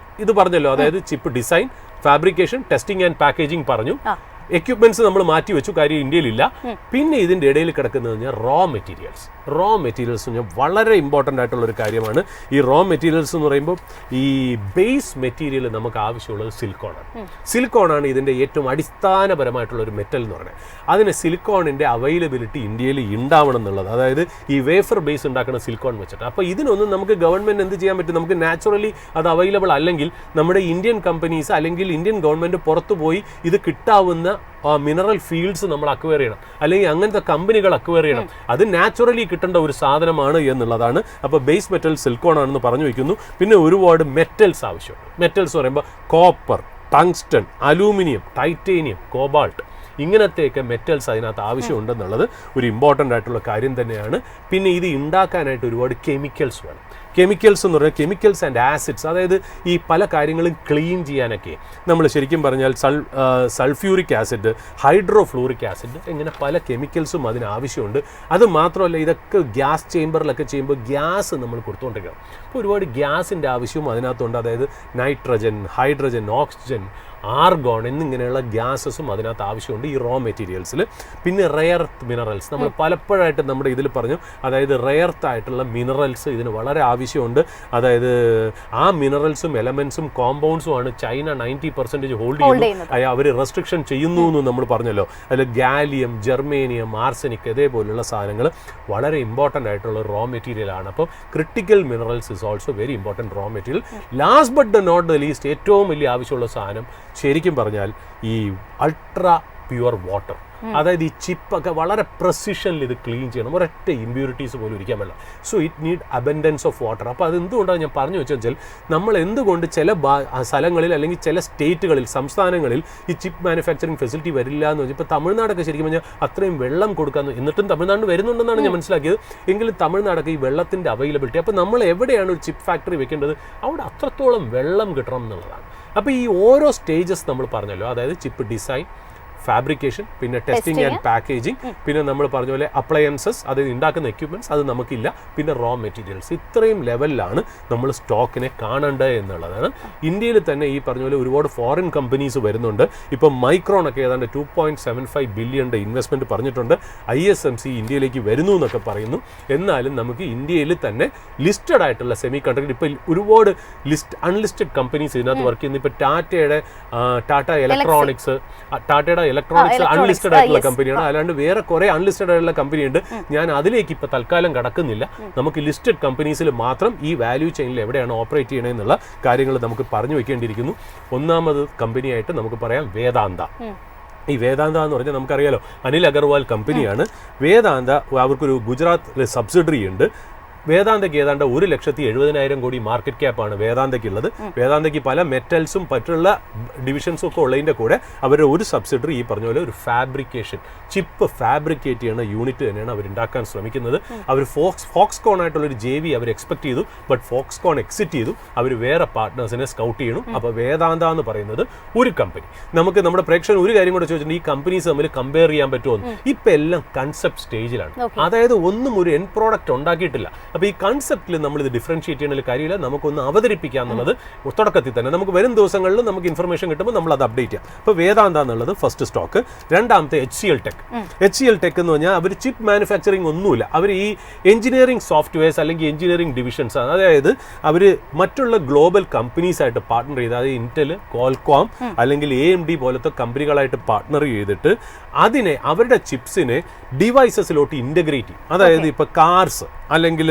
ഇത് പറഞ്ഞല്ലോ. അതായത് chip design, fabrication, testing and packaging പറഞ്ഞു. എക്യുപ്മെന്റ്സ് നമ്മൾ മാറ്റി വെച്ചു, കാര്യം ഇന്ത്യയിലില്ല. പിന്നെ ഇതിൻ്റെ ഇടയിൽ കിടക്കുന്നത് പറഞ്ഞാൽ റോ മെറ്റീരിയൽസ് എന്ന് പറഞ്ഞാൽ വളരെ ഇമ്പോർട്ടൻ്റ് ആയിട്ടുള്ള ഒരു കാര്യമാണ്. ഈ റോ മെറ്റീരിയൽസ് എന്ന് പറയുമ്പോൾ ഈ ബേസ് മെറ്റീരിയൽ നമുക്ക് ആവശ്യമുള്ളത് സിലിക്കോണാണ് ഇതിൻ്റെ ഏറ്റവും അടിസ്ഥാനപരമായിട്ടുള്ള ഒരു മെറ്റൽ എന്ന് പറയുന്നത്. അതിന് സിലിക്കോണിൻ്റെ അവൈലബിലിറ്റി ഇന്ത്യയിൽ ഉണ്ടാവണം എന്നുള്ളത്, അതായത് ഈ വേഫർ ബേസ് ഉണ്ടാക്കുന്ന സിലിക്കോൺ വെച്ചിട്ട്. അപ്പോൾ ഇതിനൊന്നും നമുക്ക് ഗവൺമെൻറ് എന്ത് ചെയ്യാൻ പറ്റും? നമുക്ക് നാച്ചുറലി അത് അവൈലബിൾ അല്ലെങ്കിൽ നമ്മുടെ ഇന്ത്യൻ കമ്പനീസ് അല്ലെങ്കിൽ ഇന്ത്യൻ ഗവൺമെൻറ് പുറത്തു പോയി ഇത് കിട്ടാവുന്ന മിനറൽ ഫീൽഡ്സ് നമ്മൾ അക്വയർ ചെയ്യണം, അല്ലെങ്കിൽ അങ്ങനത്തെ കമ്പനികൾ അക്വയർ ചെയ്യണം. അത് നാച്ചുറലി കിട്ടേണ്ട ഒരു സാധനമാണ് എന്നുള്ളതാണ്. അപ്പോൾ ബേസ് മെറ്റൽ സിലിക്കോൺ ആണെന്ന് പറഞ്ഞു വയ്ക്കുന്നു. പിന്നെ ഒരുപാട് മെറ്റൽസ് ആവശ്യമുണ്ട്. മെറ്റൽസ് പറയുമ്പോൾ copper, tungsten, aluminium, titanium, cobalt, ഇങ്ങനത്തെയൊക്കെ മെറ്റൽസ് അതിനകത്ത് ആവശ്യമുണ്ടെന്നുള്ളത് ഒരു ഇമ്പോർട്ടൻ്റ് ആയിട്ടുള്ള കാര്യം തന്നെയാണ്. പിന്നെ ഇത് ഉണ്ടാക്കാനായിട്ട് ഒരുപാട് കെമിക്കൽസ് വേണം. കെമിക്കൽസ് എന്ന് പറഞ്ഞാൽ കെമിക്കൽസ് ആൻഡ് ആസിഡ്സ്, അതായത് ഈ പല കാര്യങ്ങളും ക്ലീൻ ചെയ്യാനൊക്കെ നമ്മൾ ശരിക്കും പറഞ്ഞാൽ സൾഫ്യൂറിക് ആസിഡ്, ഹൈഡ്രോഫ്ലൂറിക് ആസിഡ്, ഇങ്ങനെ പല കെമിക്കൽസും അതിന് ആവശ്യമുണ്ട്. അത് മാത്രമല്ല ഇതൊക്കെ ഗ്യാസ് ചേമ്പറിലൊക്കെ ചെയ്യുമ്പോൾ ഗ്യാസ് നമ്മൾ കൊടുത്തുകൊണ്ടിരിക്കണം. അപ്പോൾ ഒരുപാട് ഗ്യാസിൻ്റെ ആവശ്യവും അതിനകത്തുണ്ട്. അതായത് നൈട്രജൻ, ഹൈഡ്രജൻ, ഓക്സിജൻ, ആർഗോൺ എന്നിങ്ങനെയുള്ള ഗ്യാസസും അതിനകത്ത് ആവശ്യമുണ്ട് ഈ റോ മെറ്റീരിയൽസിൽ. പിന്നെ റെയർ മിനറൽസ് നമ്മൾ പലപ്പോഴായിട്ട് നമ്മുടെ ഇതിൽ പറഞ്ഞു, അതായത് റെയർത്ത് ആയിട്ടുള്ള മിനറൽസ് ഇതിന് വളരെ ആവശ്യമുണ്ട്. അതായത് ആ മിനറൽസും എലമെൻസും കോമ്പൗണ്ട്സും ആണ് ചൈന 90% ഹോൾഡ് ചെയ്യുന്നു. അവർ റെസ്ട്രിക്ഷൻ ചെയ്യുന്നു എന്ന് നമ്മൾ പറഞ്ഞല്ലോ. അതിൽ ഗാലിയം, ജെർമേനിയം, ആർസനിക് ഇതേപോലുള്ള സാധനങ്ങൾ വളരെ ഇമ്പോർട്ടൻ്റ് ആയിട്ടുള്ള റോ മെറ്റീരിയലാണ്. അപ്പോൾ critical minerals is also very important raw material. Last but the not the least ഏറ്റവും വലിയ ആവശ്യമുള്ള സാധനം ശരിക്കും പറഞ്ഞാൽ ഈ അൾട്രാ പ്യുവർ വാട്ടർ. അതായത് ഈ ചിപ്പൊക്കെ വളരെ പ്രസിഷനിൽ ഇത് ക്ലീൻ ചെയ്യണം, ഒരൊറ്റ ഇമ്പ്യൂരിറ്റീസ് പോലും ഇരിക്കാൻ പറ്റില്ല. So it need abundance of water. അപ്പോൾ അതെന്തുകൊണ്ടാണ് ഞാൻ പറഞ്ഞു വെച്ചാൽ നമ്മൾ എന്തുകൊണ്ട് ചില സ്ഥലങ്ങളിൽ അല്ലെങ്കിൽ ചില സ്റ്റേറ്റുകളിൽ, സംസ്ഥാനങ്ങളിൽ ഈ ചിപ്പ് മാനുഫാക്ചറിങ് ഫെസിലിറ്റി വരില്ല എന്ന് വെച്ചാൽ, ഇപ്പോൾ തമിഴ്നാടൊക്കെ ശരിക്കും പറഞ്ഞാൽ അത്രയും വെള്ളം കൊടുക്കാമെന്ന്, എന്നിട്ടും തമിഴ്നാട് വരുന്നുണ്ടെന്നാണ് ഞാൻ മനസ്സിലാക്കിയത്. എങ്കിലും തമിഴ്നാടൊക്കെ ഈ വെള്ളത്തിൻ്റെ അവൈലബിലിറ്റി, അപ്പോൾ നമ്മൾ എവിടെയാണ് ഒരു ചിപ്പ് ഫാക്ടറി വെക്കേണ്ടത് അവിടെ അത്രത്തോളം വെള്ളം കിട്ടണം എന്നുള്ളതാണ്. അപ്പോൾ ഈ ഓരോ സ്റ്റേജസ് നമ്മൾ പറഞ്ഞല്ലോ, അതായത് ചിപ്പ് ഡിസൈൻ, ഫാബ്രിക്കേഷൻ, പിന്നെ ടെസ്റ്റിംഗ് ആൻഡ് പാക്കേജിങ്, പിന്നെ നമ്മൾ പറഞ്ഞ പോലെ അപ്ലയൻസസ്, അത് ഉണ്ടാക്കുന്ന എക്യുപ്മെൻറ്റ്സ്, അത് നമുക്കില്ല, പിന്നെ റോ മെറ്റീരിയൽസ്. ഇത്രയും ലെവലിലാണ് നമ്മൾ സ്റ്റോക്കിനെ കാണേണ്ടത് എന്നുള്ളതാണ്. ഇന്ത്യയിൽ തന്നെ ഈ പറഞ്ഞ പോലെ ഒരുപാട് ഫോറിൻ കമ്പനീസ് വരുന്നുണ്ട്. ഇപ്പം മൈക്രോൺ ഒക്കെ ഏതാണ്ട് 2.75 ബില്യൻ്റെ ഇൻവെസ്റ്റ്മെൻറ്റ് പറഞ്ഞിട്ടുണ്ട്. ISMC ഇന്ത്യയിലേക്ക് വരുന്നു എന്നൊക്കെ പറയുന്നു. എന്നാലും നമുക്ക് ഇന്ത്യയിൽ തന്നെ ലിസ്റ്റഡ് ആയിട്ടുള്ള സെമി കണ്ടക്ടർ, ഇപ്പോൾ ഒരുപാട് അൺലിസ്റ്റഡ് കമ്പനീസ് ഇതിനകത്ത് വർക്ക് ചെയ്യുന്നു. ഇപ്പോൾ ടാറ്റ ഇലക്ട്രോണിക്സ്, ടാറ്റയുടെ ഇലക്ട്രോണിക്സ് അൺലിസ്റ്റഡ് ആയിട്ടുള്ള കമ്പനിയാണ്. അല്ലാണ്ട് വേറെ കുറേ അൺലിസ്റ്റഡ് ആയിട്ടുള്ള കമ്പനി ഉണ്ട്. ഞാൻ അതിലേക്ക് ഇപ്പോൾ തൽക്കാലം കടക്കുന്നില്ല. നമുക്ക് ലിസ്റ്റഡ് കമ്പനീസിൽ മാത്രം ഈ വാല്യൂ ചെയിനിൽ എവിടെയാണ് ഓപ്പറേറ്റ് ചെയ്യണമെന്നുള്ള കാര്യങ്ങൾ നമുക്ക് പറഞ്ഞു വെക്കേണ്ടിയിരിക്കുന്നു. ഒന്നാമത് കമ്പനിയായിട്ട് നമുക്ക് പറയാം വേദാന്ത. ഈ വേദാന്ത എന്ന് പറഞ്ഞാൽ നമുക്കറിയാലോ, അനിൽ അഗർവാൾ കമ്പനിയാണ്. വേദാന്ത അവർക്കൊരു ഗുജറാത്ത് സബ്സിഡറി ഉണ്ട്. വേദാന്തയ്ക്ക് ഏതാണ്ട് 1,70,70,000 കോടി മാർക്കറ്റ് ക്യാപ്പാണ് വേദാന്തയ്ക്കുള്ളത്. വേദാന്തയ്ക്ക് പല മെറ്റൽസും മറ്റുള്ള ഡിവിഷൻസും ഒക്കെ ഉള്ളതിൻ്റെ കൂടെ അവരുടെ ഒരു സബ്സിഡറി ഈ പറഞ്ഞ പോലെ ഒരു ഫാബ്രിക്കേഷൻ, ചിപ്പ് ഫാബ്രിക്കേറ്റ് ചെയ്യുന്ന യൂണിറ്റ് തന്നെയാണ് അവർ ഉണ്ടാക്കാൻ ശ്രമിക്കുന്നത്. അവർ ഫോക്സ്കോൺ ആയിട്ടുള്ളൊരു JV അവർ എക്സ്പെക്ട് ചെയ്തു, ബട്ട് ഫോക്സ്കോൺ എക്സിറ്റ് ചെയ്തു. അവർ വേറെ പാർട്ട്നേഴ്സിനെ സ്കൗട്ട് ചെയ്യണം. അപ്പോൾ വേദാന്ത എന്ന് പറയുന്നത് ഒരു കമ്പനി. നമുക്ക് നമ്മുടെ പ്രേക്ഷകർ ഒരു കാര്യം കൂടെ ചോദിച്ചിട്ടുണ്ട്, ഈ കമ്പനീസ് തമ്മിൽ കമ്പയർ ചെയ്യാൻ പറ്റുമോ? ഇപ്പം എല്ലാം കൺസെപ്റ്റ് സ്റ്റേജിലാണ്. അതായത് ഒന്നും ഒരു എൻഡ് പ്രോഡക്റ്റ് ഉണ്ടാക്കിയിട്ടില്ല. അപ്പോൾ ഈ കൺസെപ്റ്റിൽ നമ്മളിത് ഡിഫറൻഷിയേറ്റ് ചെയ്യുന്ന കാര്യമില്ല, നമുക്കൊന്ന് അവതരിപ്പിക്കുക എന്നുള്ളത് തുടക്കത്തിൽ തന്നെ. നമുക്ക് വരും ദിവസങ്ങളിൽ നമുക്ക് ഇൻഫർമേഷൻ കിട്ടുമ്പോൾ നമ്മൾ അത് അപ്ഡേറ്റ് ചെയ്യാം. അപ്പോൾ വേദാന്ത എന്നുള്ളത് ഫസ്റ്റ് സ്റ്റോക്ക്. രണ്ടാമത്തെ HCL ടെക്. HCL ടെക് എന്ന് പറഞ്ഞാൽ അവർ ചിപ്പ് മാനുഫാക്ചറിങ് ഒന്നുമില്ല, അവർ ഈ എഞ്ചിനീയറിംഗ് സോഫ്റ്റ്വെയർസ് അല്ലെങ്കിൽ എഞ്ചിനീയറിംഗ് ഡിവിഷൻസ് ആണ്. അതായത് അവർ മറ്റുള്ള ഗ്ലോബൽ കമ്പനീസായിട്ട് പാർട്ട്ണർ ചെയ്ത്, അതായത് ഇന്റൽ, കോൾകോം അല്ലെങ്കിൽ AMD പോലത്തെ കമ്പനികളായിട്ട് പാർട്ട്ണർ ചെയ്തിട്ട് അതിനെ അവരുടെ ചിപ്സിനെ ഡിവൈസസിലോട്ട് ഇൻ്റഗ്രേറ്റ് ചെയ്യും. അതായത് ഇപ്പോൾ കാർസ് അല്ലെങ്കിൽ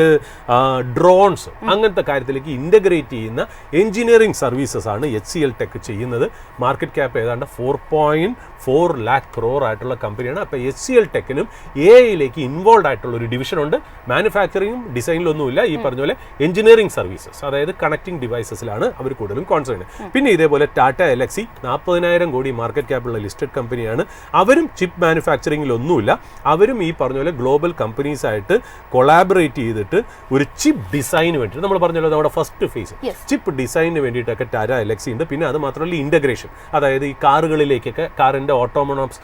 ഡ്രോൺസ് അങ്ങനത്തെ കാര്യത്തിലേക്ക് ഇൻ്റഗ്രേറ്റ് ചെയ്യുന്ന എഞ്ചിനീയറിംഗ് സർവീസസ് ആണ് HCL ടെക് ചെയ്യുന്നത്. മാർക്കറ്റ് ക്യാപ്പ് ഏതാണ്ട് 4.4 lakh crore ആയിട്ടുള്ള കമ്പനിയാണ്. അപ്പോൾ HCL ടെക്കിനും AI ഇൻവോൾവ് ആയിട്ടുള്ള ഒരു ഡിവിഷനുണ്ട്. മാനുഫാക്ചറിങ്ങും ഡിസൈനിലൊന്നുമില്ല. ഈ പറഞ്ഞ പോലെ എഞ്ചിനീയറിംഗ് സർവീസസ്, അതായത് കണക്റ്റിംഗ് ഡിവൈസസിലാണ് അവർ കൂടുതലും കോൺസേൺ. പിന്നെ ഇതേപോലെ ടാറ്റ എലക്സി 40,000 കോടി മാർക്കറ്റ് ക്യാപ്പുള്ള ലിസ്റ്റഡ് കമ്പനിയാണ്. അവരും ചിപ്പ് മാനുഫാക്ചറിങ്ങിലൊന്നുമില്ല. അവരും ഈ പറഞ്ഞ പോലെ ഗ്ലോബൽ കമ്പനീസായിട്ട് കൊളാബറേറ്റ് ഇൻ്റഗ്രേറ്റ് ചെയ്തിട്ട് ഒരു ചിപ്പ് ഡിസൈന് വേണ്ടിയിട്ട് നമ്മൾ പറഞ്ഞല്ലോ നമ്മുടെ ഫസ്റ്റ് ഫേസ് ചിപ്പ് ഡിസൈനിന് വേണ്ടിയിട്ടൊക്കെ ടാറ്റ എലക്സി ഉണ്ട്. പിന്നെ അത് മാത്രമല്ല ഇൻ്റഗ്രേഷൻ, അതായത് ഈ കാറുകളിലേക്കൊക്കെ കാറിൻ്റെ ഓട്ടോമോണോസ്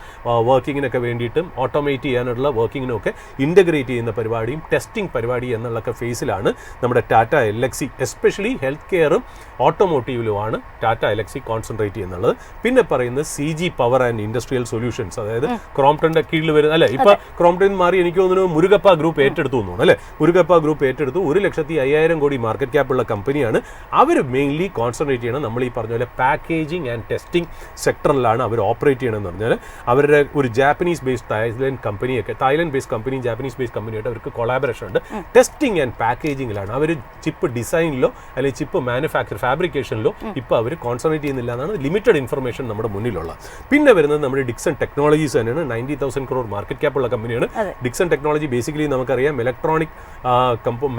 വർക്കിങ്ങിനൊക്കെ വേണ്ടിയിട്ടും ഓട്ടോമേറ്റ് ചെയ്യാനുള്ള വർക്കിങ്ങിനും ഒക്കെ ഇൻ്റഗ്രേറ്റ് ചെയ്യുന്ന പരിപാടിയും ടെസ്റ്റിംഗ് പരിപാടി എന്നുള്ളൊക്കെ ഫേസിലാണ് നമ്മുടെ ടാറ്റ എലക്സി, എസ്പെഷ്യലി ഹെൽത്ത് കെയറും ഓട്ടോമോട്ടീവിലുമാണ് ടാറ്റ എലക്സി കോൺസെൻട്രേറ്റ് ചെയ്യുന്നുള്ളത്. പിന്നെ പറയുന്നത് CG power and industrial solutions, അതായത് ക്രോംപ്ടന്റെ കീഴിൽ വരുന്ന അല്ലെ, ഇപ്പൊ ക്രോംപ്ടൻ മാറി എനിക്ക് തോന്നുന്നു മുരുകപ്പ ഗ്രൂപ്പ് ഏറ്റെടുത്തു തോന്നുന്നു അല്ലെ. മുരുകപ്പ ഗ്രൂപ്പ് ഏറ്റെടുത്തു 1,50,000 കോടി മാർക്കറ്റ് ക്യാപ്പ് ഉള്ള കമ്പനിയാണ്. അവർ മെയിൻലി കോൺസെൻട്രേറ്റ് ചെയ്യണം നമ്മൾ ഈ പറഞ്ഞ പോലെ പാക്കേജിങ് ആൻഡ് ടെസ്റ്റിംഗ് സെക്ടറിലാണ് അവർ ഓപ്പറേറ്റ് ചെയ്യണമെന്ന് പറഞ്ഞാൽ അവരുടെ ഒരു Japanese based Thailand based company Japanese based കമ്പനിയായിട്ട് അവർക്ക് കൊളാബറേഷൻ ഉണ്ട്. ടെസ്റ്റിംഗ് ആൻഡ് പാക്കേജിങ്ങിലാണ് അവർ, ചിപ്പ് ഡിസൈനിലോ അല്ലെങ്കിൽ ചിപ്പ് ഫാബ്രിക്കേഷനിലോ ഇപ്പോൾ അവർ കോൺസെൻട്രേറ്റ് ചെയ്യുന്നില്ല എന്നാണ് ലിമിറ്റഡ് ഇൻഫർമേഷൻ നമ്മുടെ മുന്നിലുള്ള. പിന്നെ വരുന്നത് നമ്മുടെ ഡിക്സൺ ടെക്നോളജീസ് തന്നെയാണ്. 90,000 crore മാർക്കറ്റ് ക്യാപ്പ് ഉള്ള കമ്പനിയാണ് ഡിക്സൺ ടെക്നോളജി. ബേസിക്കലി നമുക്കറിയാം ഇലക്ട്രോണിക്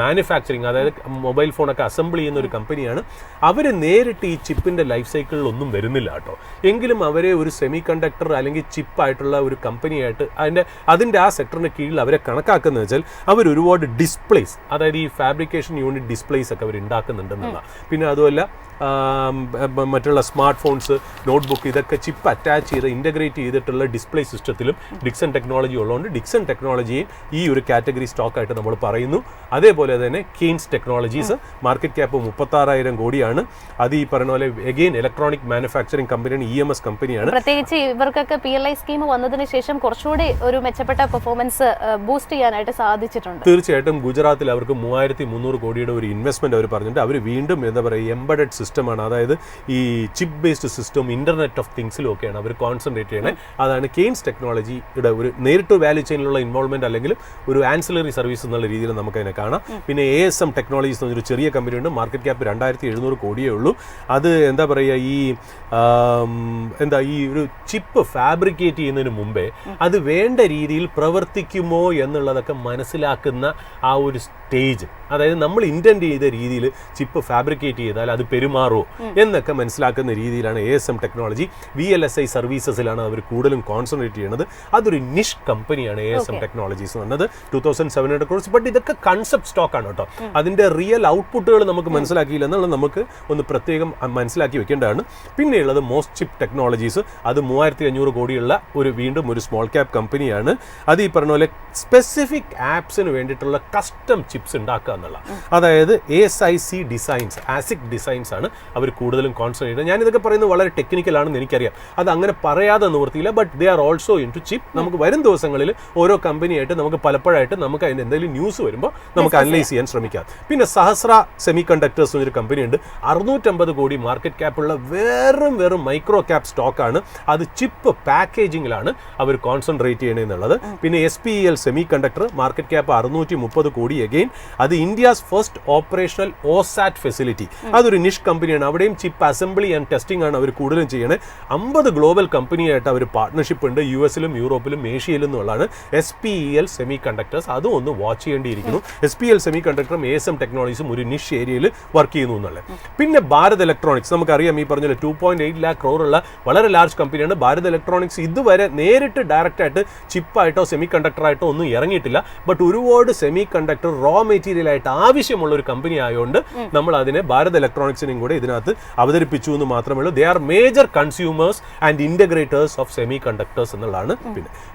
മാനുഫാക്ചറിങ്, അതായത് മൊബൈൽ ഫോണൊക്കെ അസംബിൾ ചെയ്യുന്ന ഒരു കമ്പനിയാണ്. അവർ നേരിട്ട് ഈ ചിപ്പിൻ്റെ ലൈഫ് സൈക്കിളിൽ ഒന്നും വരുന്നില്ല കേട്ടോ. എങ്കിലും അവരെ ഒരു സെമി കണ്ടക്ടർ അല്ലെങ്കിൽ ചിപ്പായിട്ടുള്ള ഒരു കമ്പനിയായിട്ട് അതിൻ്റെ ആ സെക്ടറിന് കീഴിൽ അവരെ കണക്കാക്കുന്നത് വെച്ചാൽ അവർ ഒരുപാട് ഡിസ്പ്ലേസ്, അതായത് ഈ ഫാബ്രിക്കേഷൻ യൂണിറ്റ് ഡിസ്പ്ലേസ് ഒക്കെ അവർ ഉണ്ടാക്കുന്നുണ്ടെന്നുള്ള. പിന്നെ അതുമല്ല മറ്റുള്ള സ്മാർട്ട് ഫോൺസ്, നോട്ട്ബുക്ക്, ഇതൊക്കെ ചിപ്പ് അറ്റാച്ച് ചെയ്ത് ഇൻ്റഗ്രേറ്റ് ചെയ്തിട്ടുള്ള ഡിസ്പ്ലേ സിസ്റ്റത്തിലും ഡിക്സൺ ടെക്നോളജി ഉള്ളതുകൊണ്ട് ഡിക്സൺ ടെക്നോളജിയും ഈ ഒരു കാറ്റഗറി സ്റ്റോക്കായിട്ട് നമ്മൾ പറയുന്നു. അതേപോലെ തന്നെ കെയ്ൻസ് ടെക്നോളജീസ് മാർക്കറ്റ് ക്യാപ്പ് 36,000 കോടിയാണ്. അത് ഈ പറയുന്ന പോലെ എഗെയിൻ ഇലക്ട്രോണിക് മാനുഫാക്ചറിങ് കമ്പനിയാണ്, EMS കമ്പനിയാണ്. പ്രത്യേകിച്ച് ഇവർക്കൊക്കെ PLI സ്കീം വന്നതിന് ശേഷം കുറച്ചുകൂടി ഒരു മെച്ചപ്പെട്ട പെർഫോമൻസ് ബൂസ്റ്റ് ചെയ്യാനായിട്ട് സാധിച്ചിട്ടുണ്ട്. തീർച്ചയായിട്ടും ഗുജറാത്തിൽ അവർക്ക് 3,300 കോടിയുടെ ഒരു ഇൻവെസ്റ്റ്മെന്റ് അവർ പറഞ്ഞിട്ട് അവർ വീണ്ടും എന്താ പറയുക എംബഡഡ് സിസ്റ്റമാണ്, അതായത് ഈ chip based system internet of തിങ്സിലും ഒക്കെയാണ് അവർ കോൺസെൻട്രേറ്റ് ചെയ്യണേ. അതാണ് കെയ്ൻസ് ടെക്നോളജിയുടെ ഒരു നേരിട്ട് വാല്യൂ ചെയിനിലുള്ള ഇൻവോൾവ്മെന്റ് അല്ലെങ്കിൽ ഒരു ആൻസിലറി സർവീസ് എന്നുള്ള രീതിയിൽ നമുക്ക് അതിനെ കാണാം. പിന്നെ ASM ടെക്നോളജീസ് എന്നൊരു ചെറിയ കമ്പനിയുണ്ട്. മാർക്കറ്റ് ക്യാപ്പ് 2,700 കോടിയേ ഉള്ളൂ. അത് എന്താ പറയുക ഈ ഒരു ചിപ്പ് ഫാബ്രിക്കേറ്റ് ചെയ്യുന്നതിന് മുമ്പേ അത് വേണ്ട രീതിയിൽ പ്രവർത്തിക്കുമോ എന്നുള്ളതൊക്കെ മനസ്സിലാക്കുന്ന ആ ഒരു സ്റ്റേജ്, അതായത് നമ്മൾ ഇന്റന്റ് ചെയ്ത രീതിയിൽ ചിപ്പ് ഫാബ്രിക്കേറ്റ് ചെയ്താൽ അത് പെരുമാറുമോ എന്നൊക്കെ മനസ്സിലാക്കുന്ന രീതിയിലാണ് ASM ടെക്നോളജി. VLSI സർവീസസിലാണ് അവർ കൂടുതലും കോൺസെൻട്രേറ്റ് ചെയ്യുന്നത്. അതൊരു നിഷ് കമ്പനിയാണ് ASM ടെക്നോളജീസ് എന്ന് പറഞ്ഞത്. 2,700 crores. ബട്ട് ഇതൊക്കെ കൺസെപ്റ്റ് സ്റ്റോക്കാണ് കേട്ടോ. അതിന്റെ റിയൽ ഔട്ട്പുട്ടുകൾ നമുക്ക് മനസ്സിലാക്കിയില്ല എന്നുള്ളത് നമുക്ക് ഒന്ന് പ്രത്യേകം മനസ്സിലാക്കി വെക്കേണ്ടതാണ്. പിന്നെയുള്ളത് മോസ്റ്റ് ചിപ്പ് ടെക്നോളജീസ്. അത് 3,500 കോടിയുള്ള വീണ്ടും ഒരു സ്മോൾ ക്യാപ് കമ്പനിയാണ്. അത് ഈ പറഞ്ഞ പോലെ സ്പെസിഫിക് ആപ്സിന് വേണ്ടിയിട്ടുള്ള കസ്റ്റം ചിപ്സ് ഉണ്ടാക്കുക എന്നുള്ള, അതായത് ASIC ഡിസൈൻസ് ആണ് അവർ കൂടുതലും കോൺസെൻട്രേറ്റ് ചെയ്യുന്നത്. ഞാനിതൊക്കെ പറയുന്നത് വളരെ ടെക്നിക്കൽ ആണെന്ന് എനിക്കറിയാം, അത് അങ്ങനെ പറയാതെ നിവർത്തിയില്ല. But they are also in to chip. നമുക്ക് വരും ദിവസങ്ങളിൽ ഓരോ കമ്പനിയായിട്ട് നമുക്ക് പലപ്പോഴായിട്ട് നമുക്ക് അതിൻ്റെ എന്തെങ്കിലും ന്യൂസ് വരുമ്പോൾ നമുക്ക് അനലൈസ് ചെയ്യാൻ ശ്രമിക്കാം. പിന്നെ സഹസ്ര സെമി കണ്ടക്ടേഴ്സ് എന്നൊരു കമ്പനിയുണ്ട്. 650 കോടി മാർക്കറ്റ് ക്യാപ്പുള്ള വെറും മൈക്രോ ക്യാപ് സ്റ്റോക്കാണ്. അത് ചിപ്പ് പാക്കേജിങ്ങിലാണ് അവർ കോൺസെൻട്രേറ്റ് ചെയ്യണമെന്നുള്ളത്. പിന്നെ SPEL semi conductor market cap 630 കോടി. അഗെയിൻ അത് India's first operational OSAT facility. അതൊരു നിഷ് കമ്പനിയാണ്. അവിടെയും ചിപ്പ് അസംബ്ലി ആൻഡ് ടെസ്റ്റിംഗ് ആണ് അവർ കൂടുതലും ചെയ്യണേ. 50 ഗ്ലോബൽ കമ്പനിയായിട്ട് അവർ പാർട്ട്ണർഷിപ്പ് ഉണ്ട്, US-ലും യൂറോപ്പിലും ഏഷ്യയിലും എന്നുള്ളതാണ് SPEL സെമി കണ്ടക്ടേഴ്സ്. അതും ഒന്ന് വാച്ച് ചെയ്യേണ്ടിയിരിക്കുന്നു. SPEL സെമി കണ്ടക്ടറും ASM ടെക്നോളജീസും ഒരു നിഷ് ഏരിയയിൽ വർക്ക് ചെയ്യുന്നു എന്നുള്ളത്. പിന്നെ ഭാരത് ഇലക്ട്രോണിക്സ് നമുക്കറിയാം, ഈ പറഞ്ഞ 2.8 lakh crore ഉള്ള വളരെ ലാർജ് കമ്പനിയാണ് ഭാരത് ഇലക്ട്രോണിക്സ്. ഇതുവരെ നേരിട്ട് ഡയറക്റ്റ് ആയിട്ട് ചിപ്പായിട്ടോ സെമി കണ്ടക്ടറായിട്ടോ ഒന്നും ഇറങ്ങിയിട്ടില്ല. ബട്ട് ഒരുപാട് സെമി കണ്ടക്ടർ റോ മെറ്റീരിയൽ ആയിട്ട് ആവശ്യമുള്ള ഒരു കമ്പനി ആയതുകൊണ്ട് നമ്മൾ അതിനെ ഭാരത് ഇലക്ട്രോണിക്സിനെയും കൂടെ ഇതിനകത്ത് അവതരിപ്പിച്ചു എന്ന് മാത്രമേ ഉള്ളൂ. They are major consumers and integrators of semiconductors എന്നുള്ളതാണ്.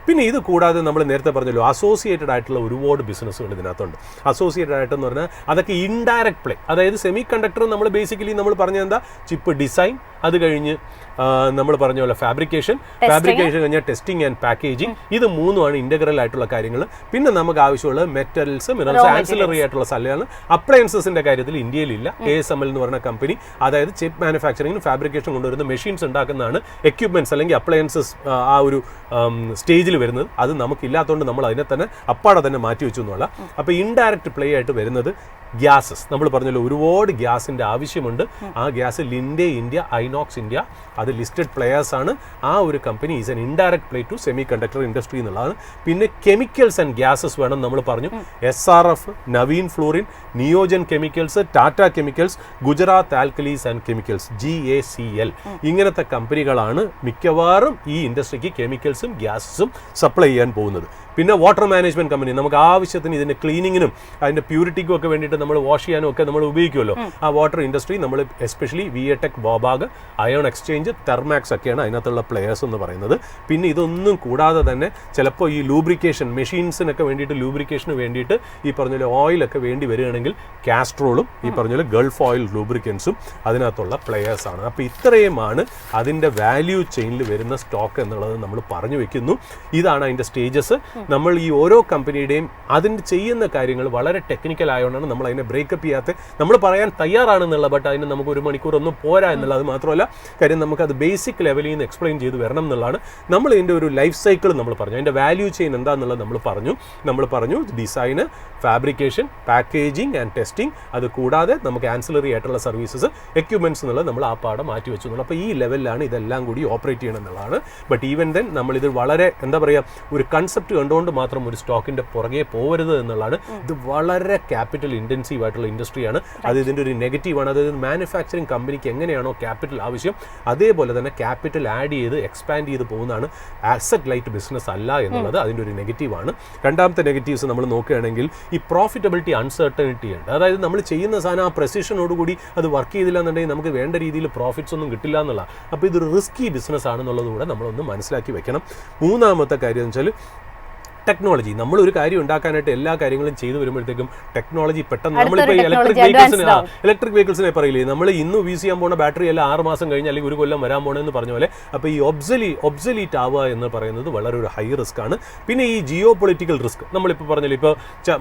പിന്നെ ഇത് കൂടാതെ നമ്മൾ നേരത്തെ പറഞ്ഞല്ലോ അസോസിയേറ്റഡ് ആയിട്ടുള്ള ഒരുപാട് ബിസിനസ്സുകൾ ഇതിനകത്തുണ്ട്. അസോസിയേറ്റഡ് ആയിട്ടെന്ന് പറഞ്ഞാൽ അതൊക്കെ ഇൻഡയറക്റ്റ് പ്ലേ, അതായത് സെമി കണ്ടക്ടർ നമ്മൾ ബേസിക്കലി നമ്മൾ പറഞ്ഞ എന്താ ചിപ്പ് ഡിസൈൻ, അത് കഴിഞ്ഞ് നമ്മൾ പറഞ്ഞ പോലെ ഫാബ്രിക്കേഷൻ കഴിഞ്ഞാൽ ടെസ്റ്റിംഗ് ആൻഡ് പാക്കേജിങ്. ഇത് മൂന്നുമാണ് ഇന്റഗ്രൽ ആയിട്ടുള്ള കാര്യങ്ങൾ. പിന്നെ നമുക്ക് ആവശ്യമുള്ളത് മെറ്റൽസ്, മിനറൽസ്, ആൻസിലറി ആയിട്ടുള്ള സ്ഥലമാണ്. അപ്ലയൻസസിന്റെ കാര്യത്തിൽ ഇന്ത്യയിലില്ല. ASML എന്ന് പറഞ്ഞ കമ്പനി, അതായത് ചിപ്പ് മാനുഫാക്ചറിംഗിന് ഫാബ്രിക്കേഷൻ കൊണ്ടുവരുന്ന മെഷീൻസ് ഉണ്ടാക്കുന്നതാണ്. എക്യുപ്മെന്റ്സ് അല്ലെങ്കിൽ അപ്ലയൻസസ് ആ ഒരു സ്റ്റേജിൽ വരുന്നത് അത് നമുക്കില്ലാത്തതുകൊണ്ട് നമ്മൾ അതിനെ തന്നെ അപ്പാടെ തന്നെ മാറ്റി വെച്ചു എന്നുള്ള. അപ്പോൾ ഇൻഡയറക്റ്റ് പ്ലേ ആയിട്ട് വരുന്നത് ഗ്യാസസ്. നമ്മൾ പറഞ്ഞല്ലോ ഒരുപാട് ഗ്യാസിന്റെ ആവശ്യമുണ്ട്. ആ gas Linde India, Inox India, അത് ലിസ്റ്റഡ് പ്ലെയേഴ്സ് ആണ്. ആ ഒരു company is an indirect play to semiconductor industry എന്നുള്ളതാണ്. പിന്നെ കെമിക്കൽസ് ആൻഡ് ഗ്യാസസ് വേണം നമ്മൾ പറഞ്ഞു. SRF, Navin Fluorine, Neogen chemicals, Tata chemicals, Gujarat alkalies and chemicals, GACL, ഇങ്ങനത്തെ കമ്പനികളാണ് മിക്കവാറും ഈ ഇൻഡസ്ട്രിക്ക് കെമിക്കൽസും ഗ്യാസസും സപ്ലൈ ചെയ്യാൻ പോകുന്നത്. പിന്നെ വാട്ടർ മാനേജ്മെന്റ് കമ്പനി, നമുക്ക് ആവശ്യത്തിന് ഇതിന്റെ ക്ലീനിങ്ങിനും അതിന്റെ പ്യൂരിറ്റിക്കും ഒക്കെ വേണ്ടിയിട്ട് നമ്മൾ വാഷ് ചെയ്യാനും ഒക്കെ നമ്മൾ ഉപയോഗിക്കുമല്ലോ. ആ വാട്ടർ ഇൻഡസ്ട്രി നമ്മൾ എസ്പെഷ്യലി വിയടെക്, ബോബാഗ്, അയോൺ എക്സ്ചേഞ്ച്, തെർമാക്സ് ഒക്കെയാണ് അതിനകത്തുള്ള പ്ലെയേഴ്സ് എന്ന് പറയുന്നത്. പിന്നെ ഇതൊന്നും കൂടാതെ തന്നെ ചിലപ്പോൾ ഈ ലൂബ്രിക്കേഷൻ മെഷീൻസിനൊക്കെ വേണ്ടിയിട്ട് ലൂബ്രിക്കേഷന് വേണ്ടിയിട്ട് ഈ പറഞ്ഞ പോലെ ഓയിലൊക്കെ വേണ്ടി വരികയാണെങ്കിൽ കാസ്ട്രോളും ഈ പറഞ്ഞ പോലെ ഗൾഫ് ഓയിൽ ലൂബ്രിക്കൻസും അതിനകത്തുള്ള പ്ലെയേഴ്സാണ്. അപ്പോൾ ഇത്രയുമാണ് അതിൻ്റെ വാല്യൂ ചെയിനിൽ വരുന്ന സ്റ്റോക്ക് എന്നുള്ളത് നമ്മൾ പറഞ്ഞു വെക്കുന്നു. ഇതാണ് അതിൻ്റെ സ്റ്റേജസ്. നമ്മൾ ഈ ഓരോ കമ്പനിയുടെയും അതിൻ്റെ ചെയ്യുന്ന കാര്യങ്ങൾ വളരെ ടെക്നിക്കൽ ആയതുകൊണ്ടാണ് നമ്മൾ അതിനെ ബ്രേക്കപ്പ് ചെയ്യാത്ത, നമ്മൾ പറയാൻ തയ്യാറാണെന്നുള്ള, ബട്ട് അതിന് നമുക്ക് 1 മണിക്കൂറൊന്നും പോരാ എന്നുള്ളത് മാത്രമല്ല, കാര്യം നമുക്കത് ബേസിക് ലെവലിൽ നിന്ന് എക്സ്പ്ലെയിൻ ചെയ്ത് വരണം എന്നുള്ളതാണ്. നമ്മൾ ഇതിൻ്റെ ഒരു ലൈഫ് സൈക്കിൾ നമ്മൾ പറഞ്ഞു, അതിൻ്റെ വാല്യൂ ചെയിൻ എന്താണെന്നുള്ളത് നമ്മൾ പറഞ്ഞു ഡിസൈന്, ഫാബ്രിക്കേഷൻ, പാക്കേജിങ് ആൻഡ് ടെസ്റ്റിംഗ്, അത് കൂടാതെ നമുക്ക് ആൻസിലറി ആയിട്ടുള്ള സർവീസസ്, എക്യുപ്മെന്റ്സ് എന്നുള്ളത് നമ്മൾ ആ പാടെ മാറ്റി വെച്ചു എന്നുള്ളത്. അപ്പോൾ ഈ ലെവലിലാണ് ഇതെല്ലാം കൂടി ഓപ്പറേറ്റ് ചെയ്യണം എന്നുള്ളതാണ്. ബട്ട് ഈവൻ ദെൻ നമ്മളിത് വളരെ എന്താ പറയുക, ഒരു കൺസെപ്റ്റ് കണ്ടുകൊണ്ട് മാത്രം ഒരു സ്റ്റോക്കിൻ്റെ പുറകെ പോകരുത് എന്നുള്ളതാണ്. ഇത് വളരെ ക്യാപിറ്റൽ ഇൻറ്റൻസീവ് ആയിട്ടുള്ള ഇൻഡസ്ട്രിയാണ്. അത് ഇതിൻ്റെ ഒരു നെഗറ്റീവാണ്. അതായത് മാനുഫാക്ചറിങ് കമ്പനിക്ക് എങ്ങനെയാണോ ക്യാപിറ്റൽ ആവശ്യം, അതേപോലെ തന്നെ ക്യാപിറ്റൽ ആഡ് ചെയ്ത് എക്സ്പാൻഡ് ചെയ്ത് പോകുന്നതാണ്. ആസറ്റ് ലൈറ്റ് ബിസിനസ് അല്ല എന്നുള്ളത് അതിൻ്റെ ഒരു നെഗറ്റീവാണ്. രണ്ടാമത്തെ നെഗറ്റീവ്സ് നമ്മൾ നോക്കുകയാണെങ്കിൽ ഈ പ്രോഫിറ്റബിലിറ്റി അൺസർട്ടനിറ്റി ഉണ്ട്. അതായത് നമ്മൾ ചെയ്യുന്ന സാധനം ആ പ്രസിഷനോടുകൂടി അത് വർക്ക് ചെയ്തില്ല എന്നുണ്ടെങ്കിൽ നമുക്ക് വേണ്ട രീതിയിൽ പ്രോഫിറ്റ്സ് ഒന്നും കിട്ടില്ല എന്നുള്ള. അപ്പോൾ ഇതൊരു റിസ്കി ബിസിനസ് ആണെന്നുള്ളത് കൂടെ നമ്മളൊന്ന് മനസ്സിലാക്കി വെക്കണം. മൂന്നാമത്തെ കാര്യം എന്ന് വെച്ചാൽ ടെക്നോളജി. നമ്മളൊരു കാര്യം ഉണ്ടാക്കാനായിട്ട് എല്ലാ കാര്യങ്ങളും ചെയ്തു വരുമ്പോഴത്തേക്കും ടെക്നോളജി പെട്ടെന്ന്, നമ്മളിപ്പോൾ ഇലക്ട്രിക് വെഹിക്കിൾസിനെ പറയില്ലേ, നമ്മൾ ഇന്ന് യൂസ് ചെയ്യാൻ പോകുന്ന ബാറ്ററി എല്ലാം 6 മാസം കഴിഞ്ഞ് അല്ലെങ്കിൽ 1 കൊല്ലം വരാൻ പോകണമെന്ന് പറഞ്ഞ പോലെ. അപ്പോൾ ഈ ഒബ്സലീറ്റ് ആവുക എന്ന് പറയുന്നത് വളരെ ഒരു ഹൈ റിസ്ക് ആണ്. പിന്നെ ഈ ജിയോ പൊളിറ്റിക്കൽ റിസ്ക് നമ്മളിപ്പോൾ പറഞ്ഞല്ലോ, ഇപ്പോൾ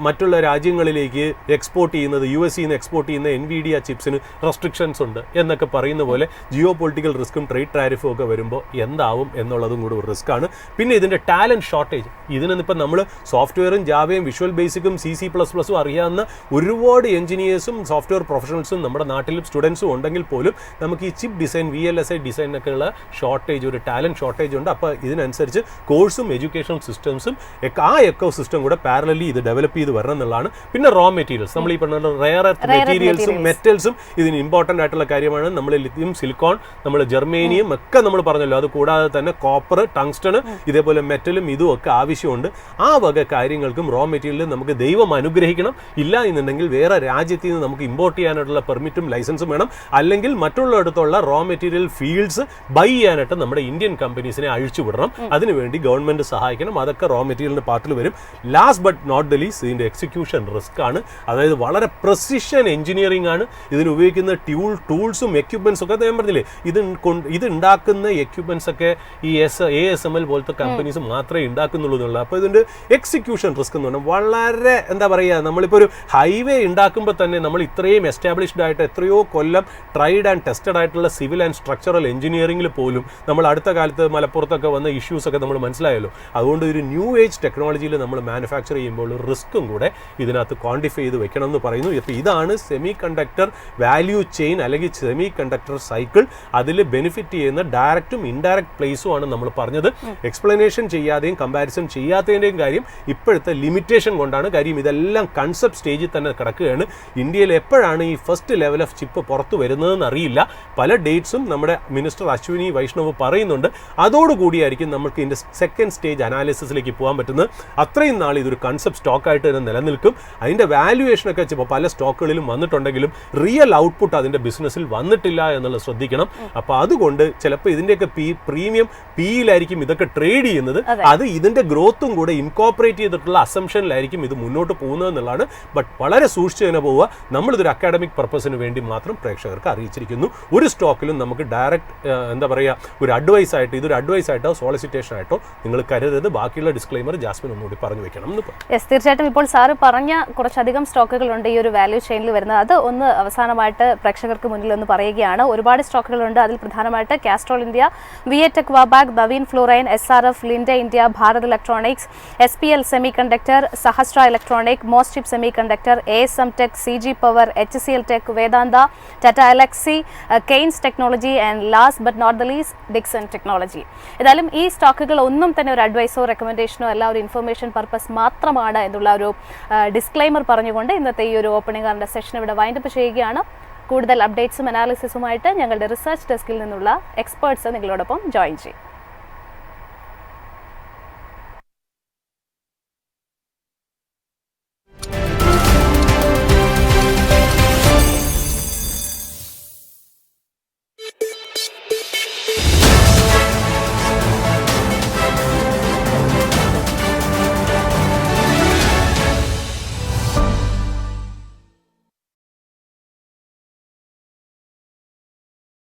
മറ്റുള്ള രാജ്യങ്ങളിലേക്ക് എക്സ്പോർട്ട് ചെയ്യുന്നത്, US നിന്ന് എക്സ്പോർട്ട് ചെയ്യുന്ന NVIDIA ചിപ്സിന് റെസ്ട്രിക്ഷൻസ് ഉണ്ട് എന്നൊക്കെ പറയുന്ന പോലെ ജിയോ പൊളിറ്റിക്കൽ റിസ്ക്കും ട്രേഡ് ടാരിഫും ഒക്കെ വരുമ്പോൾ എന്താവും എന്നുള്ളതും കൂടെ ഒരു റിസ്ക് ആണ്. പിന്നെ ഇതിൻ്റെ ടാലൻറ്റ് ഷോർട്ടേജ്. ഇതിനിപ്പോൾ നമ്മൾ സോഫ്റ്റ്വെയറും ജാവയും വിഷ്വൽ ബേസിക്കും C++ അറിയാവുന്ന ഒരുപാട് എഞ്ചിനീയേഴ്സും സോഫ്റ്റ്വെയർ പ്രൊഫഷണൽസും നമ്മുടെ നാട്ടിലും സ്റ്റുഡൻസും ഉണ്ടെങ്കിൽ പോലും നമുക്ക് ഈ ചിപ്പ് ഡിസൈൻ, VLSI ഡിസൈനൊക്കെയുള്ള ഷോർട്ടേജ്, ഒരു ടാലൻറ്റ് ഷോർട്ടേജ് ഉണ്ട്. അപ്പോൾ ഇതിനനുസരിച്ച് കോഴ്സും എഡ്യൂക്കേഷൻ സിസ്റ്റംസും ആ എക്കോ സിസ്റ്റം കൂടെ പാരലലി ഇത് ഡെവലപ്പ് ചെയ്ത് വരണം എന്നുള്ളതാണ്. പിന്നെ റോ മെറ്റീരിയൽസ്, നമ്മൾ ഈ പറഞ്ഞ റെയർ എർത്ത് മെറ്റീരിയൽസും മെറ്റൽസും ഇതിന് ഇമ്പോർട്ടൻ്റ് ആയിട്ടുള്ള കാര്യമാണ്. നമ്മൾ ലിഥിയം, സിലിക്കോൺ, നമ്മൾ ജെർമേനിയം ഒക്കെ നമ്മൾ പറഞ്ഞല്ലോ. അത് കൂടാതെ തന്നെ കോപ്പർ, ടങ്സ്റ്റൺ, ഇതേപോലെ മെറ്റലും ഇതും ഒക്കെ ആവശ്യമുണ്ട്. ആ വക കാര്യങ്ങൾക്കും റോ മെറ്റീരിയലും നമുക്ക് ദൈവം അനുഗ്രഹിക്കണം. ഇല്ല എന്നുണ്ടെങ്കിൽ വേറെ രാജ്യത്തിൽ നിന്ന് നമുക്ക് ഇമ്പോർട്ട് ചെയ്യാനായിട്ടുള്ള പെർമിറ്റും ലൈസൻസും വേണം. അല്ലെങ്കിൽ മറ്റുള്ളിടത്തുള്ള റോ മെറ്റീരിയൽ ഫീൽഡ്സ് ബൈ ചെയ്യാനായിട്ട് നമ്മുടെ ഇന്ത്യൻ കമ്പനീസിനെ അഴിച്ചുവിടണം. അതിനുവേണ്ടി ഗവൺമെന്റ് സഹായിക്കണം. അതൊക്കെ റോ മെറ്റീരിയലിന്റെ പാർട്ടിൽ വരും. Last but not the least ഇതിന്റെ എക്സിക്യൂഷൻ റിസ്ക് ആണ്. അതായത് വളരെ പ്രസിഷൻ എഞ്ചിനീയറിംഗ് ആണ്. ഇതിന് ഉപയോഗിക്കുന്ന ടൂൾസും എക്യുപ്മെന്റ്സ് ഒക്കെ ഞാൻ പറഞ്ഞില്ലേ, ഇത് ഉണ്ടാക്കുന്ന എക്യുപ്മെന്റ്സ് ഒക്കെ ഈ ASML പോലത്തെ കമ്പനീസ് മാത്രമേ ഉണ്ടാക്കുന്നുള്ളൂ എന്നുള്ള. അപ്പോൾ ഇതിന്റെ എക്സിക്യൂഷൻ റിസ്ക് എന്ന് പറഞ്ഞാൽ വളരെ എന്താ പറയുക, നമ്മളിപ്പോൾ ഒരു ഹൈവേ ഉണ്ടാക്കുമ്പോൾ തന്നെ നമ്മൾ ഇത്രയും എസ്റ്റാബ്ലിഷ്ഡ് ആയിട്ട് എത്രയോ കൊല്ലം ട്രൈഡ് ആൻഡ് ടെസ്റ്റഡ് ആയിട്ടുള്ള സിവിൽ ആൻഡ് സ്ട്രക്ചറൽ എഞ്ചിനീയറിംഗിൽ പോലും നമ്മൾ അടുത്ത കാലത്ത് മലപ്പുറത്തൊക്കെ വന്ന ഇഷ്യൂസ് ഒക്കെ നമ്മൾ മനസ്സിലായല്ലോ. അതുകൊണ്ട് ഒരു ന്യൂ ഏജ് ടെക്നോളജിയിൽ നമ്മൾ മാനുഫാക്ചർ ചെയ്യുമ്പോൾ റിസ്ക്കും കൂടെ ഇതിനകത്ത് ക്വാണ്ടിഫൈ ചെയ്ത് വെക്കണം എന്ന് പറയുന്നു. ഇപ്പോൾ ഇതാണ് സെമി കണ്ടക്ടർ വാല്യൂ ചെയിൻ അല്ലെങ്കിൽ സെമി കണ്ടക്ടർ സൈക്കിൾ. അതിൽ ബെനിഫിറ്റ് ചെയ്യുന്ന ഡയറക്റ്റും ഇൻഡയറക്റ്റ് പ്ലേസും ആണ് നമ്മൾ പറഞ്ഞത്. എക്സ്പ്ലനേഷൻ ചെയ്യാതെയും കമ്പാരിസൺ ചെയ്യാത്തതിൻ്റെയും കാര്യം ഇപ്പോഴത്തെ ലിമിറ്റേഷൻ കൊണ്ടാണ്. കാര്യം ഇതെല്ലാം കൺസെപ്റ്റ് സ്റ്റേജിൽ തന്നെ കിടക്കുകയാണ്. ഇന്ത്യയിൽ എപ്പോഴാണ് ഈ ഫസ്റ്റ് ലെവൽ ഓഫ് ചിപ്പ് പുറത്തു വരുന്നതെന്ന് അറിയില്ല. പല ഡേറ്റ്സും നമ്മുടെ മിനിസ്റ്റർ അശ്വിനി വൈഷ്ണവ് പറയുന്നുണ്ട്. അതോടുകൂടിയായിരിക്കും നമുക്ക് ഇതിൻ്റെ സെക്കൻഡ് സ്റ്റേജ് അനാലിസിസിലേക്ക് പോകാൻ പറ്റുന്നത്. അത്രയും നാൾ ഇതൊരു കൺസെപ്റ്റ് സ്റ്റോക്കായിട്ട് തന്നെ നിലനിൽക്കും. അതിൻ്റെ വാല്യുവേഷനൊക്കെ ഇപ്പോൾ പല സ്റ്റോക്കുകളിലും വന്നിട്ടുണ്ടെങ്കിലും റിയൽ ഔട്ട്പുട്ട് അതിൻ്റെ ബിസിനസ്സിൽ വന്നിട്ടില്ല എന്നുള്ളത് ശ്രദ്ധിക്കണം. അപ്പോൾ അതുകൊണ്ട് ചിലപ്പോൾ ഇതിൻ്റെയൊക്കെ പ്രീമിയം പിയിലായിരിക്കും ഇതൊക്കെ ട്രേഡ് ചെയ്യുന്നത്. അത് ഇതിൻ്റെ ഗ്രോത്തും കൂടെ ഇൻകോപ്പറേറ്റ് ചെയ്തിട്ടുള്ള അസംഷനിലായിരിക്കും ഇത് മുന്നോട്ട് പോകുന്നത് എന്നുള്ളതാണ്. ബട്ട് വളരെ സൂക്ഷിച്ച് തന്നെ പോവുക. നമ്മളിതൊരു അക്കാഡമിക് പർപ്പസിന് വേണ്ടി മാത്രം പ്രേക്ഷകർക്ക് അറിയിച്ചിരിക്കുന്നു. ഒരു സ്റ്റോക്കിലും നമുക്ക് ഡയറക്റ്റ് എന്താ പറയുക, ഒരു അഡ്വൈസ് ആയിട്ട്, ഇതൊരു അഡ്വൈസ് ആയിട്ടോ സോളിസിറ്റേഷൻ ആയിട്ടോ നിങ്ങൾ കരുതരുത്. ബാക്കിയുള്ള ഡിസ്ക്ലൈമർ ജാസ്മിൻ ഒന്നുകൂടി പറഞ്ഞു വെക്കണം എന്ന്. യെസ്, തീർച്ചയായിട്ടും. ഇപ്പോൾ സാറ് പറഞ്ഞ കുറച്ചധികം സ്റ്റോക്കുകളുണ്ട് ഈ ഒരു വാല്യൂ ചെയിനിൽ വരുന്നത്. അത് ഒന്ന് അവസാനമായിട്ട് പ്രേക്ഷകർക്ക് മുന്നിൽ ഒന്ന് പറയുകയാണ്. ഒരുപാട് സ്റ്റോക്കുകളുണ്ട്. അതിൽ പ്രധാനമായിട്ട് Castrol India, VA Tech, Wabag, Navin Fluorine, SRF, Linde India, Bharat Electronics, SPL semiconductor, Sahasra electronic, MosChip semiconductor, ASM tech, CG power, HCL tech, Vedanta, Tata Elxsi, Kaynes technology and last but not the least Dixon technology. ഏതായാലും ഈ സ്റ്റോക്കുകൾ ഒന്നും തന്നെ ഒരു അഡ്വൈസോ റെക്കമെൻഡേഷനോ അല്ല, ഒരു ഇൻഫർമേഷൻ പർപ്പസ് മാത്രമാണ് എന്നുള്ള ഒരു ഡിസ്ക്ലൈമർ പറഞ്ഞുകൊണ്ട് ഇന്നത്തെ ഈ ഒരു ഓപ്പണിംഗ് ആറിൻ്റെ സെഷൻ ഇവിടെ വൈൻഡപ്പ് ചെയ്യുകയാണ്. കൂടുതൽ അപ്ഡേറ്റ്സും അനാലിസിസുമായിട്ട് ഞങ്ങളുടെ റിസർച്ച് ഡെസ്കിൽ നിന്നുള്ള എക്സ്പേർട്സ് നിങ്ങളോടൊപ്പം ജോയിൻ ചെയ്യും.